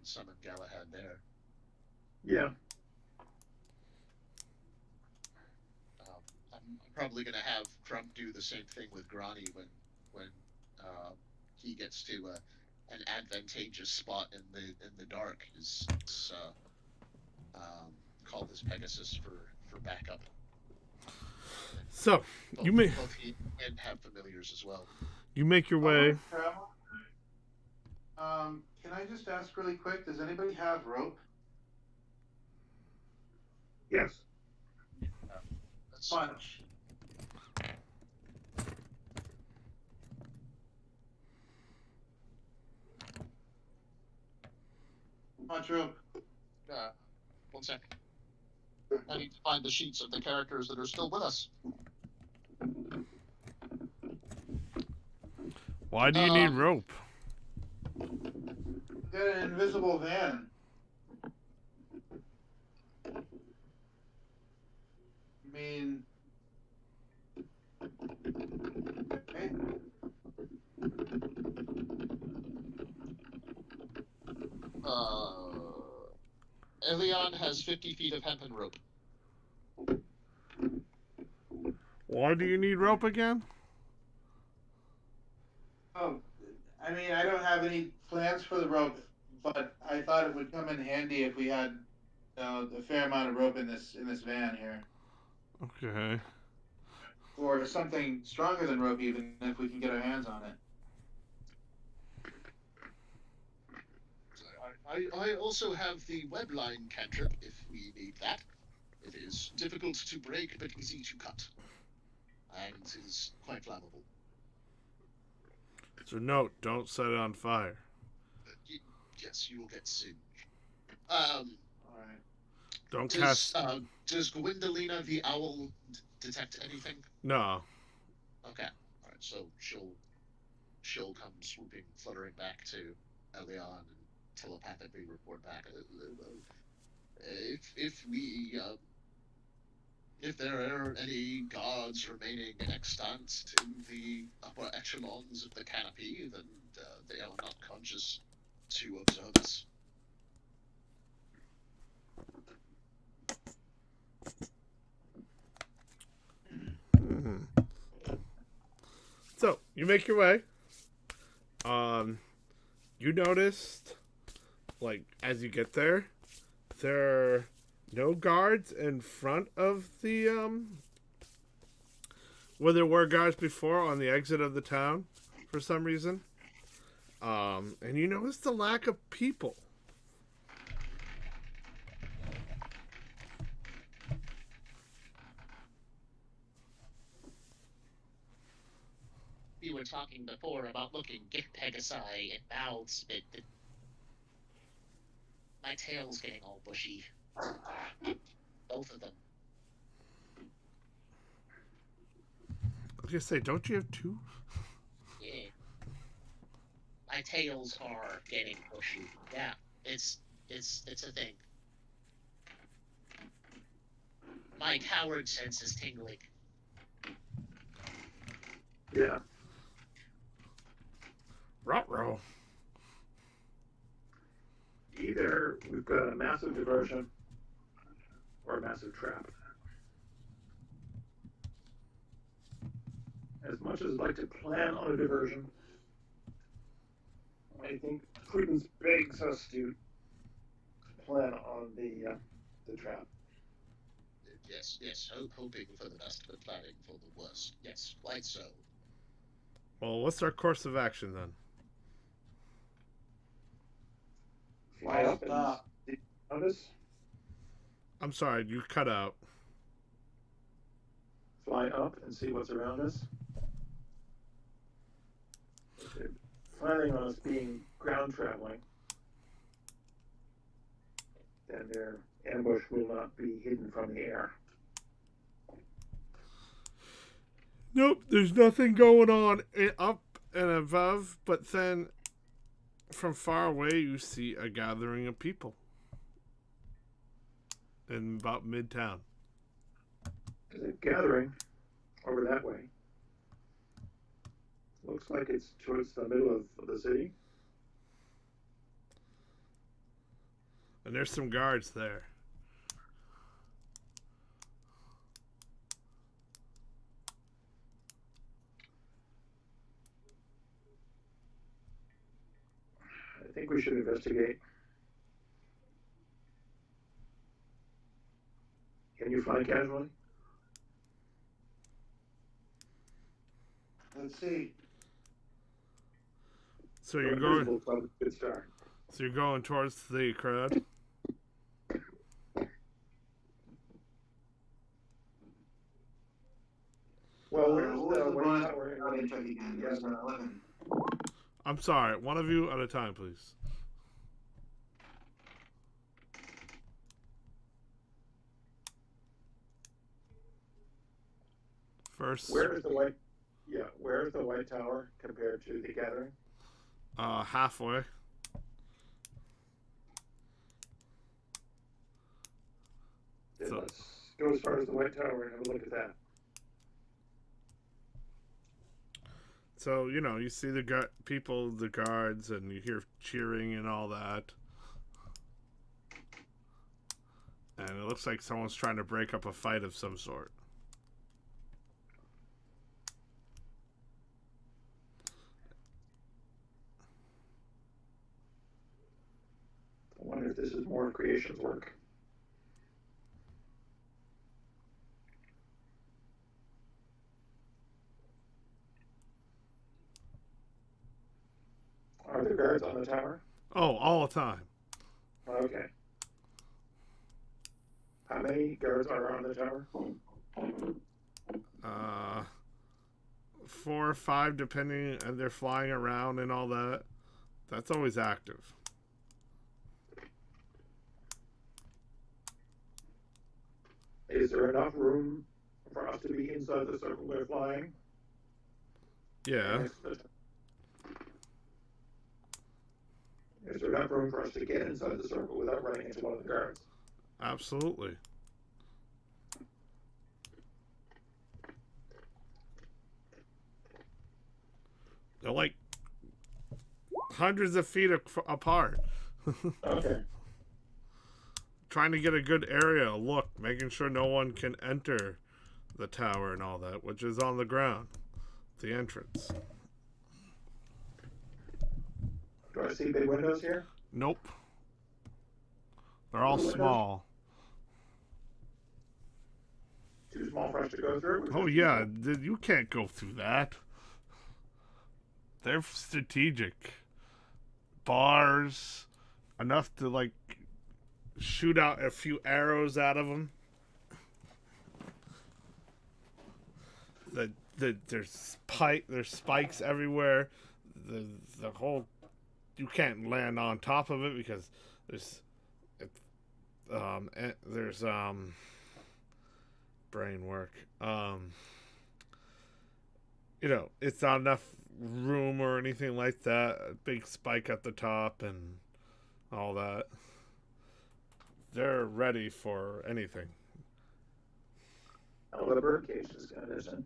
summon Galahad there. Yeah. I'm probably gonna have Trump do the same thing with Grani when he gets to an advantageous spot in the dark. Is call this Pegasus for backup. So Both he and have familiars as well. You make your way. Can I just ask really quick? Does anybody have rope? Yes. Bunch. Much rope. One second. I need to find the sheets of the characters that are still with us. Why do you need rope? Got an invisible van. I mean, okay. Elion has 50 feet of hempen rope. Why do you need rope again? Oh, I mean, I don't have any plans for the rope, but I thought it would come in handy if we had a fair amount of rope in this van here, Okay. or something stronger than rope, even if we can get our hands on it. I also have the webline cantrip if we need that. It is difficult to break but easy to cut, and is quite flammable. So note, don't set it on fire. Yes, you will get singed. All right. Don't cast. Does Gwendolina the owl detect anything? No. Okay. All right. So she'll come swooping, fluttering back to Elion and telepathically report back. If there are any guards remaining extant in the upper echelons of the canopy, then they are not conscious to observe us. So you make your way. You noticed, like, as you get there, there are no guards in front of the where there were guards before on the exit of the town for some reason. And you notice the lack of people. We were talking before about looking gift pegasi in mouths, but my tail's getting all bushy. Both of them. I was gonna say, don't you have two? Yeah. My tails are getting bushy. Yeah, it's a thing. My coward sense is tingling. Yeah. Ruh-roh. Either we've got a massive diversion or a massive trap. As much as I'd like to plan on a diversion, I think prudence begs us to plan on the trap. Yes. Hoping for the best, but planning for the worst. Yes, quite so. Well, what's our course of action then? Fly up and see around us. I'm sorry, you cut out. Fly up and see what's around us. If they're planning on us being ground traveling, then their ambush will not be hidden from the air. Nope, there's nothing going on up and above, but then from far away you see a gathering of people in about midtown. There's a gathering over that way. Looks like it's towards the middle of the city. And there's some guards there. I think we should investigate. Can you fly casually? Let's see. So you're going. Good start. So you're going towards the crowd. Well, where's what was the the White bonus Tower? check again? It was 11. I'm sorry, one of you at a time, please. First, Where's the White Tower compared to the gathering? halfway. Then So- let's go as far as the White Tower and have a look at that. So, you see the people, the guards, and you hear cheering and all that. And it looks like someone's trying to break up a fight of some sort. I wonder if this is more of Creation's work. Are there guards on the tower? Oh, all the time. Okay. How many guards are on the tower? 4 or 5, depending, and they're flying around and all that. That's always active. Is there enough room for us to be inside the circle they're flying? Yeah. Is there enough room for us to get inside the circle without running into one of the guards? Absolutely. They're like hundreds of feet apart. Okay. Trying to get a good area look, making sure no one can enter the tower and all that, which is on the ground, the entrance. Do I see big windows here? Nope. They're all small. Too small for us to go through? Oh yeah, you can't go through that. They're strategic. Bars, enough to like shoot out a few arrows out of them. There's spikes everywhere. The whole, you can't land on top of it because there's brain work. It's not enough room or anything like that. A big spike at the top and all that. They're ready for anything. Oh, the birdcage is kind of innocent.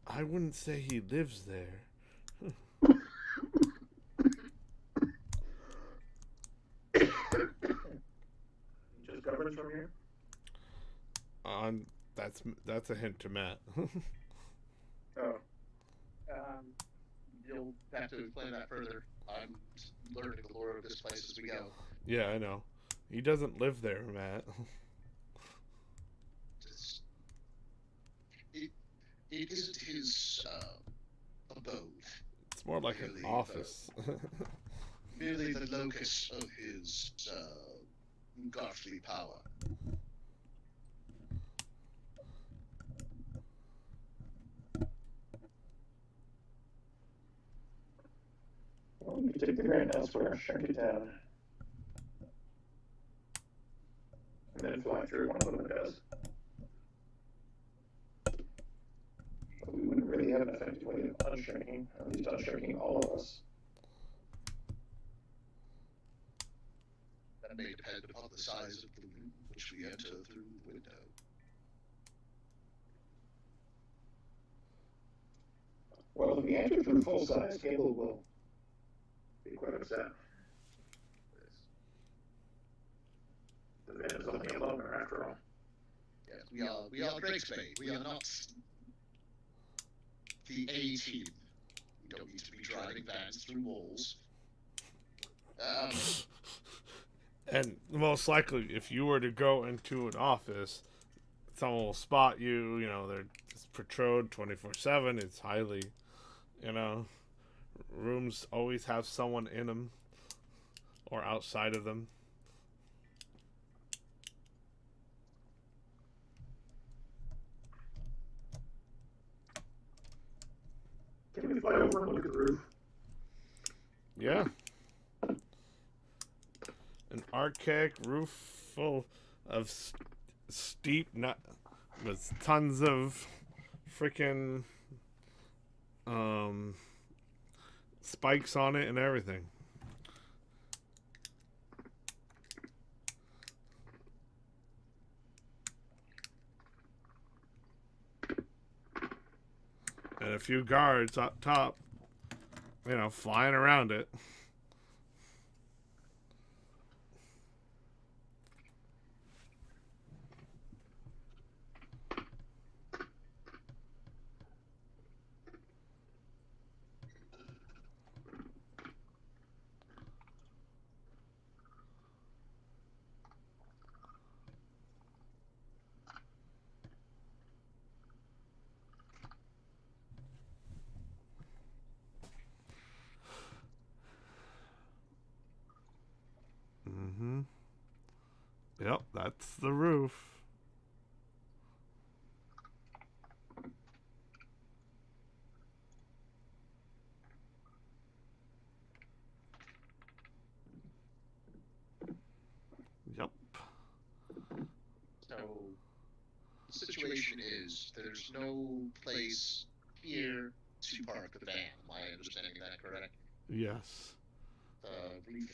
I wouldn't say he lives there. Just governs from here? That's a hint to Matt. Oh. have to explain that further. I'm learning the lore of this place as we go. Yeah, I know. He doesn't live there, Matt. It isn't his abode. It's more like an office. Merely the locus of his godly power. Well, you can take the Grand elsewhere, shrink it down, and then fly through one of the windows. But we wouldn't really have an effective way of unshrinking, or at least unshrinking all of us. That may depend upon the size of the room which we enter through the window. Well, if we enter through full size, Gable will be quite upset. The man is only a loner after all. Yes, we are Drakesbane. We are not the A team. We don't need to be driving vans through walls. And most likely, if you were to go into an office, someone will spot you. You know, they're just patrolled 24/7. It's highly, you know, rooms always have someone in them or outside of them. Can we fly over and look at the roof? Yeah. An archaic roof full of steep nut with tons of freaking spikes on it and everything. And a few guards up top, you know, flying around it. Mm-hmm. Yep, that's the roof. Yep. So, the situation is there's no place here to park the van. Am I understanding that correct? Yes. The roof,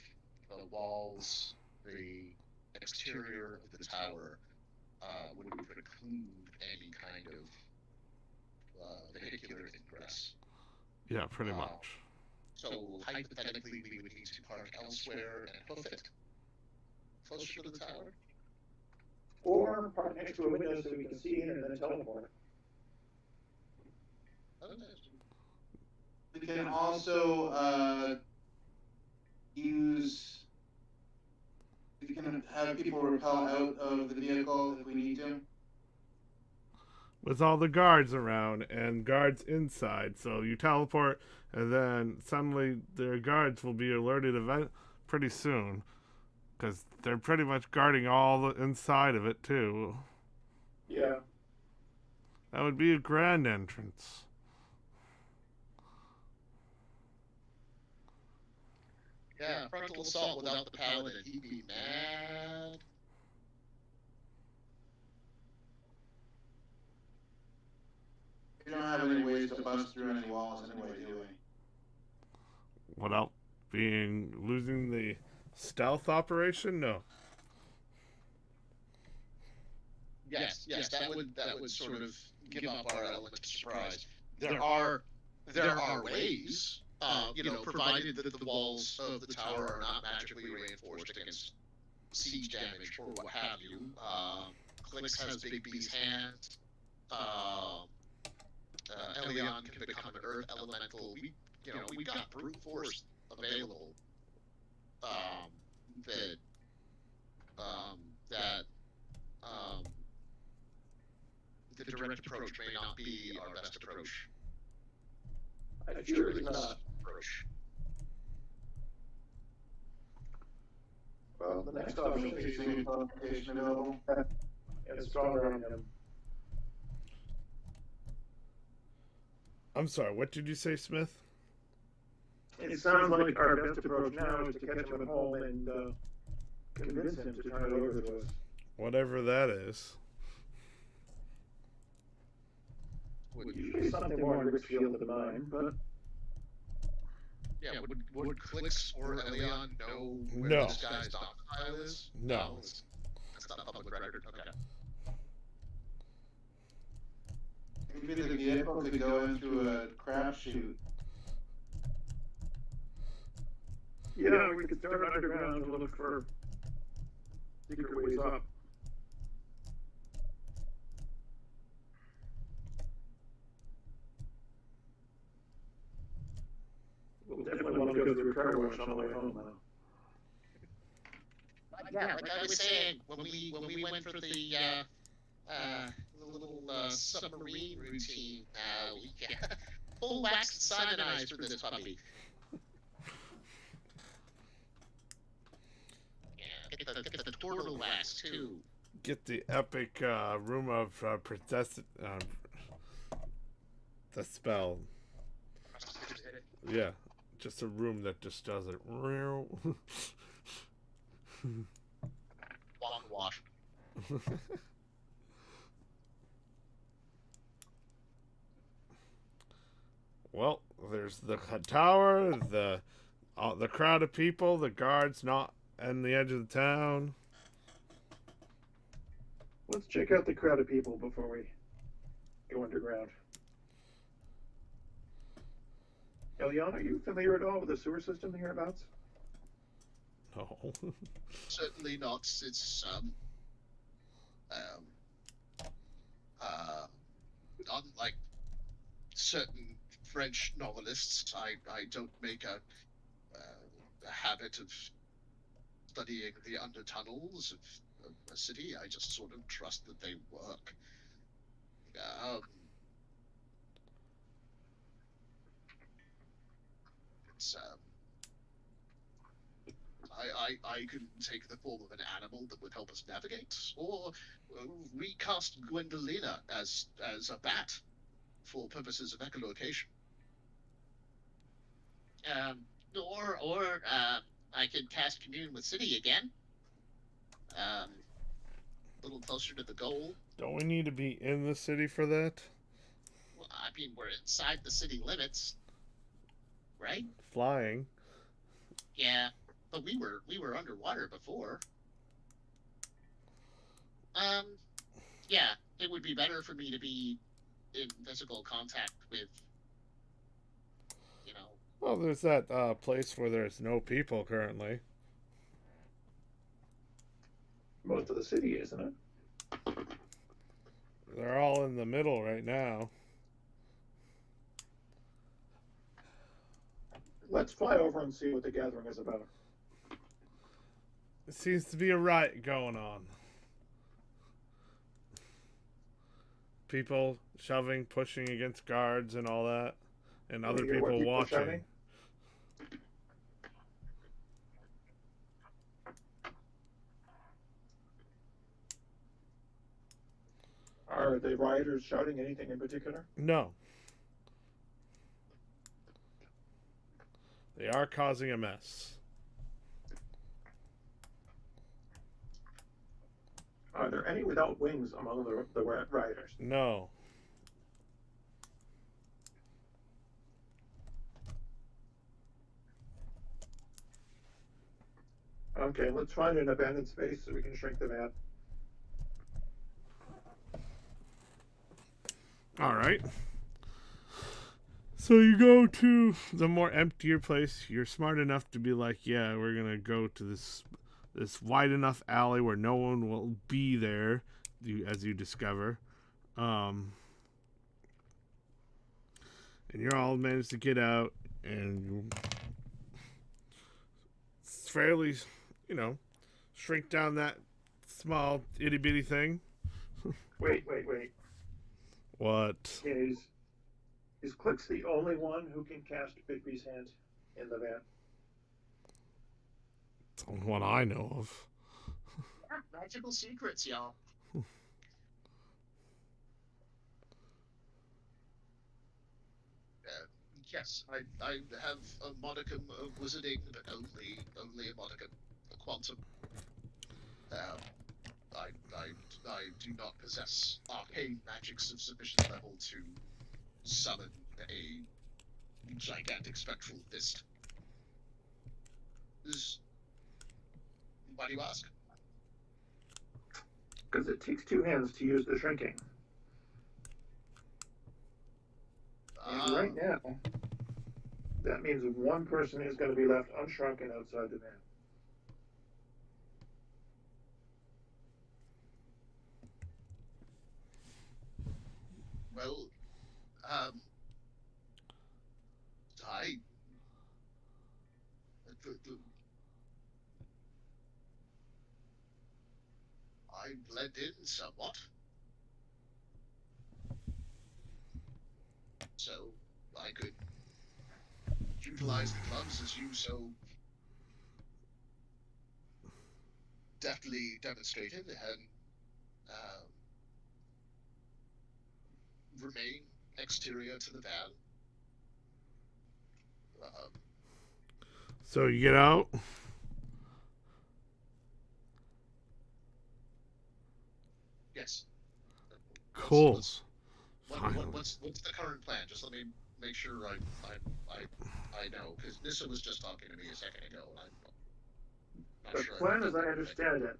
the walls, the exterior of the tower would preclude any kind of vehicular ingress. Yeah, pretty much. So hypothetically, we would need to park elsewhere and hoof it closer to the tower. Or park next to a window so we can see in and then teleport. We can also use. We can have people rappel out of the vehicle if we need to. With all the guards around and guards inside. So you teleport, and then suddenly their guards will be alerted pretty soon. Because they're pretty much guarding all the inside of it, too. Yeah. That would be a grand entrance. Yeah, frontal assault without the paladin. He'd be mad. We don't have any ways to bust through any walls anyway, do we? Without losing the stealth operation? No. Yes, that would sort of give up our element of surprise. There are ways, provided that the walls of the tower are not magically reinforced against siege damage or what have you. Clix has Big B's hand. Elion can become an earth elemental. we've got brute force available. That that the direct approach may not be our best approach. I fear it's not. Approach. Well, the next option is using confrontation available and stronger on him. I'm sorry, what did you say, Smith? It sounds like our best approach now is to catch him at home and convince him to turn it over to us. Whatever that is. Usually something more in Richfield than mine, but yeah, would Clicks or Elion know where No. this guy's domicile is? No. That's not public record. Okay. Maybe the vehicle could go into a crapshoot. yeah, we could start underground to look for secret ways up. We'll definitely want to go through a car wash on the way home now. Yeah, like I was saying, when we went for the little submarine routine, we full waxed Simon eyes for this puppy. Yeah, get the turtle wax too. Get the epic room of the spell. Yeah, just a room that just does it. Long wash. Well, there's the tower, the crowd of people, the guards not on the edge of the town. Let's check out the crowd of people before we go underground. Elion, are you familiar at all with the sewer system hereabouts? No. Certainly not. It's unlike certain French novelists, I don't make a habit of studying the undertunnels of a city. I just sort of trust that they work. It's I could take the form of an animal that would help us navigate, or recast Gwendolina as a bat for purposes of echolocation. Or I could cast Commune with City again. A little closer to the goal. Don't we need to be in the city for that? Well, I mean, we're inside the city limits, right? Flying. Yeah, but we were underwater before. Yeah, it would be better for me to be in physical contact with, Well, there's that place where there's no people currently. Most of the city, isn't it? They're all in the middle right now. Let's fly over and see what the gathering is about. It seems to be a riot going on. People shoving, pushing against guards and all that. And other You hear what people watching. shouting? Are the rioters shouting anything in particular? No. They are causing a mess. Are there any without wings among the rioters? No. Okay, let's find an abandoned space so we can shrink the vat. All right. So you go to the more emptier place. You're smart enough to be like, yeah, we're gonna go to this wide enough alley where no one will be there, as you discover. And you're all managed to get out. and you fairly, shrink down that small itty bitty thing. Wait. What? Is Clix the only one who can cast Bigby's hand in the van? It's the only one I know of. Magical secrets, y'all. Yes, I have a modicum of wizarding, but only a modicum, a quantum. I do not possess arcane magics of sufficient level to summon a gigantic spectral fist. Why do you ask? Because it takes two hands to use the shrinking. And right now, that means one person is going to be left unshrunken outside the van. Well, I blend in somewhat. So I could utilize the gloves as you so deftly demonstrated and remain exterior to the van. So you get out. Yes. Cool. What's the current plan? Just let me make sure I know, because Nissa was just talking to me a second ago, and I'm not The sure. plan, as I understand it,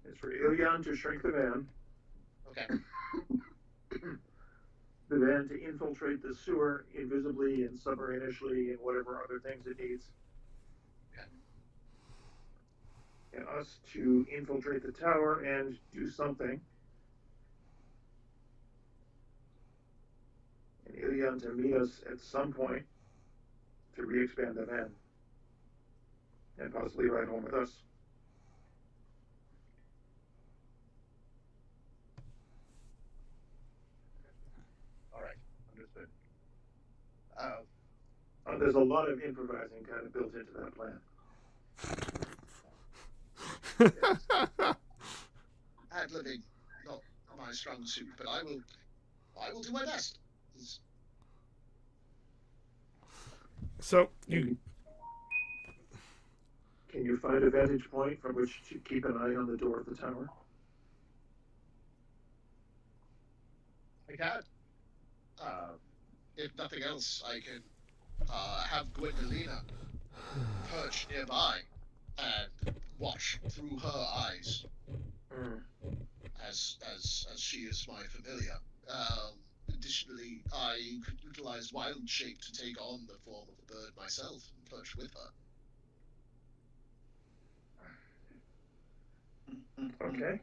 is for Ilyan to shrink the van. Okay. The van to infiltrate the sewer invisibly and submarinishly and whatever other things it needs. Okay. And us to infiltrate the tower and do something. And Ilyan to meet us at some point to re-expand the van. And possibly ride home with us. All right. Understood. There's a lot of improvising kind of built into that plan. Ad-libbing, not my strong suit, but I will do my best. So you Can you find a vantage point from which to keep an eye on the door of the tower? I can. If nothing else, I can have Gwendolina perch nearby and watch through her eyes, as she is my familiar. Additionally, I could utilize Wild Shape to take on the form of a bird myself and perch with her. Okay.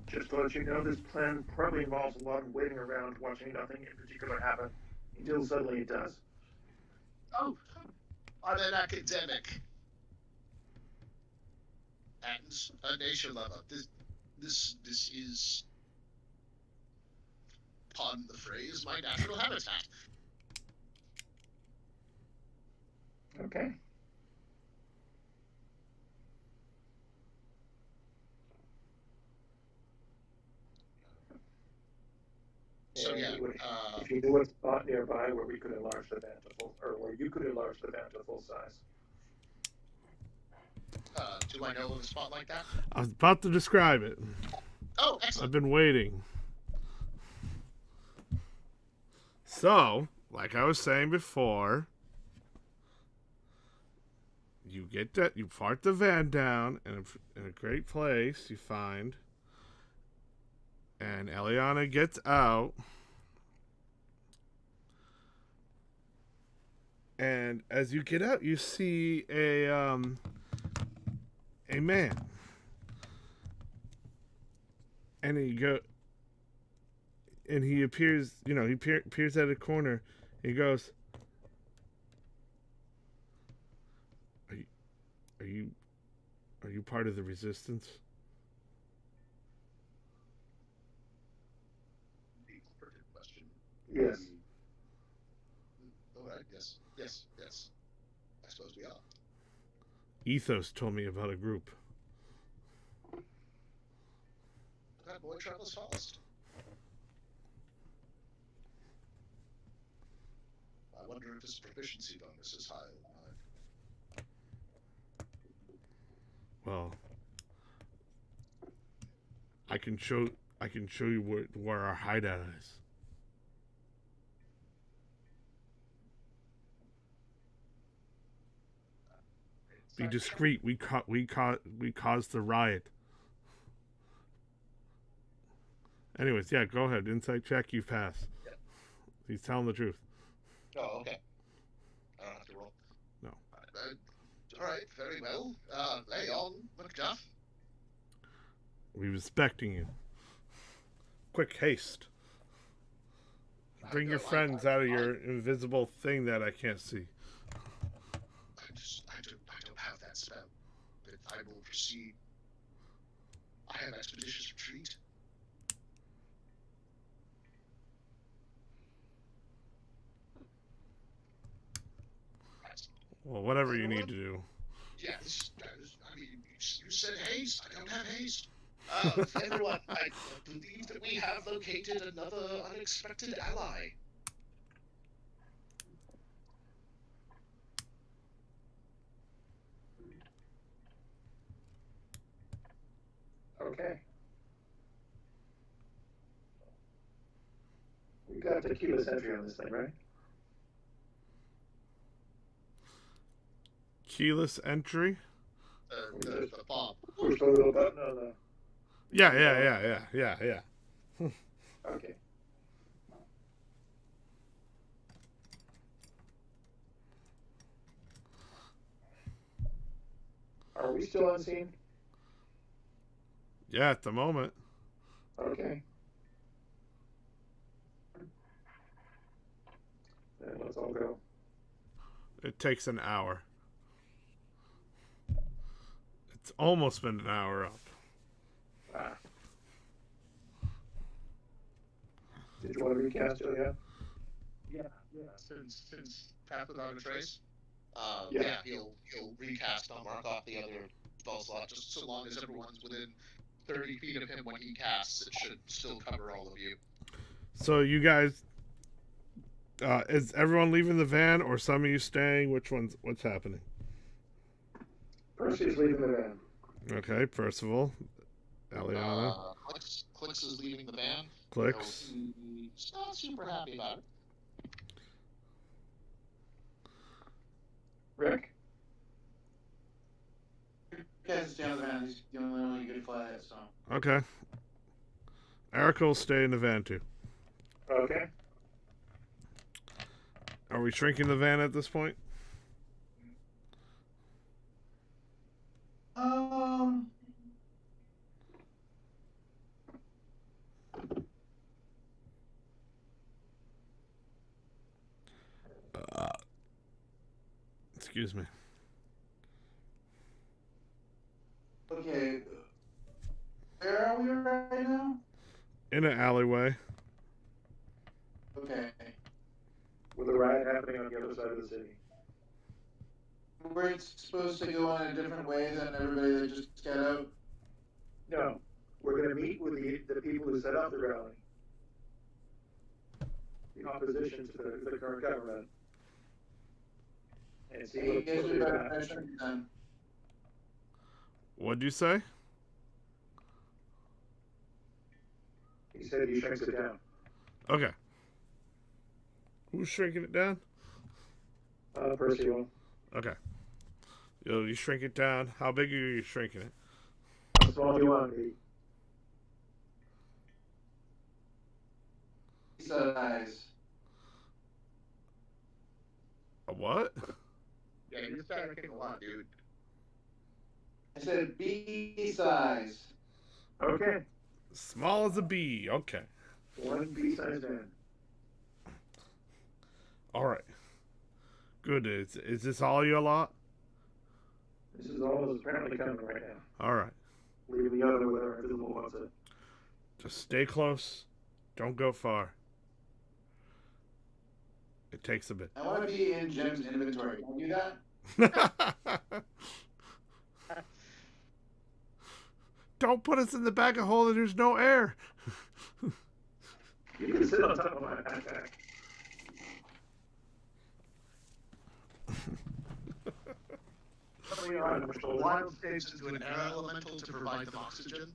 Just to let you know, this plan probably involves a lot of waiting around, watching nothing in particular happen, until suddenly it does. Oh, I'm an academic and a nature lover. This is, pardon the phrase, my natural habitat. Okay. So yeah, if you knew a spot nearby where we could enlarge the van to full, or where you could enlarge the van to full size. Do I know of a spot like that? I was about to describe it. Oh, excellent. I've been waiting. So, like I was saying before, you get that, you park the van down in a great place you find, and Eliana gets out, and as you get out, you see a man, and he appears, he appears at a corner. He goes, Are you part of the resistance? The pertinent question. Yes. All right. Yes. Yes. Yes. I suppose we are. Ethos told me about a group. That boy travels fast. I wonder if his proficiency bonus is higher than mine. Well, I can show you where our hideout is. Be discreet. We caused the riot. Anyways, yeah, go ahead. Insight check. You pass. Yep. He's telling the truth. Oh, okay. I don't have to roll. No. All right. Very well. Lay on, Macduff. We was expecting you. Quick haste. Bring your friends out of your invisible thing that I can't see. I don't have that spell. But I will proceed. I have expeditious retreat. Well, whatever you need to do. Yes, I mean, you said haste. I don't have haste. Everyone, I believe that we have located another unexpected ally. Okay. We got the keyless entry on this thing, right? Keyless entry? The bomb. Push the little button on the. Yeah. Okay. Are we still on scene? Yeah, at the moment. Okay. Then let's all go. It takes an hour. It's almost been an hour up. Ah. Did you want to recast it? Yeah. Since Path Without a Trace. Yeah. Yeah, he'll recast. I'll mark off the other spell slot just so long as everyone's within 30 feet of him when he casts. It should still cover all of you. So you guys, is everyone leaving the van, or some of you staying? What's happening? Percy's leaving the van. Okay, Percival, Aliana, Clicks is leaving the van. Clicks. He's not super happy about it. Rick? Guys, stay on the van. He's the only one who could fly it, so. Okay. Erica will stay in the van too. Okay. Are we shrinking the van at this point? Excuse me. Okay. Where are we right now? In an alleyway. Okay. With a riot happening on the other side of the city. We're supposed to go in a different way than everybody that just got out? No. We're going to meet with the people who set up the rally. The opposition to the current government. And see Hey, you guys what are they're about about. to shrink then. What'd you say? He said he shrinks it down. Okay. Who's shrinking it down? Percy will. Okay. You shrink it down. How big are you shrinking it? How small do you want to be? Size. A what? Yeah, you're panicking a lot, dude. I said B size. Okay. Small as a bee. Okay. One B-size van. All right. Good. Is this all you lot? This is all that's apparently coming right now. All right. Leave the other with our invisible wants it. Just stay close. Don't go far. It takes a bit. I want to be in Jim's inventory. Can I do that? Don't put us in the bag of holding. There's no air. You can sit on top of my backpack. The wild states into an air elemental to provide them oxygen.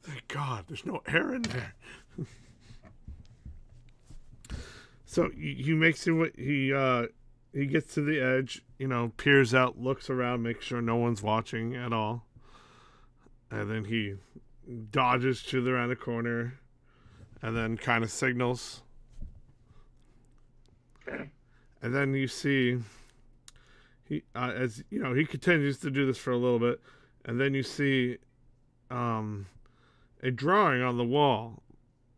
Thank God, there's no air in there. So he makes it. He gets to the edge. Peers out, looks around, makes sure no one's watching at all, and then he dodges to around the corner, and then kind of signals. Okay. And then you see he he continues to do this for a little bit, and then you see a drawing on the wall,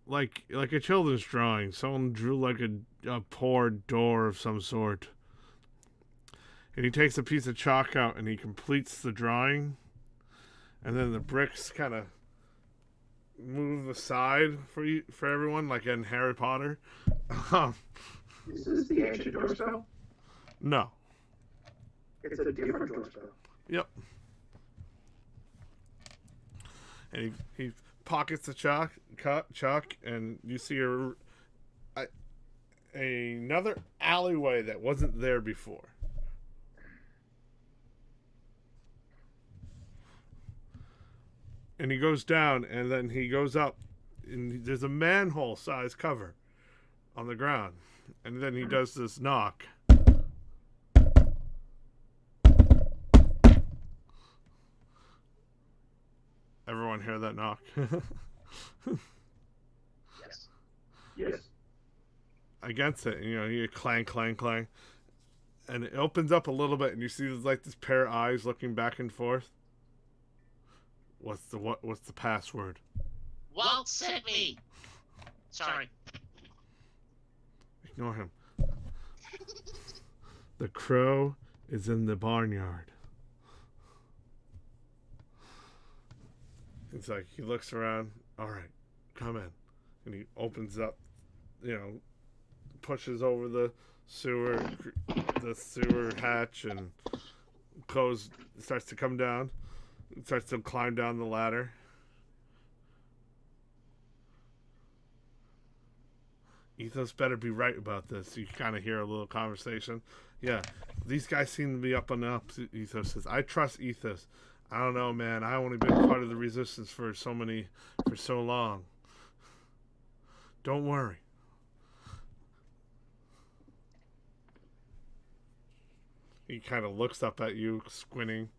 like a children's drawing. Someone drew like a poured door of some sort. And he takes a piece of chalk out and he completes the drawing, and then the bricks kind of move aside for everyone, like in Harry Potter. Is this the ancient door spell? No. It's a different door spell. Yep. And he pockets the chalk, and you see another alleyway that wasn't there before. And he goes down, and then he goes up, and there's a manhole-sized cover on the ground. And then he does this knock. Everyone hear that knock? Yes. Yes. Against it, you hear clang, clang, clang. And it opens up a little bit, and you see like this pair of eyes looking back and forth. What's the password? Walt sent me. Sorry. Ignore him. The crow is in the barnyard. It's like he looks around. All right, come in, and he opens up. Pushes over the sewer hatch and starts to come down. Starts to climb down the ladder. Ethos better be right about this. You kind of hear a little conversation. Yeah, these guys seem to be up and up. Ethos says, "I trust Ethos. I don't know, man. I only been part of the resistance for so long. Don't worry." He kind of looks up at you, squinting.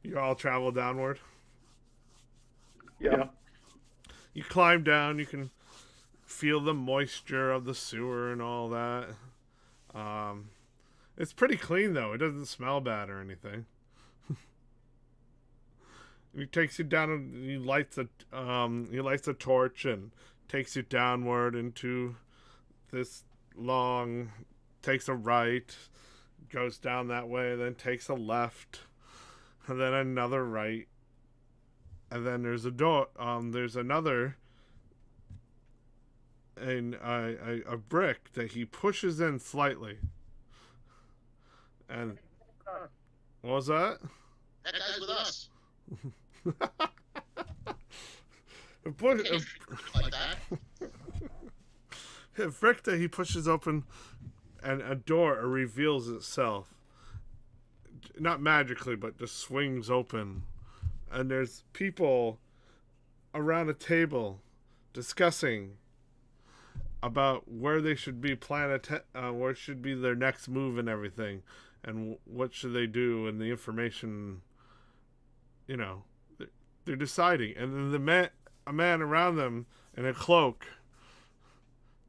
You all travel downward. Yeah. You climb down. You can feel the moisture of the sewer and all that. It's pretty clean though. It doesn't smell bad or anything. He takes you down and he lights a torch and takes you downward into this long. Takes a right, goes down that way, then takes a left, and then another right, and then there's a door. There's another, a brick that he pushes in slightly. And what was that? That guy's with us. Like that. A brick that he pushes open, and a door reveals itself. Not magically, but just swings open. And there's people around a table discussing about where they should be where should be their next move and everything, and what should they do, and the information. They're deciding, and then a man around them in a cloak,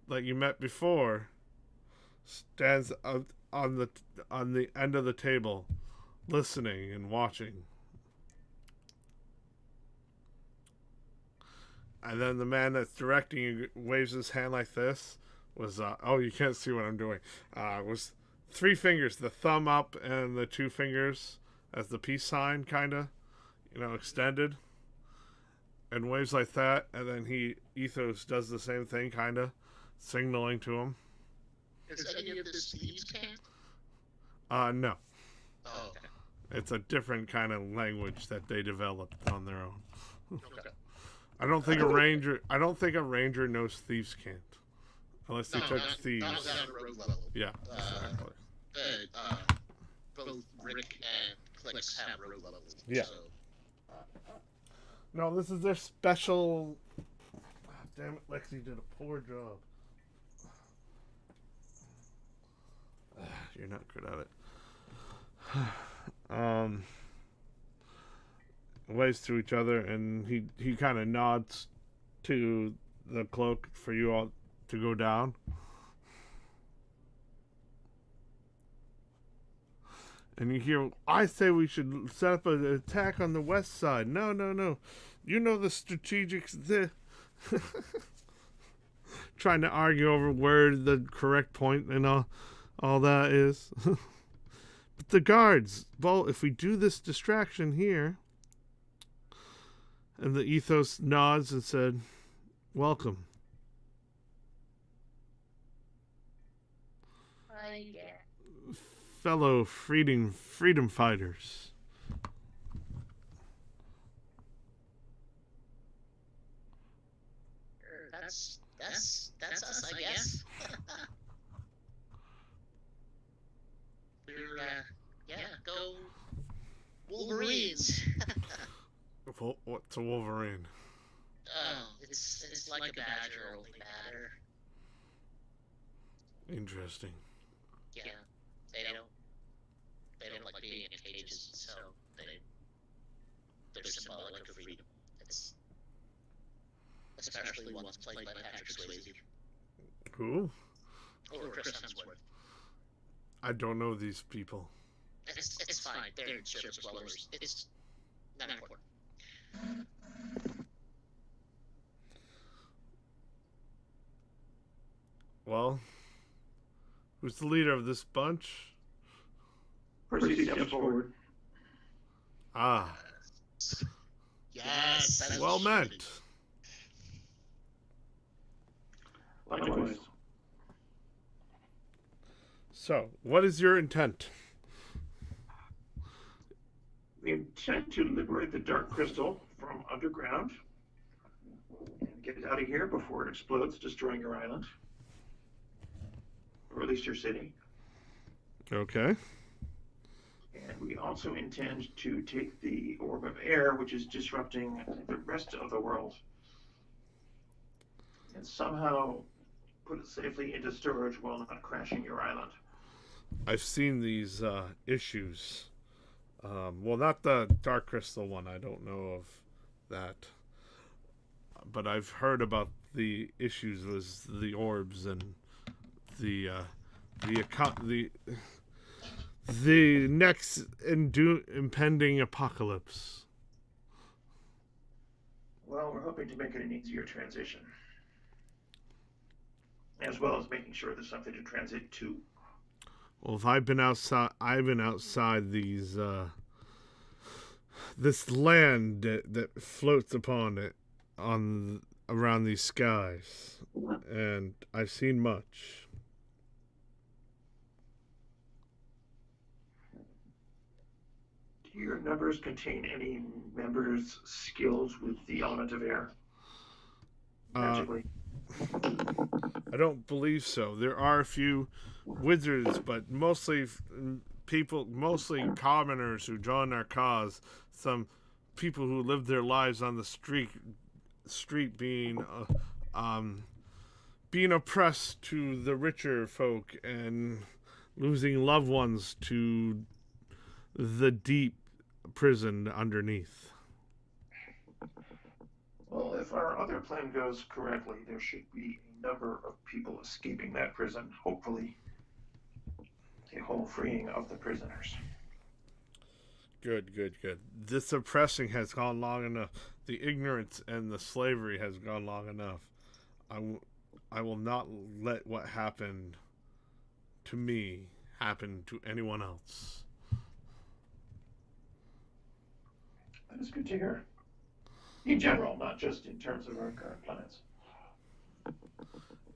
like you met before, stands on the end of the table, listening and watching. And then the man that's directing you waves his hand like this. Was oh, you can't see what I'm doing. Was 3 fingers, the thumb up and the 2 fingers as the peace sign, kind of, extended, and waves like that. And then Ethos does the same thing, kind of, signaling to him. Is any of this Thieves' Cant? No. Oh, okay. It's a different kind of language that they developed on their own. Okay. I don't think a ranger knows Thieves' Cant. Unless they took Thieves. Not at rogue level. Yeah, exactly. Both Rick and Clicks have rogue levels. Yeah. So. No, this is their special. Damn it, Lexi did a poor job. You're not good at it. Waves to each other, and he kind of nods to the cloak for you all to go down. And you hear, I say we should set up an attack on the west side. No. You know the strategics. Trying to argue over where the correct point and all that is. But the guards, well, if we do this distraction here. And the Ethos nods and said, welcome. Yeah. Fellow freedom fighters. That's us, I guess. We're, go Wolverines. What's a Wolverine? Oh, it's like a badger, only badder. Interesting. Yeah, they don't like being in cages, so they're symbolic of freedom. It's especially ones played by Patrick Swayze Who? or Chris Hemsworth. I don't know these people. It's fine. They're surface dwellers. It's not important. Well, who's the leader of this bunch? Percy steps forward. Ah, Yes. That's well met. Likewise. So, what is your intent? We intend to liberate the Dark Crystal from underground and get it out of here before it explodes, destroying your island. Or at least your city. Okay. And we also intend to take the Orb of Air, which is disrupting the rest of the world, and somehow put it safely into storage while not crashing your island. I've seen these issues. Well, not the Dark Crystal one. I don't know of that. But I've heard about the issues with the orbs and the next impending apocalypse. Well, we're hoping to make it an easier transition, as well as making sure there's something to transit to. Well, if I've been outside these this land that floats upon it around these skies, and I've seen much. Do your numbers contain any members' skills with the element of air? Magically. I don't believe so. There are a few wizards, but mostly mostly commoners who join our cause. Some people who live their lives on the street being oppressed to the richer folk and losing loved ones to the deep prison underneath. Well, if our other plan goes correctly, there should be a number of people escaping that prison, hopefully a whole freeing of the prisoners. Good, good, good. This oppressing has gone long enough. The ignorance and the slavery has gone long enough. I will not let what happened to me happen to anyone else. That is good to hear. In general, not just in terms of our current plans.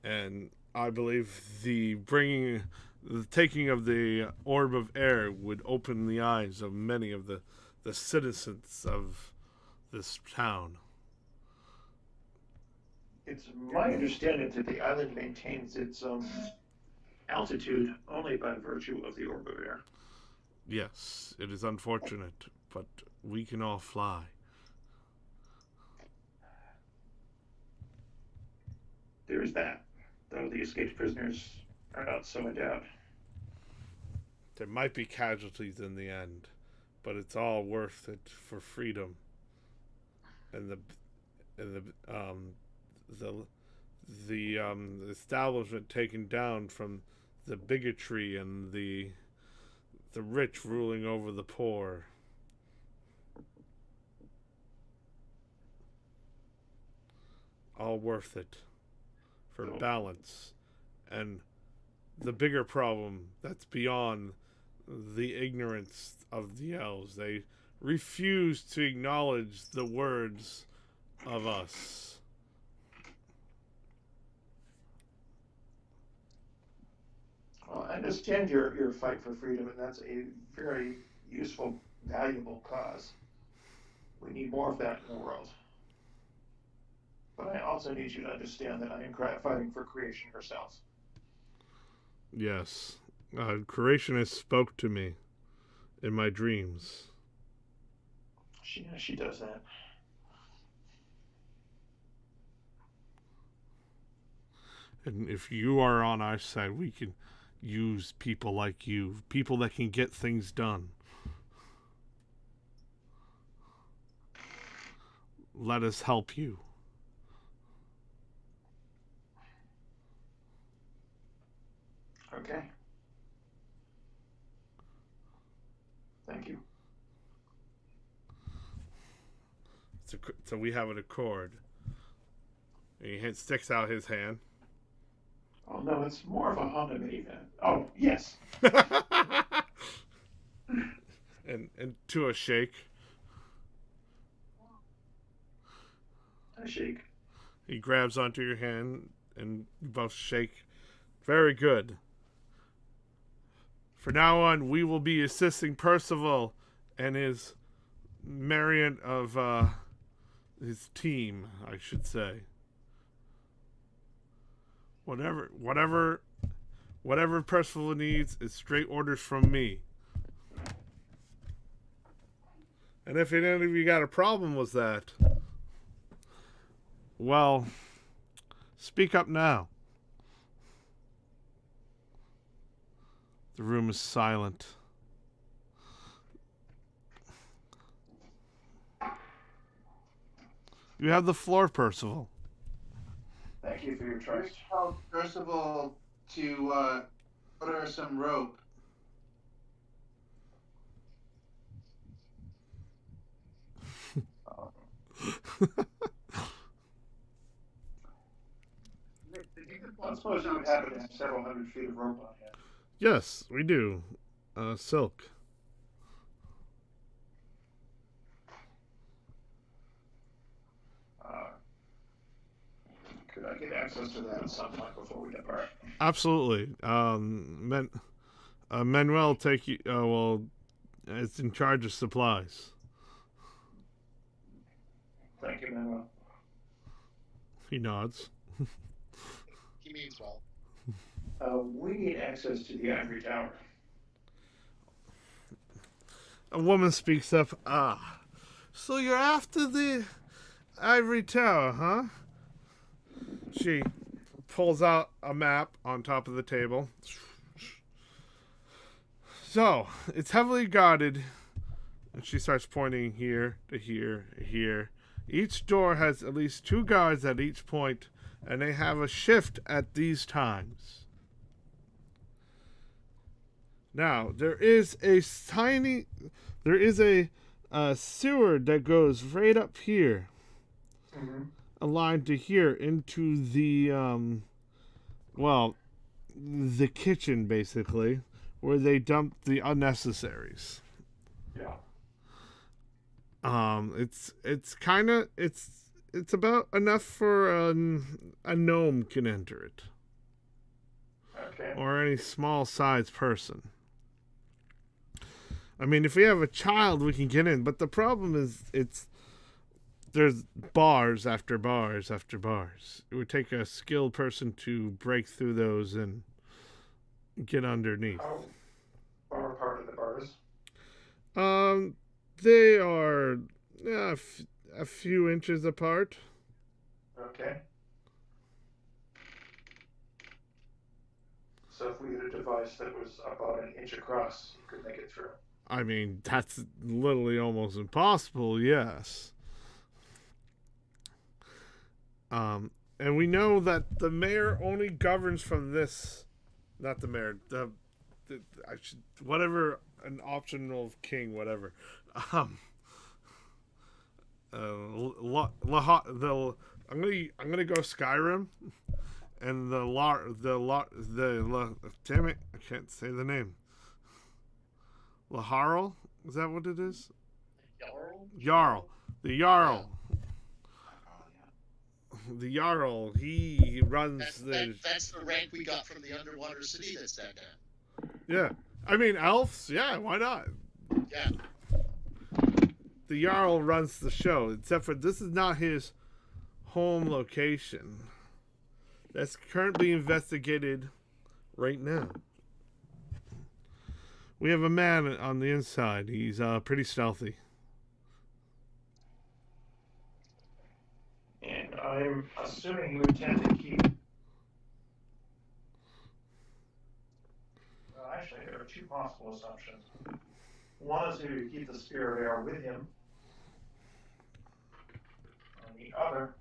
And I believe the taking of the Orb of Air would open the eyes of many of the citizens of this town. It's my understanding that the island maintains its altitude only by virtue of the Orb of Air. Yes, it is unfortunate, but we can all fly. There is that, though the escaped prisoners are not so endowed. There might be casualties in the end, but it's all worth it for freedom and the establishment taken down from the bigotry and the rich ruling over the poor. All worth it for balance and the bigger problem that's beyond the ignorance of the elves. They refuse to acknowledge the words of us. Well, I understand your fight for freedom, and that's a very useful, valuable cause. We need more of that in the world. But I also need you to understand that I am fighting for creation herself. Yes. Creationist spoke to me in my dreams. She does that. And if you are on our side, we can use people like you, people that can get things done. Let us help you. Okay. Thank you. So we have an accord. And he sticks out his hand. Oh, no, it's more of a Honda minivan. Oh, yes. and to a shake. I shake. He grabs onto your hand and you both shake. Very good. For now on, we will be assisting Percival and his Marion of his team, I should say. Whatever Percival needs is straight orders from me. And if any of you got a problem with that, well, speak up now. The room is silent. You have the floor, Percival. Thank you for your trust. Tell Percival to put her some rope. I suppose you would happen to have several hundred feet of rope on hand. Yes, we do. Silk. Could I get access to that at some point before we depart? Absolutely. Manuel take you. It's in charge of supplies. Thank you, Manuel. He nods. He means well. We need access to the Ivory Tower. A woman speaks up. So you're after the Ivory Tower, huh? She pulls out a map on top of the table. So, it's heavily guarded. And she starts pointing here to here, here. Each door has at least 2 guards at each point, and they have a shift at these times. Now there is a sewer that goes right up here, Mm-hmm. a line to here into the kitchen basically, where they dump the unnecessaries. Yeah. It's about enough for a gnome can enter it, Okay. or any small sized person. I mean, if we have a child, we can get in, but the problem is there's bars after bars after bars. It would take a skilled person to break through those and get underneath. How far apart are the bars? They are a few inches apart. Okay. So if we had a device that was about an inch across, you could make it through. I mean, that's literally almost impossible, yes. And we know that the mayor only governs from this, not the mayor, whatever, an optional king, whatever. I'm gonna go Skyrim, and damn it, I can't say the name. Laharl, is that what it is? Jarl. The Jarl. The Jarl, he runs That's the rank we got from the underwater city that's dead now. Yeah. I mean, elves, yeah, why not? Yeah. The Jarl runs the show, except for this is not his home location. That's currently investigated right now. We have a man on the inside. He's pretty stealthy. And I'm assuming you intend to keep. Well, actually, there are two possible assumptions. One is to keep the Spear of Air with him, and the other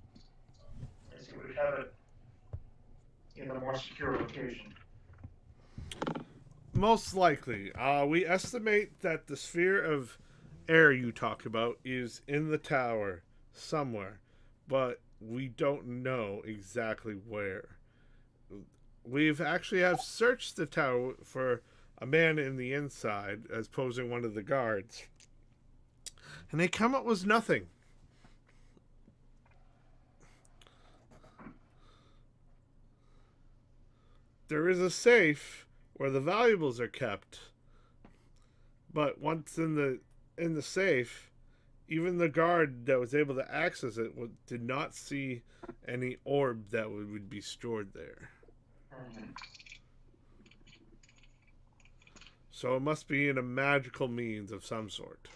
is he would have it in a more secure location. Most likely. We estimate that the sphere of air you talk about is in the tower somewhere, but we don't know exactly where. We've actually have searched the tower for a man in the inside as posing one of the guards, and they come up with nothing. There is a safe where the valuables are kept, but once in the safe, even the guard that was able to access it did not see any orb that would be stored there. Mm-hmm. So it must be in a magical means of some sort.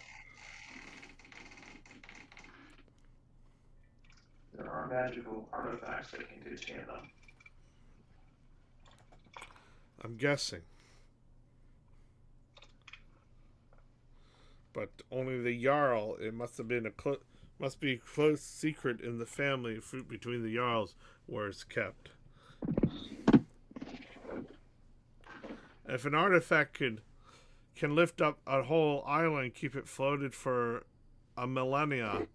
There are magical artifacts that can contain them. I'm guessing. But only the Jarl, it must have been must be close secret in the family between the Jarls where it's kept. If an artifact can lift up a whole island, keep it floated for a millennia,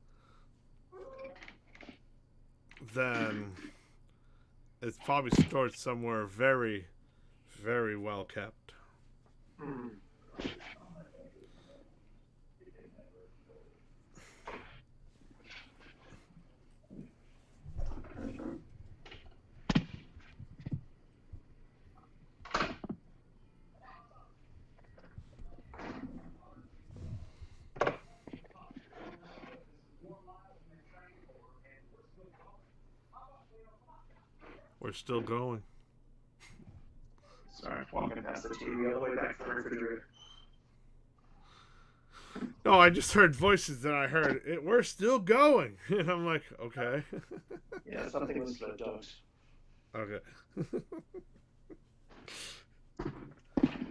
then it's probably stored somewhere very, very well kept. Mm. We're still going. Sorry, walking past the TV all the way back to the refrigerator. No, I just heard voices that I heard. We're still going. And I'm like, okay. Yeah, something was the dogs. Okay.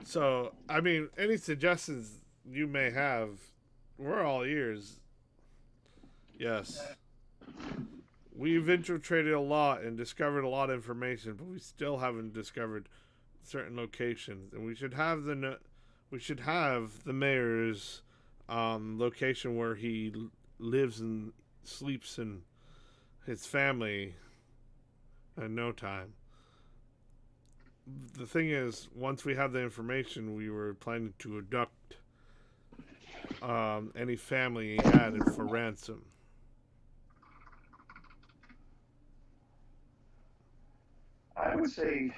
So, I mean, any suggestions you may have, we're all ears. Yes. We've infiltrated a lot and discovered a lot of information, but we still haven't discovered certain locations. And we should have we should have the mayor's location where he lives and sleeps and his family in no time. The thing is, once we have the information, we were planning to abduct any family he had for ransom. I would say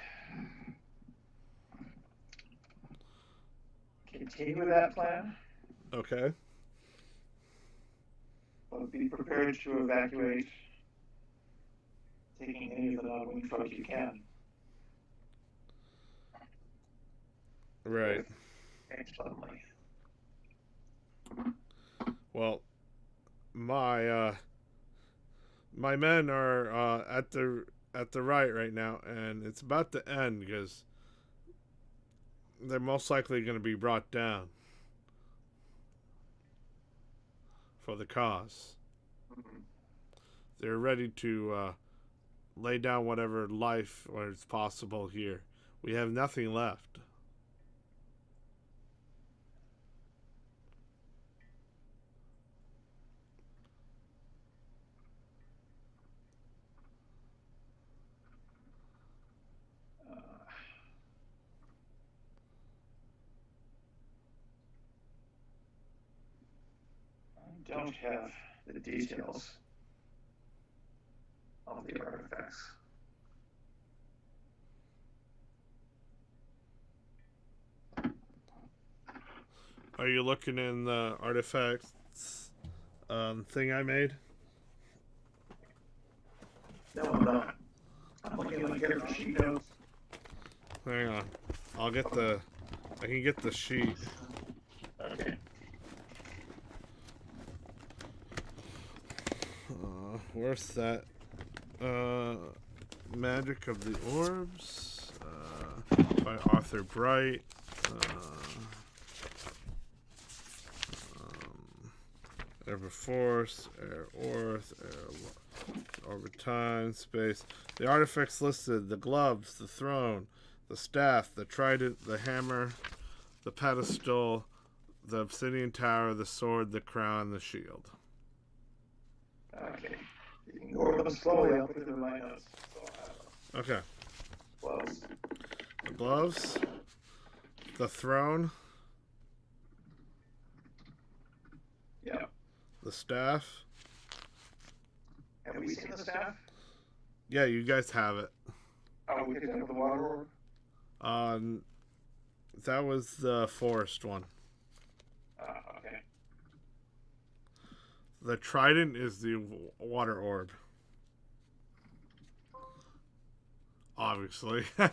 continue that plan, Okay. but be prepared to evacuate, taking any of the non-wing trucks you can. Right. Suddenly. Well, my men are at the right now, and it's about to end because they're most likely going to be brought down for the cause. They're ready to lay down whatever life or it's possible here. We have nothing left. I don't have the details of the artifacts. Are you looking in the artifacts thing I made? No, I'm not. I'm looking at the sheet notes. Hang on. I can get the sheet. Okay. Where's that? Magic of the Orbs by Arthur Bright. Air Force, Air Orth, Orbit Time, Space. The artifacts listed: the gloves, the throne, the staff, the trident, the hammer, the pedestal, the obsidian tower, the sword, the crown, the shield. Okay. You can go over them slowly. I'll put it in my notes. Okay. Gloves. The gloves, the throne, Yeah. the staff. Have we seen the staff? Yeah, you guys have it. Oh, we picked up the water orb? That was the forest one. Okay. The trident is the water orb. Obviously. Yeah.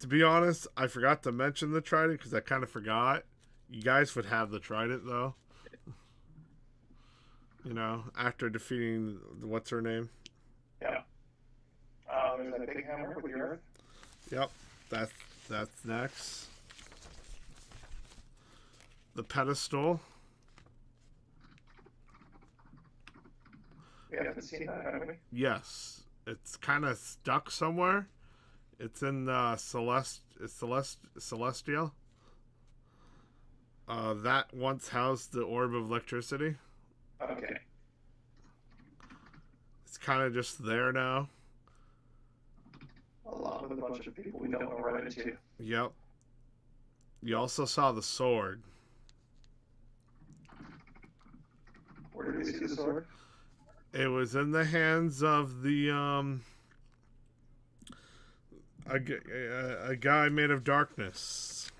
To be honest, I forgot to mention the trident because I kind of forgot. You guys would have the trident, though. You know, after defeating what's her name? Yeah. There's that big hammer with the earth. Yep, that's next. The pedestal. We haven't seen that, have we? Yes, it's kind of stuck somewhere. It's in the Celestial. That once housed the orb of electricity. Okay. It's kind of just there now. Along with a bunch of people we don't know run into. Yep. You also saw the sword. Where did we see the sword? It was in the hands of the a guy made of darkness.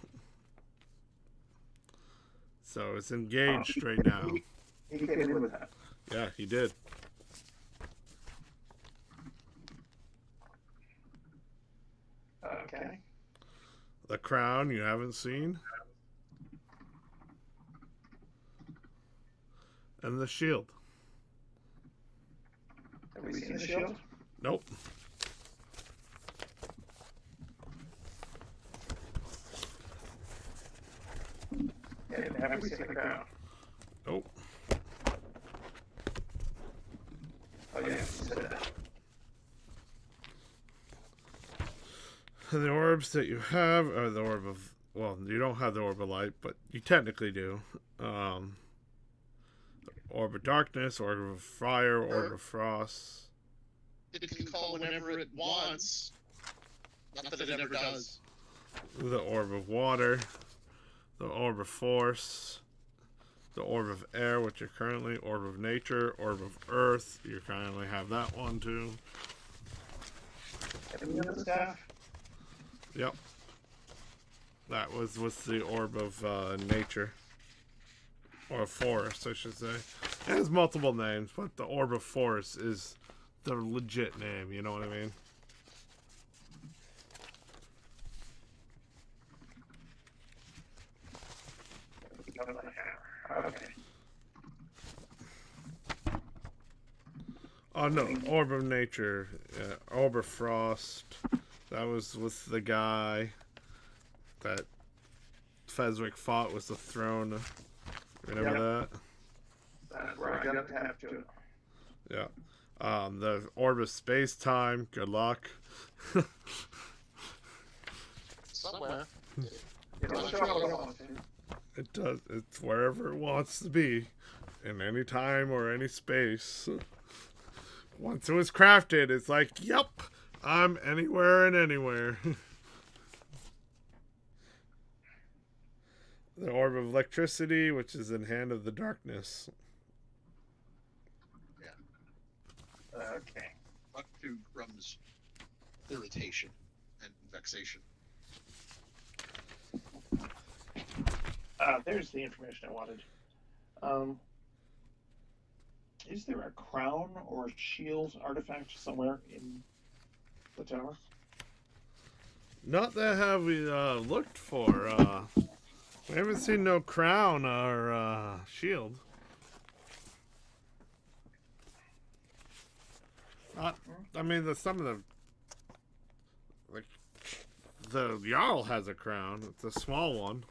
So it's engaged right now. He came in with that. Yeah, he did. Okay. The crown you haven't seen. And the shield. Have we seen the shield? Nope. And have we seen the crown? Nope. Oh yeah, you said that. The orbs that you have are the orb of. Well, you don't have the orb of light, but you technically do. Orb of darkness, orb of fire, orb of frost. It can call whenever it wants. Not that it ever does. The orb of water, the orb of force, the orb of air, which you're currently, orb of nature, orb of earth. You currently have that one too. Any other stuff? Yep. That was with the orb of nature. Or forest, I should say. It has multiple names, but the orb of forest is the legit name, you know what I mean? Okay. Oh no, orb of nature, orb of frost. That was with the guy that Fezwick fought with the throne. Remember that? That's where I got to have to. Yeah. The orb of space time. Good luck. Somewhere. It'll show what I want to. It does. It's wherever it wants to be, in any time or any space. Once it was crafted, it's like, yep, I'm anywhere and anywhere. The orb of electricity, which is in hand of the darkness. Okay. Up to Grum's irritation and vexation. There's the information I wanted. Is there a crown or shield artifact somewhere in the tower? Not that have we looked for. We haven't seen no crown or shield. I mean, some of the, like, the Jarl has a crown. It's a small one.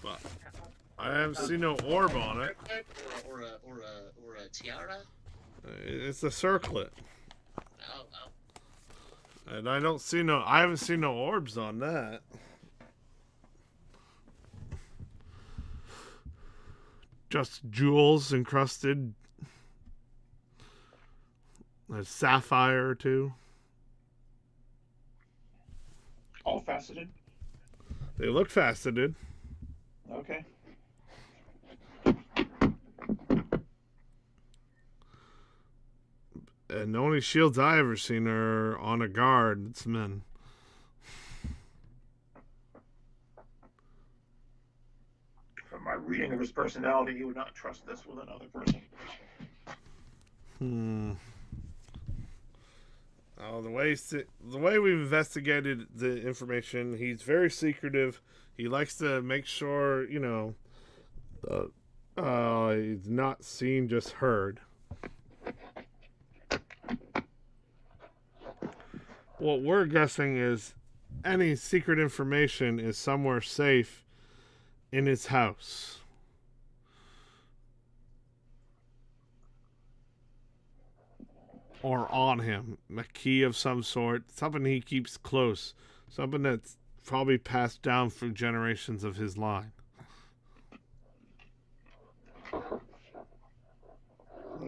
But I haven't seen no orb on it. Or a tiara? It's a circlet. Oh. And I haven't seen no orbs on that. Just jewels encrusted. A sapphire or two. All faceted? They look faceted. Okay. And the only shields I ever seen are on a guard. It's men. From my reading of his personality, you would not trust this with another person. Oh, the way we've investigated the information, he's very secretive. He likes to make sure, he's not seen, just heard. What we're guessing is any secret information is somewhere safe in his house. Or on him. A key of some sort. Something he keeps close. Something that's probably passed down for generations of his line. What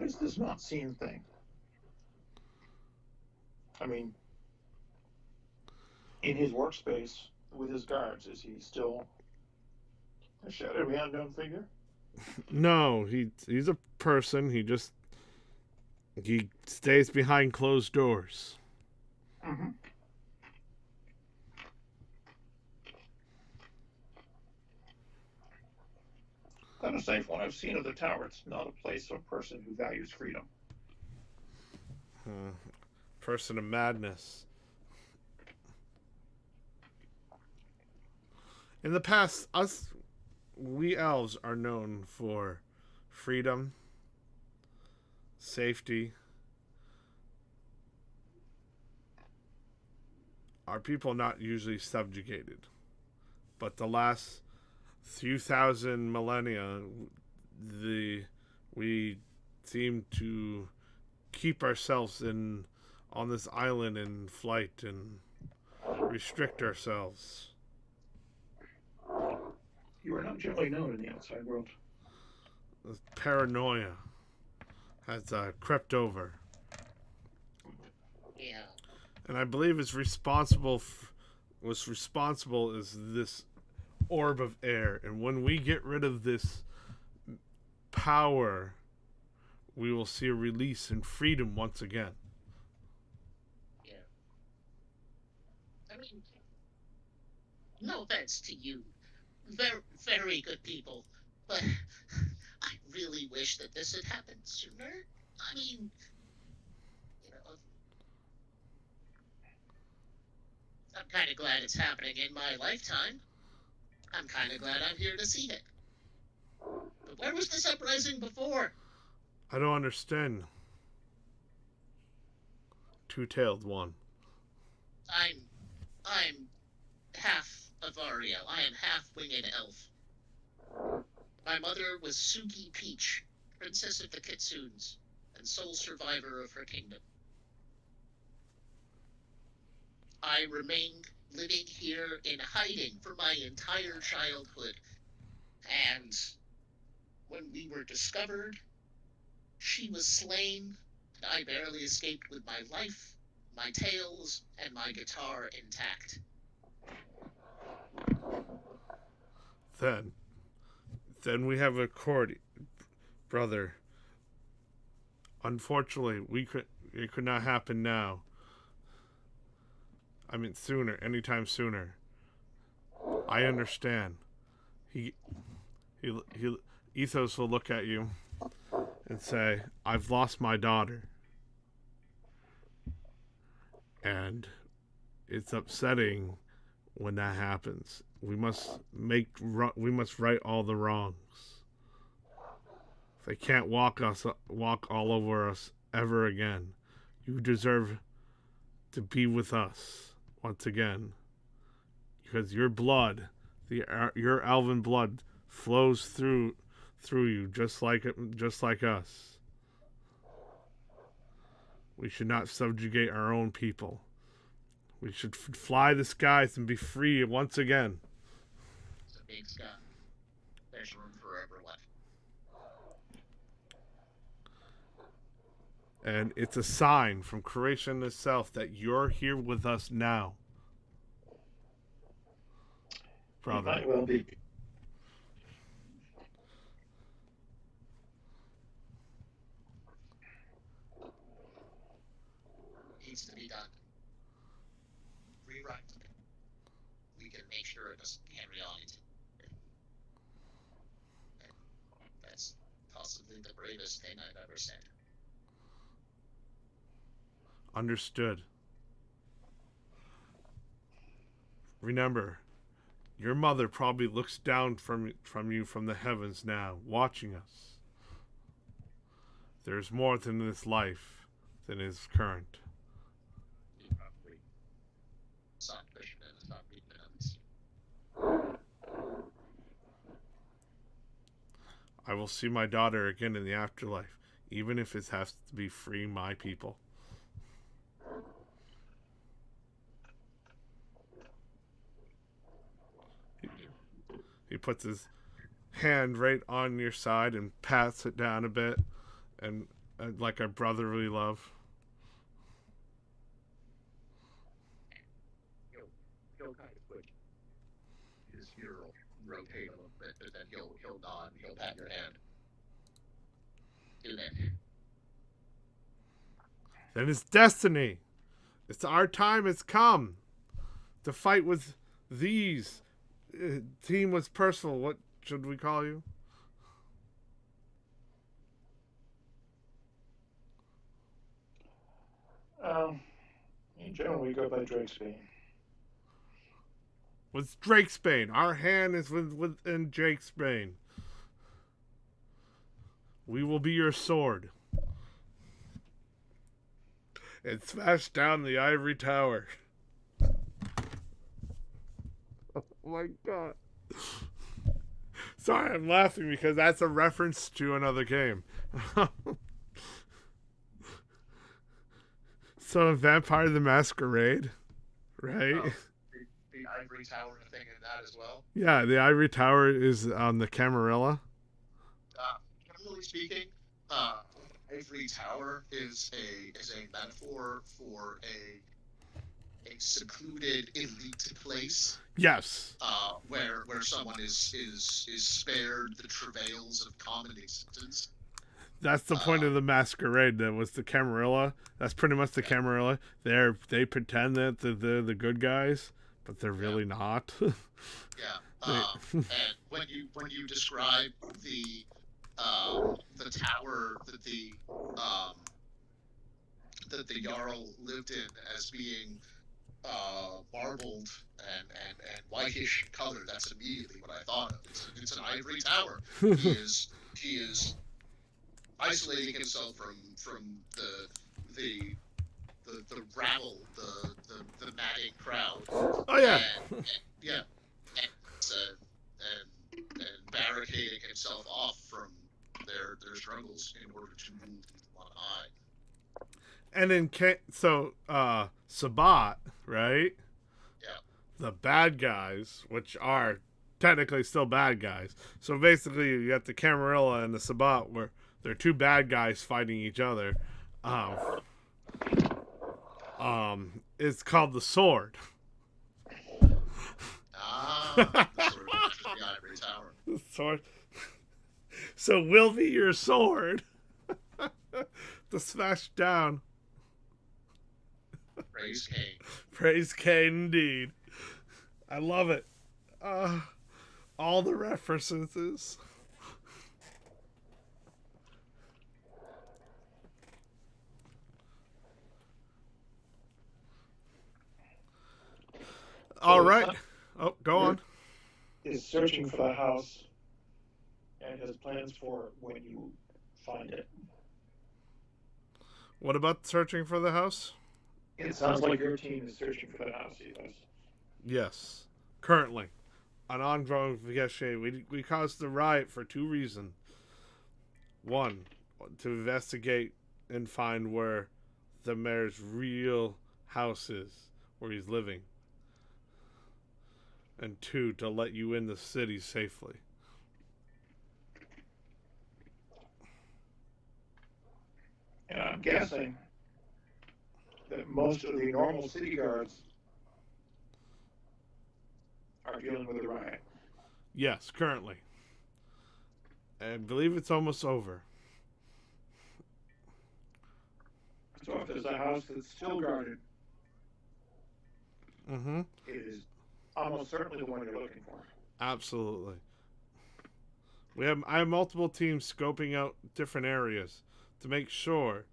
is this not seen thing? I mean, in his workspace with his guards, is he still a shadowy unknown figure? No, he's a person. He stays behind closed doors. Mm-hmm. Kind of safe one I've seen of the tower. It's not a place or person who values freedom. Person of madness. In the past, we elves are known for freedom, safety. Our people not usually subjugated. But the last few thousand millennia, we seem to keep ourselves on this island in flight and restrict ourselves. You are not generally known in the outside world. The paranoia has crept over. Yeah. And I believe it's responsible is this orb of air. And when we get rid of this power, we will see a release and freedom once again. Yeah. I mean, no offense to you, very, very good people, but I really wish that this had happened sooner. I mean, you know, I'm kind of glad it's happening in my lifetime. I'm kind of glad I'm here to see it. But where was this uprising before? I don't understand. Two-tailed one. I'm half of Ariel. I am half winged elf. My mother was Sugi Peach, princess of the Kitsunes, and sole survivor of her kingdom. I remained living here in hiding for my entire childhood, and when we were discovered, she was slain, and I barely escaped with my life, my tails, and my guitar intact. Then we have a court, brother. Unfortunately, it could not happen now. I mean, sooner, anytime sooner. I understand. Ethos will look at you and say, "I've lost my daughter," and it's upsetting when that happens. We must right all the wrongs. They can't walk all over us ever again. You deserve to be with us once again, because your blood, your elven blood, flows through you just like us. We should not subjugate our own people. We should fly the skies and be free once again. It's a big sky. There's room for everyone. And it's a sign from creation itself that you're here with us now, brother. It might well be. Needs to be done. Rewrite. We can make sure it doesn't carry on into. And that's possibly the bravest thing I've ever said. Understood. Remember, your mother probably looks down from you from the heavens now, watching us. There's more than this life than is current. We probably stop pushing it and stop beating it on this. I will see my daughter again in the afterlife, even if it has to be freeing my people. He puts his hand right on your side and pats it down a bit, and like a brotherly love. He'll kind of put his ear will rotate a little bit, but then he'll nod, he'll pat your hand. Do that. Then it's destiny. It's our time has come to fight with these. Team was personal. What should we call you? In general, we go by Drakesbane. With Drakesbane. Our hand is within Drakesbane. We will be your sword. And smash down the ivory tower. Oh my god. Sorry, I'm laughing because that's a reference to another game. So Vampire the Masquerade, right? Oh, the ivory tower thing in that as well. Yeah, the Ivory Tower is on the Camarilla. Generally speaking, ivory tower is a metaphor for a secluded elite place. Yes. Where someone is spared the travails of common existence. That's the point of the Masquerade. That was the Camarilla. That's pretty much the Camarilla. They pretend that they're the good guys, but they're really not. And when you describe the tower that the Jarl lived in as being marbled and whitish in color, that's immediately what I thought of. It's an ivory tower. He is isolating himself from the rabble, the madding crowd. Oh yeah. And barricading himself off from their struggles in order to move on high. And in Sabbat, right? Yeah. The bad guys, which are technically still bad guys. So basically, you got the Camarilla and the Sabbat, where they're two bad guys fighting each other. It's called the Sword. The ivory tower. The Sword. So we'll be your sword to smash down. Praise Cain. Praise Cain, indeed. I love it. All the references. All right. Oh, go on. Is searching for the house and has plans for when you find it. What about searching for the house? It sounds like your team is searching for the house, yes. Yes. Currently. An ongoing investigation. We caused the riot for two reasons. One, to investigate and find where the mayor's real house is, where he's living. And two, to let you in the city safely. And I'm guessing that most of the normal city guards are dealing with the riot. Yes, currently. I believe it's almost over. So if there's a house that's still guarded, Mm-hmm. it is almost certainly the one you're looking for. Absolutely. I have multiple teams scoping out different areas to make sure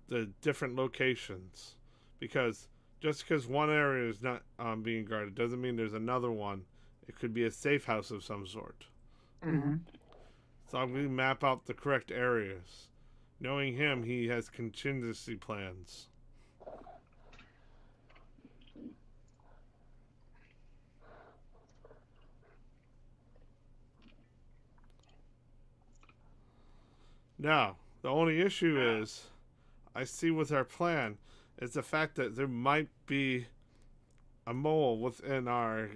the different locations, because just because one area is not being guarded doesn't mean there's another one. It could be a safe house of some sort. Mm-hmm. So I'm going to map out the correct areas. Knowing him, he has contingency plans. Now, the only issue is, I see with our plan, is the fact that there might be a mole within our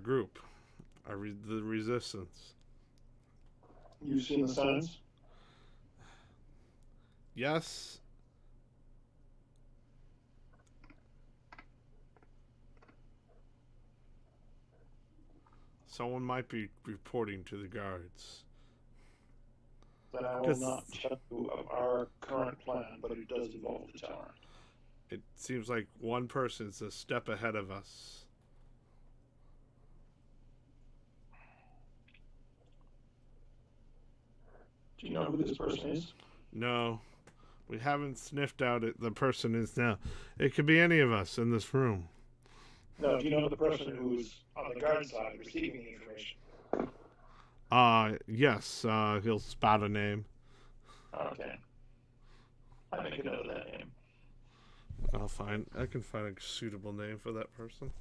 group, the resistance. You've seen the signs? Yes. Someone might be reporting to the guards. But I will not tell you of our current plan, but it does involve the tower. It seems like one person's a step ahead of us. Do you know who this person is? No. We haven't sniffed out it. The person is now. It could be any of us in this room. No, do you know the person who's on the guard side receiving the information? Yes. He'll spout a name. Okay. I make a note of that name. I can find a suitable name for that person.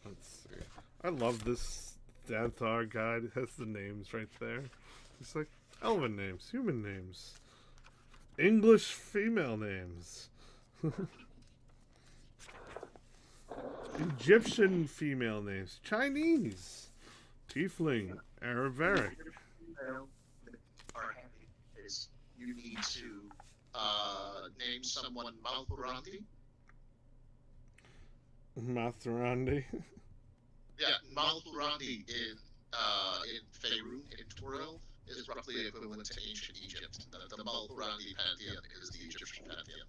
Let's see. I love this Danthar guide. It has the names right there. It's like elven names, human names, English female names, Egyptian female names, Chinese, Tiefling, Arabic. Are happy is you need to name someone Malpurandi. Maserati. Yeah, Malpurandi in Faerun in Toril is roughly equivalent to ancient Egypt. The Malpurandi pantheon is the Egyptian pantheon.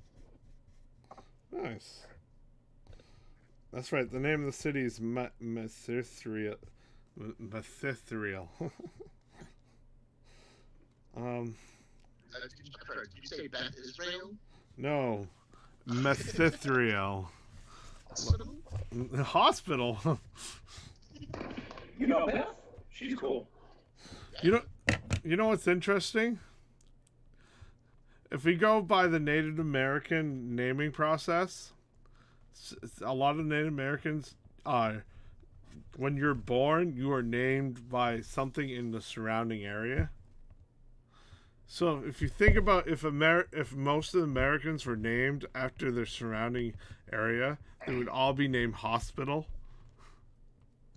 Nice. That's right. The name of the city is Mesithriel. Mesithriel. Did you say Beth Israel? No, Mesithriel. Hospital. You know Beth? She's cool. You know what's interesting? If we go by the Native American naming process, a lot of Native Americans are, when you're born, you are named by something in the surrounding area. So if you think about if most of the Americans were named after their surrounding area, they would all be named hospital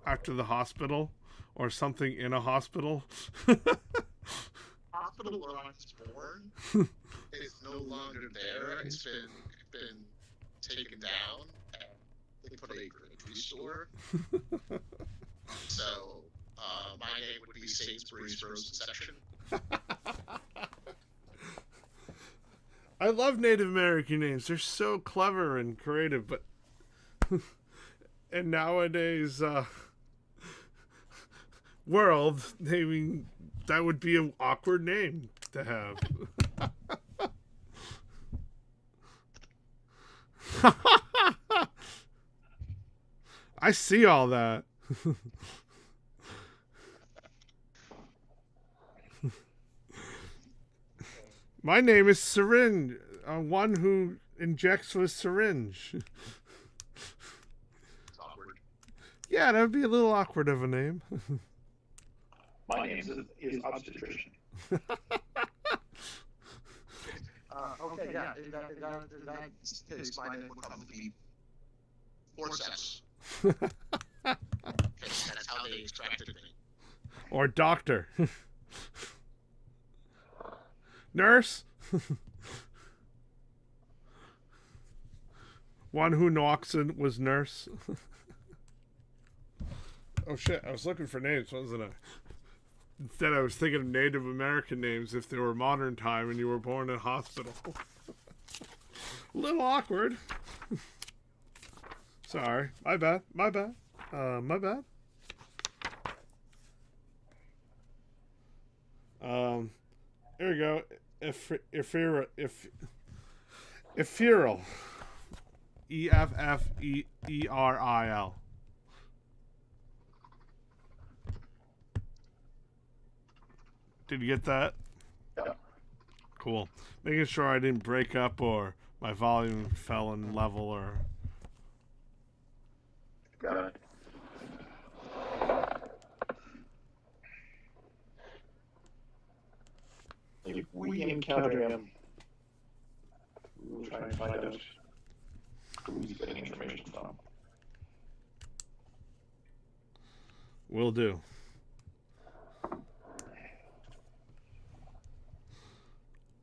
after the hospital or something in a hospital. Hospital where I was born is no longer there. It's been taken down. They put a grocery store. So my name would be Sainsbury's Frozen Section. I love Native American names. They're so clever and creative, but and nowadays world naming, that would be an awkward name to have. I see all that. My name is Syringe, one who injects with syringe. It's awkward. Yeah, that would be a little awkward of a name. My name is Obstetrician. Okay, yeah, in that case, my name would probably be Forceps. That's how they extracted me. Or doctor. Nurse. One who knocks in was nurse. Oh shit, I was looking for names, wasn't I? Instead I was thinking of Native American names if they were modern time and you were born in a hospital. A little awkward. Sorry. My bad. My bad. My bad. Here we go. Ethereal. Effeferil. Did you get that? Yeah. Cool. Making sure I didn't break up or my volume fell in level or... Got it. If we encounter him, we'll try and find out who he's getting information from. Will do.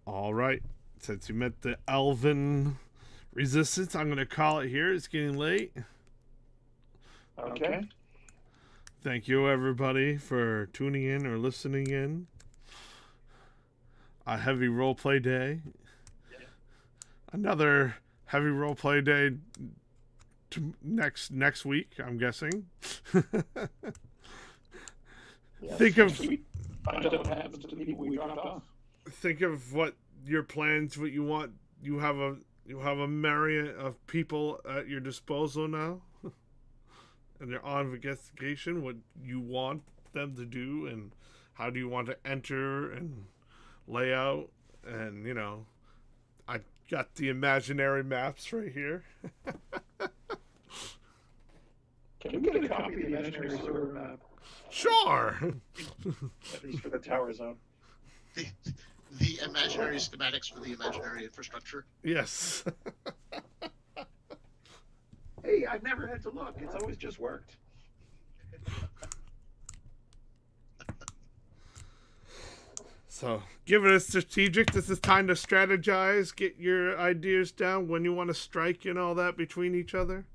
All right. Since you met the Elven Resistance, I'm going to call it here. It's getting late. Okay. Thank you, everybody, for tuning in or listening in. A heavy roleplay day. Yeah. Another heavy roleplay day next week, I'm guessing. Yeah, Think of find out what happens to the people we dropped off. think of what your plans, what you want. You have a myriad of people at your disposal now, and they're on investigation. What you want them to do, and how do you want to enter and lay out, and I got the imaginary maps right here. Can we get a copy of the imaginary server map? Sure. At least for the tower zone. the imaginary schematics for the imaginary infrastructure. Yes. Hey, I've never had to look. It's always just worked. So, give it a strategic. This is time to strategize, get your ideas down when you want to strike and all that between each other.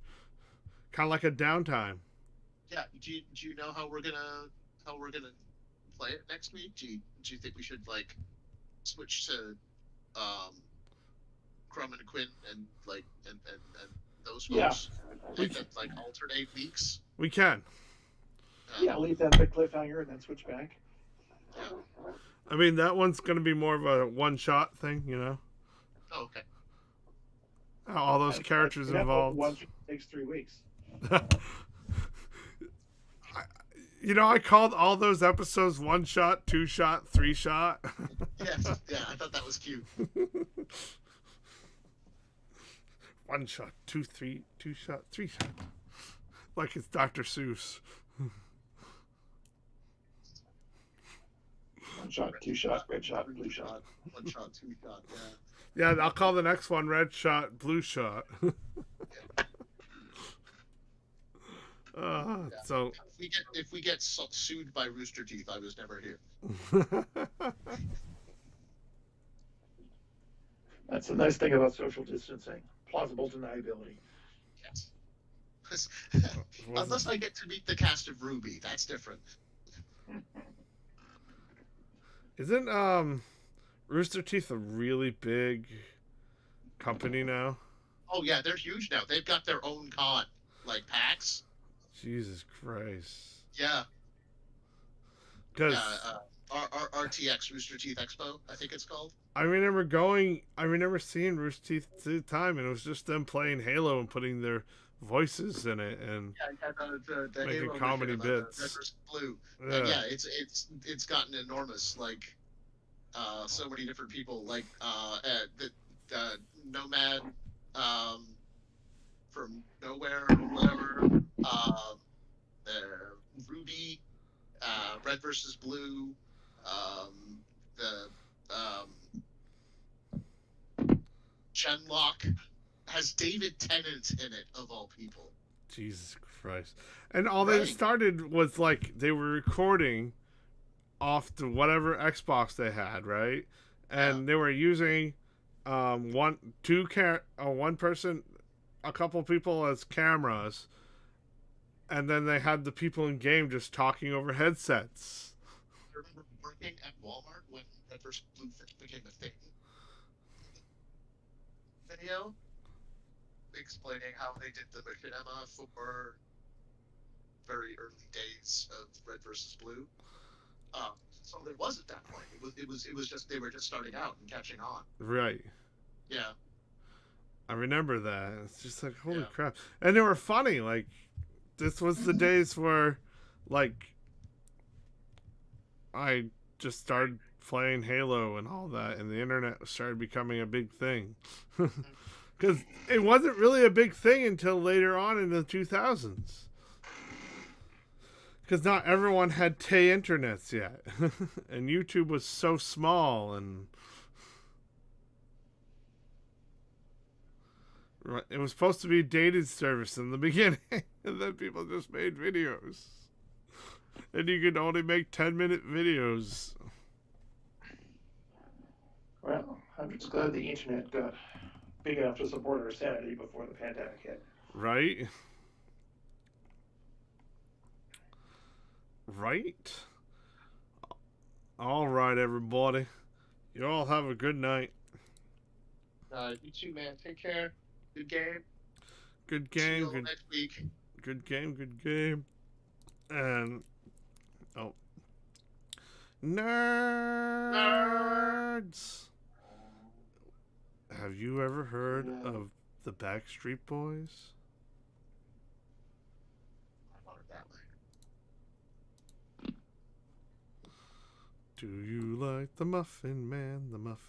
Kind of like a downtime. Yeah. Do you know how we're gonna play it next week? Do you think we should like switch to Crumb and Quinn and like and those Yeah. folks and then like alternate weeks? We can. Yeah, leave that big cliffhanger and then switch back. Yeah. I mean, that one's going to be more of a one-shot thing, you know? Oh, okay. All those characters involved. One takes 3 weeks. You know, I called all those episodes one-shot, two-shot, three-shot. Yes. Yeah, I thought that was cute. One shot, two shot, three shot. Like it's Dr. Seuss. 1 shot, 2 shot, red shot, blue shot. 1 shot, 2 shot. Yeah. Yeah, I'll call the next one red shot, blue shot. So if we get sued by Rooster Teeth, I was never here. That's the nice thing about social distancing. Plausible deniability. Yes. Unless I get to meet the cast of Ruby, that's different. Isn't Rooster Teeth a really big company now? Oh yeah, they're huge now. They've got their own con, like PAX. Jesus Christ. Yeah. Because RTX Rooster Teeth Expo, I think it's called. I remember seeing Rooster Teeth at the time, and it was just them playing Halo and putting their voices in it and the making Halo comedy mission, bits. Red versus Blue. Yeah. And yeah, it's gotten enormous. Like, so many different people. Like, the Nomad, from Nowhere or whatever. Ruby, Red versus Blue, the Genlock has David Tennant in it, of all people. Jesus Christ. And all they started was like they were recording off to whatever Xbox they had, right? And they were using one person, a couple people as cameras, and then they had the people in game just talking over headsets. I remember working at Walmart when Red vs. Blue became a thing. Video explaining how they did the machinima for very early days of Red vs. Blue. So there was at that point. It was just they were just starting out and catching on. Right. Yeah. I remember that. It's just like holy crap. And they were funny. Like this was the days where, like, I just started playing Halo and all that, and the internet started becoming a big thing. Because it wasn't really a big thing until later on in the 2000s. Because not everyone had internets yet. And YouTube was so small, and it was supposed to be a dated service in the beginning. And then people just made videos. And you could only make 10-minute videos. Well, I'm just glad the internet got big enough to support our sanity before the pandemic hit. Right? Right? All right, everybody. You all have a good night. You too, man. Take care. Good game. Good See game. you all Good, next week. good game. Good game. And nerds. Have you ever heard of the Backstreet Boys? I want it that way. Do you like the Muffin Man? The Muffin